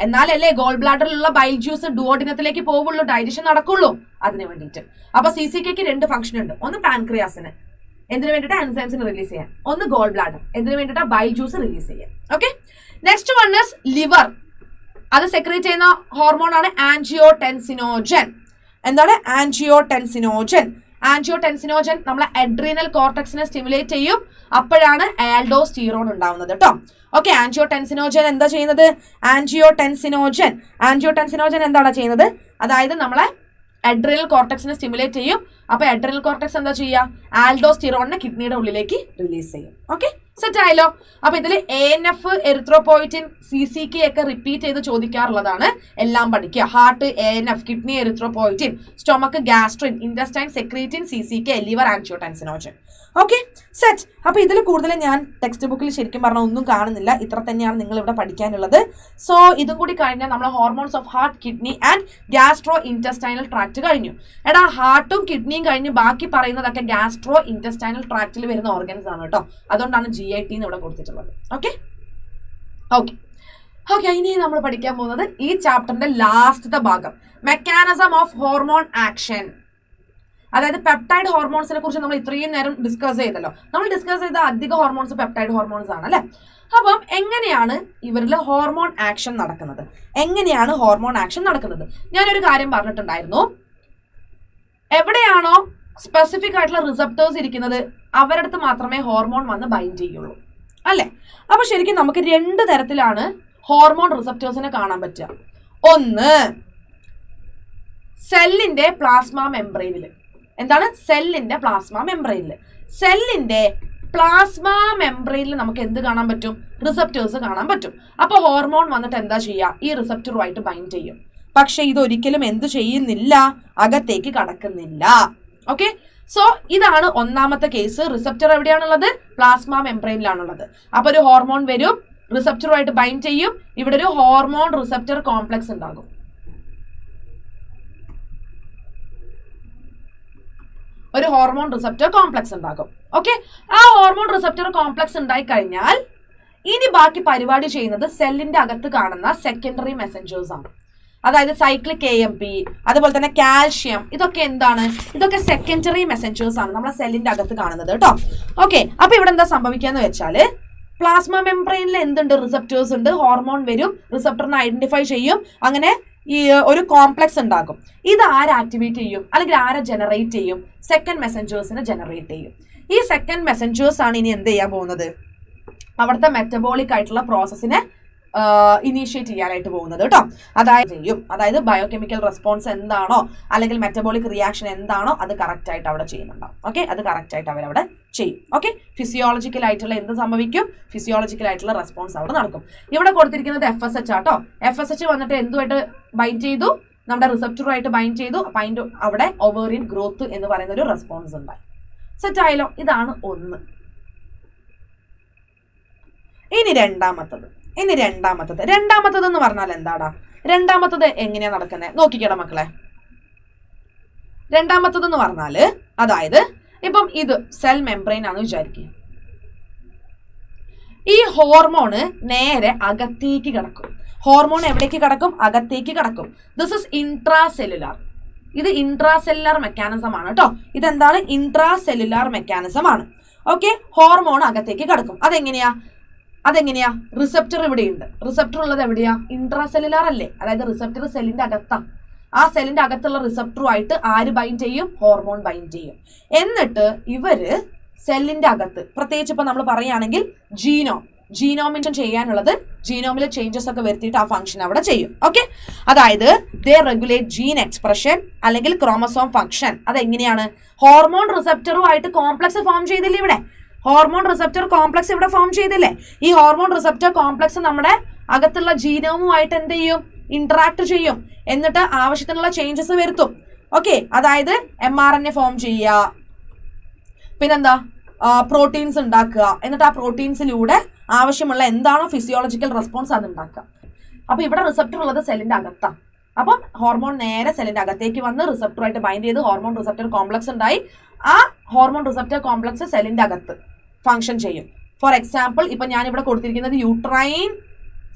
എന്നാലല്ലേ ഗോൾ ബ്ലാഡറിലുള്ള ബൈൽ ജ്യൂസ് ഡുവോഡിനത്തിലേക്ക് പോവുള്ളൂ, ഡൈജഷൻ നടക്കുള്ളൂ, അതിന് വേണ്ടിയിട്ട്. അപ്പൊ CCK 2 ഫംഗ്ഷൻ ഉണ്ട്. ഒന്ന് പാൻക്രിയാസിന് എന്തിനു വേണ്ടിയിട്ടാ? എൻസൈംസിന് റിലീസ് ചെയ്യാൻ. ഒന്ന് ഗോൾ ബ്ലാഡർ എന്തിനു വേണ്ടിയിട്ടാ? ബൈൽ ജ്യൂസ് റിലീസ് ചെയ്യാൻ. Okay, next one is liver. അത് സെക്രീറ്റ് ചെയ്യുന്ന ഹോർമോൺ ആണ് ആൻജിയോടെൻസിനോജൻ. എന്താണ് ആൻജിയോടെൻസിനോജൻ? ആൻജിയോടെൻസിനോജൻ നമ്മളെ അഡ്രീനൽ കോർട്ടക്സിനെ സ്റ്റിമുലേറ്റ് ചെയ്യും. അപ്പോഴാണ് ആൽഡോസ്റ്റീറോൺ ഉണ്ടാവുന്നത് കേട്ടോ. ഓക്കെ, ആൻജിയോടെൻസിനോജൻ എന്താ ചെയ്യുന്നത്? ആൻജിയോടെൻസിനോജൻ എന്താണ് ചെയ്യുന്നത്? അതായത് നമ്മളെ അഡ്രീനൽ കോർട്ടക്സിനെ സ്റ്റിമുലേറ്റ് ചെയ്യും. അപ്പൊ അഡ്രീനൽ കോർട്ടക്സ് എന്താ ചെയ്യുക? ആൽഡോസ്റ്റിറോണിനെ കിഡ്നിയുടെ ഉള്ളിലേക്ക് റിലീസ് ചെയ്യും. ഓക്കെ, സെറ്റ് ആയല്ലോ. അപ്പൊ ഇതിൽ ANF, എറിത്രോപോയിറ്റിൻ, CCK ഒക്കെ റിപ്പീറ്റ് ചെയ്ത് ചോദിക്കാറുള്ളതാണ്. എല്ലാം പഠിക്കുക. Heart ANF, kidney erythropoietin, stomach gastrin, intestine secretin, CCK, liver angiotensinogen. Okay, set. അപ്പൊ ഇതിൽ കൂടുതൽ ഞാൻ ടെക്സ്റ്റ് ബുക്കിൽ ശരിക്കും പറഞ്ഞാൽ ഒന്നും കാണുന്നില്ല. ഇത്ര തന്നെയാണ് നിങ്ങൾ ഇവിടെ പഠിക്കാനുള്ളത്. സോ ഇതും കൂടി കഴിഞ്ഞാൽ നമ്മൾ hormones of heart, kidney and gastro intestinal tract കഴിഞ്ഞു. എടാ ഹാർട്ടും കിഡ്നിയും കഴിഞ്ഞ് ബാക്കി പറയുന്നതൊക്കെ ഗ്യാസ്ട്രോ ഇൻറ്റസ്റ്റൈനൽ ട്രാക്റ്റിൽ വരുന്ന ഓർഗൻസ് ആണ് കേട്ടോ. അതുകൊണ്ടാണ് GIT എന്ന് ഇവിടെ കൊടുത്തിട്ടുള്ളത്. ഓക്കെ ഓക്കെ ഓക്കെ ഇനി നമ്മൾ പഠിക്കാൻ പോകുന്നത് ഈ ചാപ്റ്ററിന്റെ ലാസ്റ്റത്തെ ഭാഗം, മെക്കാനിസം ഓഫ് ഹോർമോൺ ആക്ഷൻ. അതായത് പെപ്റ്റൈഡ് ഹോർമോൺസിനെ കുറിച്ച് നമ്മൾ ഇത്രയും നേരം ഡിസ്കസ് ചെയ്തല്ലോ. നമ്മൾ ഡിസ്കസ് ചെയ്ത അധിക ഹോർമോൺസ് പെപ്റ്റൈഡ് ഹോർമോൺസ് ആണ് അല്ലെ. അപ്പം എങ്ങനെയാണ് ഇവരിൽ ഹോർമോൺ ആക്ഷൻ നടക്കുന്നത്? ഞാനൊരു കാര്യം പറഞ്ഞിട്ടുണ്ടായിരുന്നു, എവിടെയാണോ സ്പെസിഫിക് ആയിട്ടുള്ള റിസപ്റ്റേഴ്സ് ഇരിക്കുന്നത് അവരുടെ അടുത്ത് മാത്രമേ ഹോർമോൺ വന്ന് ബൈൻഡ് ചെയ്യുള്ളൂ അല്ലെ. അപ്പൊ ശരിക്കും നമുക്ക് 2 തരത്തിലാണ് ഹോർമോൺ റിസപ്റ്റേഴ്സിനെ കാണാൻ പറ്റുക. ഒന്ന്, സെല്ലിന്റെ പ്ലാസ്മ മെംബ്രെയിനിൽ. എന്താണ്? സെല്ലിന്റെ പ്ലാസ്മ മെംബ്രെയിനിൽ. സെല്ലിന്റെ പ്ലാസ്മ മെംബ്രെയിനിൽ നമുക്ക് എന്ത് കാണാൻ പറ്റും? റിസപ്റ്റേഴ്സ് കാണാൻ പറ്റും. അപ്പൊ ഹോർമോൺ വന്നിട്ട് എന്താ ചെയ്യുക? ഈ റിസപ്റ്ററുമായിട്ട് ബൈൻഡ് ചെയ്യും. പക്ഷെ ഇതൊരിക്കലും എന്ത് ചെയ്യുന്നില്ല? അകത്തേക്ക് കടക്കുന്നില്ല. ഓക്കെ, സോ ഇതാണ് ഒന്നാമത്തെ കേസ്. റിസപ്റ്റർ എവിടെയാണുള്ളത്? പ്ലാസ്മ മെംബ്രെയിനിലാണുള്ളത്. അപ്പൊ ഒരു ഹോർമോൺ വരും, റിസപ്റ്ററുമായിട്ട് ബൈൻഡ് ചെയ്യും, ഇവിടെ ഒരു ഹോർമോൺ റിസപ്റ്റർ കോംപ്ലക്സ് ഉണ്ടാകും. ഒരു ഹോർമോൺ റിസപ്റ്റർ കോംപ്ലക്സ് ഉണ്ടാകും. ഓക്കെ, ആ ഹോർമോൺ റിസപ്റ്റർ കോംപ്ലക്സ് ഉണ്ടായി കഴിഞ്ഞാൽ ഇനി ബാക്കി പരിപാടി ചെയ്യുന്നത് സെല്ലിന്റെ അകത്ത് കാണുന്ന സെക്കൻഡറി മെസ്സഞ്ചേഴ്സ് ആണ്. അതായത് സൈക്ലിക് AMP, അതുപോലെ തന്നെ കാൽഷ്യം, ഇതൊക്കെ എന്താണ്? ഇതൊക്കെ സെക്കൻഡറി മെസ്സഞ്ചേഴ്സ് ആണ് നമ്മളെ സെല്ലിന്റെ അകത്ത് കാണുന്നത് കേട്ടോ. ഓക്കെ, അപ്പൊ ഇവിടെ എന്താ സംഭവിക്കാന്ന് വെച്ചാല് പ്ലാസ്മ മെംബ്രെയിനിൽ എന്തുണ്ട്? റിസപ്റ്റേഴ്സ് ഉണ്ട്. ഹോർമോൺ വരും, റിസപ്റ്ററിനെ ഐഡന്റിഫൈ ചെയ്യും, അങ്ങനെ ഈ ഒരു കോംപ്ലക്സ് ഉണ്ടാകും. ഇത് ആര് ആക്ടിവേറ്റ് ചെയ്യും അല്ലെങ്കിൽ ആരെ ജനറേറ്റ് ചെയ്യും? സെക്കൻഡ് മെസ്സഞ്ചേഴ്സിനെ ജനറേറ്റ് ചെയ്യും. ഈ സെക്കൻഡ് മെസ്സഞ്ചേഴ്സ് ആണ് ഇനി എന്ത് ചെയ്യാൻ പോകുന്നത്? അവിടുത്തെ മെറ്റബോളിക് ആയിട്ടുള്ള പ്രോസസ്സിനെ ഇനീഷ്യേറ്റ് ചെയ്യാനായിട്ട് പോകുന്നത് കേട്ടോ. അതായത് ബയോകെമിക്കൽ റെസ്പോൺസ് എന്താണോ അല്ലെങ്കിൽ മെറ്റബോളിക് റിയാക്ഷൻ എന്താണോ അത് കറക്റ്റ് ആയിട്ട് അവിടെ ചെയ്യുന്നുണ്ടാവും. ഓക്കെ, അത് കറക്റ്റ് ആയിട്ട് അവരവിടെ ചെയ്യും. ഓക്കെ, ഫിസിയോളജിക്കൽ ആയിട്ടുള്ള എന്ത് സംഭവിക്കും? ഫിസിയോളജിക്കൽ ആയിട്ടുള്ള റെസ്പോൺസ് അവിടെ നടക്കും. ഇവിടെ കൊടുത്തിരിക്കുന്നത് FSH ആട്ടോ. FSH വന്നിട്ട് എന്തുമായിട്ട് ബൈൻഡ് ചെയ്തു? നമ്മുടെ റിസപ്റ്ററുമായിട്ട് ബൈൻഡ് ചെയ്തു. അപ്പൊ അതിൻ്റെ അവിടെ ഒവേറിയൻ ഗ്രോത്ത് എന്ന് പറയുന്ന ഒരു റെസ്പോൺസ് ഉണ്ടായി. സെറ്റ് ആയല്ലോ? ഇതാണ് ഒന്ന്. ഇനി രണ്ടാമത്തത് എന്ന് പറഞ്ഞാൽ എന്താടാ? രണ്ടാമത്തത് എങ്ങനെയാ നടക്കുന്നത് നോക്കിക്കേടാ മക്കളെ. രണ്ടാമത്തത് എന്ന് പറഞ്ഞാല് അതായത് ഇപ്പം ഇത് സെൽ മെംബ്രെയിൻ ആണെന്ന് വിചാരിക്കുക. ഈ ഹോർമോണ് നേരെ അകത്തേക്ക് കിടക്കും. ഹോർമോൺ എവിടേക്ക് കിടക്കും? അകത്തേക്ക് കിടക്കും. This is intracellular. ഇത് ഇൻട്രാസെല്ലുലാർ മെക്കാനിസം ആണ് കേട്ടോ. ഇതെന്താണ്? ഇൻട്രാസെല്ലുലാർ മെക്കാനിസം ആണ്. ഓക്കെ, ഹോർമോൺ അകത്തേക്ക് കിടക്കും. അതെങ്ങനെയാ? റിസപ്റ്റർ ഇവിടെയുണ്ട്. റിസപ്റ്റർ ഉള്ളത് എവിടെയാ? ഇൻട്രാസെല്ലുലാർ അല്ലേ? അതായത് റിസപ്റ്റർ സെല്ലിന്റെ അകത്താണ്. ആ സെല്ലിന്റെ അകത്തുള്ള റിസപ്റ്ററുമായിട്ട് ആര് ബൈൻഡ് ചെയ്യും? ഹോർമോൺ ബൈൻഡ് ചെയ്യും. എന്നിട്ട് ഇവര് സെല്ലിന്റെ അകത്ത്, പ്രത്യേകിച്ച് ഇപ്പൊ നമ്മൾ പറയുകയാണെങ്കിൽ ജീനോമിഷൻ ചെയ്യാനുള്ളത്, ജീനോമിൽ ചേഞ്ചസ് ഒക്കെ വരുത്തിയിട്ട് ആ ഫംഗ്ഷൻ അവിടെ ചെയ്യും. ഓക്കെ, അതായത് ദേ റെഗുലേറ്റ് ജീൻ എക്സ്പ്രഷൻ അല്ലെങ്കിൽ ക്രോമസോം ഫംഗ്ഷൻ. അതെങ്ങനെയാണ്? ഹോർമോൺ റിസപ്റ്ററുമായിട്ട് കോംപ്ലക്സ് ഫോം ചെയ്തില്ലേ ഇവിടെ? ഹോർമോൺ റിസപ്റ്റർ കോംപ്ലക്സ് ഇവിടെ ഫോം ചെയ്തില്ലേ? ഈ ഹോർമോൺ റിസപ്റ്റർ കോംപ്ലക്സ് നമ്മുടെ അകത്തുള്ള ജീനോമുമായിട്ട് എന്ത് ചെയ്യും? ഇന്ററാക്ട് ചെയ്യും. എന്നിട്ട് ആവശ്യത്തിനുള്ള ചേഞ്ചസ് വരുത്തും. ഓക്കെ, അതായത് mRNA ഫോം ചെയ്യുക, പിന്നെന്താ പ്രോട്ടീൻസ് ഉണ്ടാക്കുക, എന്നിട്ട് ആ പ്രോട്ടീൻസിലൂടെ ആവശ്യമുള്ള എന്താണോ ഫിസിയോളജിക്കൽ റെസ്പോൺസ് അത് ഉണ്ടാക്കുക. അപ്പൊ ഇവിടെ റിസപ്റ്റർ ഉള്ളത് സെല്ലിന്റെ അകത്താണ്. അപ്പം ഹോർമോൺ നേരെ സെല്ലിന്റെ അകത്തേക്ക് വന്ന് റിസപ്റ്ററുമായിട്ട് ബൈൻഡ് ചെയ്ത് ഹോർമോൺ റിസപ്റ്റർ കോംപ്ലക്സ് ഉണ്ടായി. ആ ഹോർമോൺ റിസപ്റ്റർ കോംപ്ലക്സ് സെല്ലിന്റെ അകത്ത് ഫംഗ്ഷൻ ചെയ്യും. ഫോർ എക്സാമ്പിൾ ഇപ്പൊ ഞാൻ ഇവിടെ കൊടുത്തിരിക്കുന്നത് യൂട്രൈൻ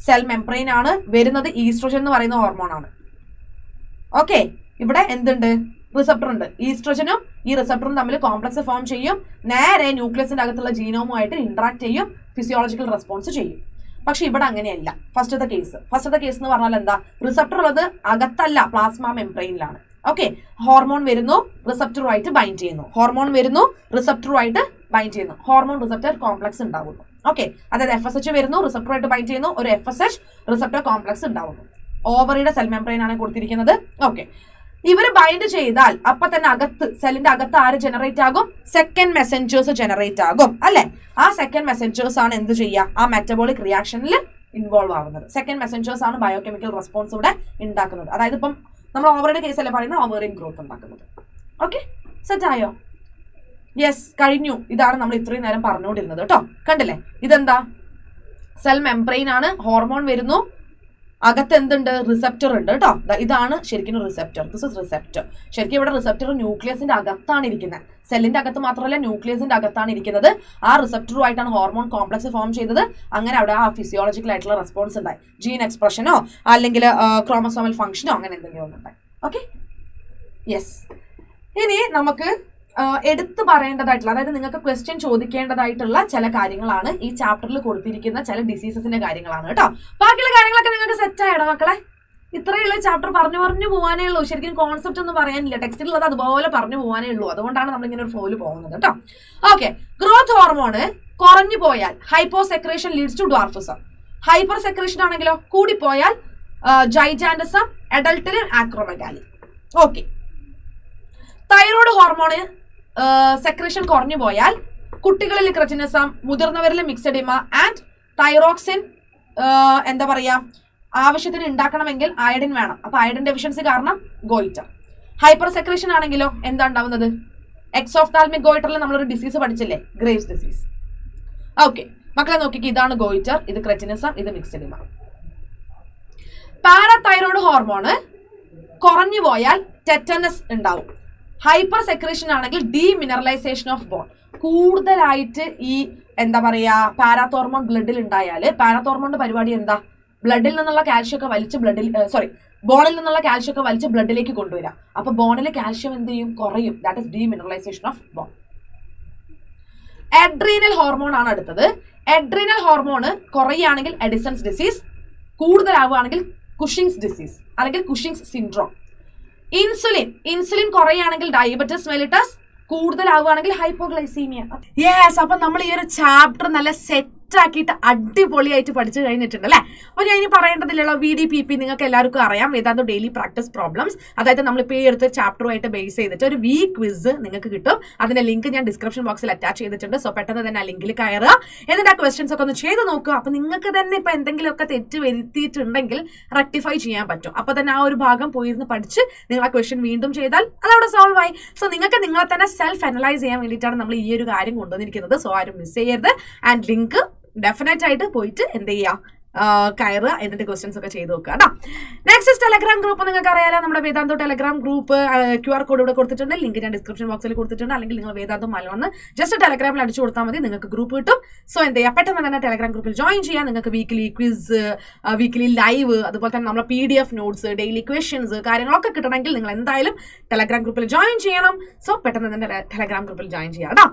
സെൽ മെംബ്രെയിൻ ആണ്. വരുന്നത് ഈസ്ട്രോജൻ എന്ന് പറയുന്ന ഹോർമോൺ ആണ്. ഓക്കെ, ഇവിടെ എന്തുണ്ട്? റിസപ്റ്റർ ഉണ്ട്. ഈസ്ട്രോജനും ഈ റിസപ്റ്ററും തമ്മിൽ കോംപ്ലക്സ് ഫോം ചെയ്യും. നേരെ ന്യൂക്ലിയസിന്റെ അകത്തുള്ള ജീനോമുമായിട്ട് ഇന്ററാക്ട് ചെയ്യും, ഫിസിയോളജിക്കൽ റെസ്പോൺസ് ചെയ്യും. പക്ഷെ ഇവിടെ അങ്ങനെയല്ല. ഫസ്റ്റത്തെ കേസ് എന്ന് പറഞ്ഞാൽ എന്താ? റിസപ്റ്റർ ഉള്ളത് അകത്തല്ല, പ്ലാസ്മ മെംബ്രെയിനിലാണ്. ഓക്കെ, ഹോർമോൺ വരുന്നു, റിസപ്റ്ററുമായിട്ട് ബൈൻഡ് ചെയ്യുന്നു. ഹോർമോൺ റിസപ്റ്റർ കോംപ്ലക്സ് ഉണ്ടാവുന്നു. ഓക്കെ, അതായത് FSH വരുന്നു, റിസപ്റ്ററുമായിട്ട് ബൈൻഡ് ചെയ്യുന്നു, ഒരു FSH റിസപ്റ്റർ കോംപ്ലക്സ് ഉണ്ടാവുന്നു. ഓവറിയുടെ സെൽ മെംബ്രെയിൻ ആണ് കൊടുത്തിരിക്കുന്നത്. ഓക്കെ, ഇവര് ബൈൻഡ് ചെയ്താൽ അപ്പൊ തന്നെ സെല്ലിന്റെ അകത്ത് ആര് ജനറേറ്റ് ആകും? സെക്കൻഡ് മെസ്സഞ്ചേഴ്സ് ജനറേറ്റ് ആകും അല്ലെ? ആ സെക്കൻഡ് മെസ്സഞ്ചേഴ്സ് ആണ് എന്ത് ചെയ്യുക? ആ മെറ്റബോളിക് റിയാക്ഷനിൽ ഇൻവോൾവ് ആവുന്നത്. സെക്കൻഡ് മെസ്സഞ്ചേഴ്സ് ആണ് ബയോകെമിക്കൽ റെസ്പോൺസ് ഇവിടെ ഉണ്ടാക്കുന്നത്. അതായത് ഇപ്പം നമ്മൾ ഓവറിയുടെ കേസല്ലേ പറയുന്നത്, ഓവറിൻ ഗ്രോത്ത് ഉണ്ടാക്കുന്നത്. ഓക്കെ, സെറ്റ് ആയോ? യെസ്, കഴിഞ്ഞു. ഇതാണ് നമ്മൾ ഇത്രയും നേരം പറഞ്ഞുകൊണ്ടിരുന്നത് കേട്ടോ. കണ്ടില്ലേ? ഇതെന്താ? സെൽ മെംബ്രെയിൻ ആണ്. ഹോർമോൺ വരുന്നു, അകത്ത് എന്തുണ്ട്? റിസപ്റ്റർ ഉണ്ട് കേട്ടോ. ഇതാണ് ശരിക്കും റിസപ്റ്റർ. This is receptor. ശരിക്കും ഇവിടെ റിസപ്റ്റർ ന്യൂക്ലിയസിന്റെ അകത്താണ് ഇരിക്കുന്നത്. സെല്ലിന്റെ അകത്ത് മാത്രമല്ല, ന്യൂക്ലിയസിന്റെ അകത്താണ് ഇരിക്കുന്നത്. ആ റിസപ്റ്ററുമായിട്ടാണ് ഹോർമോൺ കോംപ്ലക്സ് ഫോം ചെയ്തത്. അങ്ങനെ അവിടെ ആ ഫിസിയോളജിക്കൽ ആയിട്ടുള്ള റെസ്പോൺസ് ഉണ്ടായി. ജീൻ എക്സ്പ്രഷനോ അല്ലെങ്കിൽ ക്രോമസോമൽ ഫംഗ്ഷനോ അങ്ങനെ എന്തെങ്കിലും ഒന്നുണ്ടായി. Okay, yes. ഇനി നമുക്ക് എടുത്തു പറയേണ്ടതായിട്ടുള്ള, അതായത് നിങ്ങൾക്ക് ക്വസ്റ്റ്യൻ ചോദിക്കേണ്ടതായിട്ടുള്ള ചില കാര്യങ്ങളാണ് ഈ ചാപ്റ്ററിൽ കൊടുത്തിരിക്കുന്ന ചില ഡിസീസസിന്റെ കാര്യങ്ങളാണ് കേട്ടോ. ബാക്കിയുള്ള കാര്യങ്ങളൊക്കെ നിങ്ങൾക്ക് സെറ്റ് ആയിടോ മക്കളെ? ഇത്രയുള്ള ചാപ്റ്റർ പറഞ്ഞു പോകാനേ ഉള്ളൂ. ശരിക്കും കോൺസെപ്റ്റ് ഒന്നും പറയാനില്ല. ടെക്സ്റ്റിലുള്ളത് അതുപോലെ പറഞ്ഞു പോകാനേ ഉള്ളൂ. അതുകൊണ്ടാണ് നമ്മൾ ഇങ്ങനെ ഒരു ഫ്ലോയിൽ പോകുന്നത് കേട്ടോ. ഓക്കെ, ഗ്രോത്ത് ഹോർമോണ് കുറഞ്ഞു പോയാൽ hyposecretion leads to dwarfism. Hyper secretion ആണെങ്കിലോ കൂടിപ്പോയാൽ ജൈജാൻഡിസം, അഡൽട്ടിൽ acromegaly. Okay, thyroid hormone secretion കുറഞ്ഞു പോയാൽ കുട്ടികളിൽ ക്രെറ്റിനിസം, മുതിർന്നവരിൽ മിക്സഡിമ ആൻഡ് തൈറോക്സിൻ എന്താ പറയാ ആവശ്യത്തിന് ഉണ്ടാക്കണമെങ്കിൽ അയഡിൻ വേണം. അപ്പൊ അയഡിൻ ഡെഫിഷ്യൻസി കാരണം ഗോയിറ്റർ. ഹൈപ്പർ സെക്രേഷൻ ആണെങ്കിലോ എന്താ ഉണ്ടാവുന്നത്? എക്സോഫ്താൽമിക് ഗോയിറ്ററിൽ നമ്മളൊരു ഡിസീസ് പഠിച്ചില്ലേ, ഗ്രേവ്സ് ഡിസീസ്. ഓക്കെ മക്കളെ നോക്കിക്ക്, ഇതാണ് ഗോയിറ്റർ, ഇത് ക്രെറ്റിനിസം, ഇത് മിക്സഡിമ. പാരാതൈറോയ്ഡ് ഹോർമോണ് കുറഞ്ഞു പോയാൽ ടെറ്റനസ് ഉണ്ടാവും. ഹൈപ്പർ സെക്രീഷൻ ആണെങ്കിൽ ഡീമിനറലൈസേഷൻ ഓഫ് ബോൺ. കൂടുതലായിട്ട് ഈ എന്താ പറയാ പാരാതോർമോൺ ബ്ലഡിൽ ഉണ്ടായാൽ, പാരാതോർമോണിന്റെ പരിപാടി എന്താ, ബ്ലഡിൽ നിന്നുള്ള കാൽഷ്യം ഒക്കെ വലിച്ച് ബോണിൽ നിന്നുള്ള കാൽഷ്യം ഒക്കെ വലിച്ച് ബ്ലഡിലേക്ക് കൊണ്ടുവരാം. അപ്പൊ ബോണിലെ കാൽഷ്യം എന്ത് ചെയ്യും, കുറയും. That is demineralisation of bone. Adrenal hormone ആണ് അടുത്തത്. അഡ്രീനൽ ഹോർമോൺ കുറയുകയാണെങ്കിൽ എഡിസൺസ് ഡിസീസ്, കൂടുതലാവുകയാണെങ്കിൽ കുഷിങ്സ് ഡിസീസ് അല്ലെങ്കിൽ കുഷിങ്സ് സിൻഡ്രോം. ഇൻസുലിൻ കുറയുകയാണെങ്കിൽ ഡയബറ്റിസ് മെലിറ്റസ്, കൂടുതലാവുകയാണെങ്കിൽ ഹൈപ്പോഗ്ലൈസീമിയ. യെസ്, അപ്പൊ നമ്മൾ ഈ ഒരു ചാപ്റ്റർ നല്ല സെറ്റ് ആക്കിയിട്ട് അടിപൊളിയായിട്ട് പഠിച്ചു കഴിഞ്ഞിട്ടുണ്ട് അല്ലേ. അപ്പോൾ ഞാൻ ഇനി പറയേണ്ടതില്ലല്ലോ, VDPP നിങ്ങൾക്ക് എല്ലാവർക്കും അറിയാം, വേദാന്ത ഡെയിലി പ്രാക്ടീസ് പ്രോബ്ലംസ്. അതായത് നമ്മളിപ്പോൾ ഈ എടുത്ത ചാപ്റ്ററുമായിട്ട് ബേസ് ചെയ്തിട്ട് ഒരു ക്വിസ് നിങ്ങൾക്ക് കിട്ടും. അതിന്റെ ലിങ്ക് ഞാൻ ഡിസ്ക്രിപ്ഷൻ ബോക്സിൽ അറ്റാച്ച് ചെയ്തിട്ടുണ്ട്. സോ പെട്ടെന്ന് തന്നെ ആ ലിങ്കിൽ കയറുക, എന്നിട്ട് ആ ക്വസ്റ്റ്യൻസ് ഒക്കെ ഒന്ന് ചെയ്ത് നോക്കുക. അപ്പൊ നിങ്ങൾക്ക് തന്നെ ഇപ്പൊ എന്തെങ്കിലുമൊക്കെ തെറ്റ് വരുത്തിയിട്ടുണ്ടെങ്കിൽ റെക്ടിഫൈ ചെയ്യാൻ പറ്റും. അപ്പൊ തന്നെ ആ ഒരു ഭാഗം പോയിരുന്ന് പഠിച്ച് നിങ്ങൾ ആ ക്വസ്റ്റ്യൻ വീണ്ടും ചെയ്താൽ അതവിടെ സോൾവ് ആയി. സോ നിങ്ങൾക്ക് നിങ്ങളെ തന്നെ സെൽഫ് അനലൈസ് ചെയ്യാൻ വേണ്ടിയിട്ടാണ് നമ്മൾ ഈ ഒരു കാര്യം കൊണ്ടുവന്നിരിക്കുന്നത്. സോ ആരും മിസ് ചെയ്യരുത്. ആൻഡ് ലിങ്ക് ഡെഫിനറ്റ് ആയിട്ട് പോയിട്ട് എന്ത് ചെയ്യുക, കയറുക, എന്നിട്ട് ക്വസ്റ്റ്യൻസ് ഒക്കെ ചെയ്ത് നോക്കുക കേട്ടോ. നെക്സ്റ്റ് ടെലഗ്രാം ഗ്രൂപ്പ് നിങ്ങൾക്ക് അറിയാലോ, നമ്മുടെ വേദാന്തോ ടെലഗ്രാം ഗ്രൂപ്പ് QR കോഡ് ഇവിടെ കൊടുത്തിട്ടുണ്ട്. ലിങ്ക് ഞാൻ ഡിസ്ക്രിപ്ഷൻ ബോക്സിൽ കൊടുത്തിട്ടുണ്ട്. അല്ലെങ്കിൽ നിങ്ങൾ വേദാന്തോ മലയാളം ജസ്റ്റ് ടെലഗ്രാമിൽ അടിച്ചു കൊടുത്താൽ മതി, നിങ്ങൾക്ക് ഗ്രൂപ്പ് കിട്ടും. സോ എന്ത് ചെയ്യുക, പെട്ടെന്ന് തന്നെ ടെലഗ്രാം ഗ്രൂപ്പിൽ ജോയിൻ ചെയ്യാം. നിങ്ങൾക്ക് വീക്കിലി ക്വിസ്, വീക്കിലി ലൈവ്, അതുപോലെ തന്നെ നമ്മുടെ PDF നോട്ട്സ്, ഡെയിലി ക്വസ്റ്റ്യൻസ്, കാര്യങ്ങളൊക്കെ കിട്ടണമെങ്കിൽ നിങ്ങൾ എന്തായാലും ടെലഗ്രാം ഗ്രൂപ്പിൽ ജോയിൻ ചെയ്യണം. സോ പെട്ടെന്ന് തന്നെ ടെലഗ്രാം ഗ്രൂപ്പിൽ ജോയിൻ ചെയ്യാം കേട്ടോ.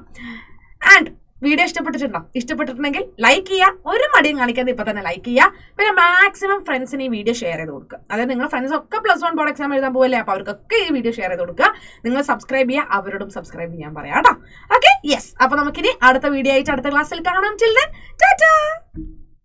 ആൻഡ് വീഡിയോ ഇഷ്ടപ്പെട്ടിട്ടുണ്ടെങ്കിൽ ലൈക്ക് ചെയ്യുക, ഒരു മടിയും കാണിക്കാതെ ഇപ്പൊ തന്നെ ലൈക്ക് ചെയ്യുക. പിന്നെ മാക്സിമം ഫ്രണ്ട്സിന് ഈ വീഡിയോ ഷെയർ ചെയ്ത് കൊടുക്കുക. അതായത് നിങ്ങളുടെ ഫ്രണ്ട്സ് ഒക്കെ +1 ബോർഡ് എക്സാം എഴുതാൻ പോകല്ലേ, അപ്പൊ അവർക്കൊക്കെ ഈ വീഡിയോ ഷെയർ ചെയ്ത് കൊടുക്കുക. നിങ്ങൾ സബ്സ്ക്രൈബ് ചെയ്യുക, അവരോടും സബ്സ്ക്രൈബ് ചെയ്യാൻ പറയാം കേട്ടോ. Okay, yes. അപ്പൊ നമുക്കിനി അടുത്ത വീഡിയോ ആയിട്ട് അടുത്ത ക്ലാസ്സിൽ കാണാം. Till then Tata.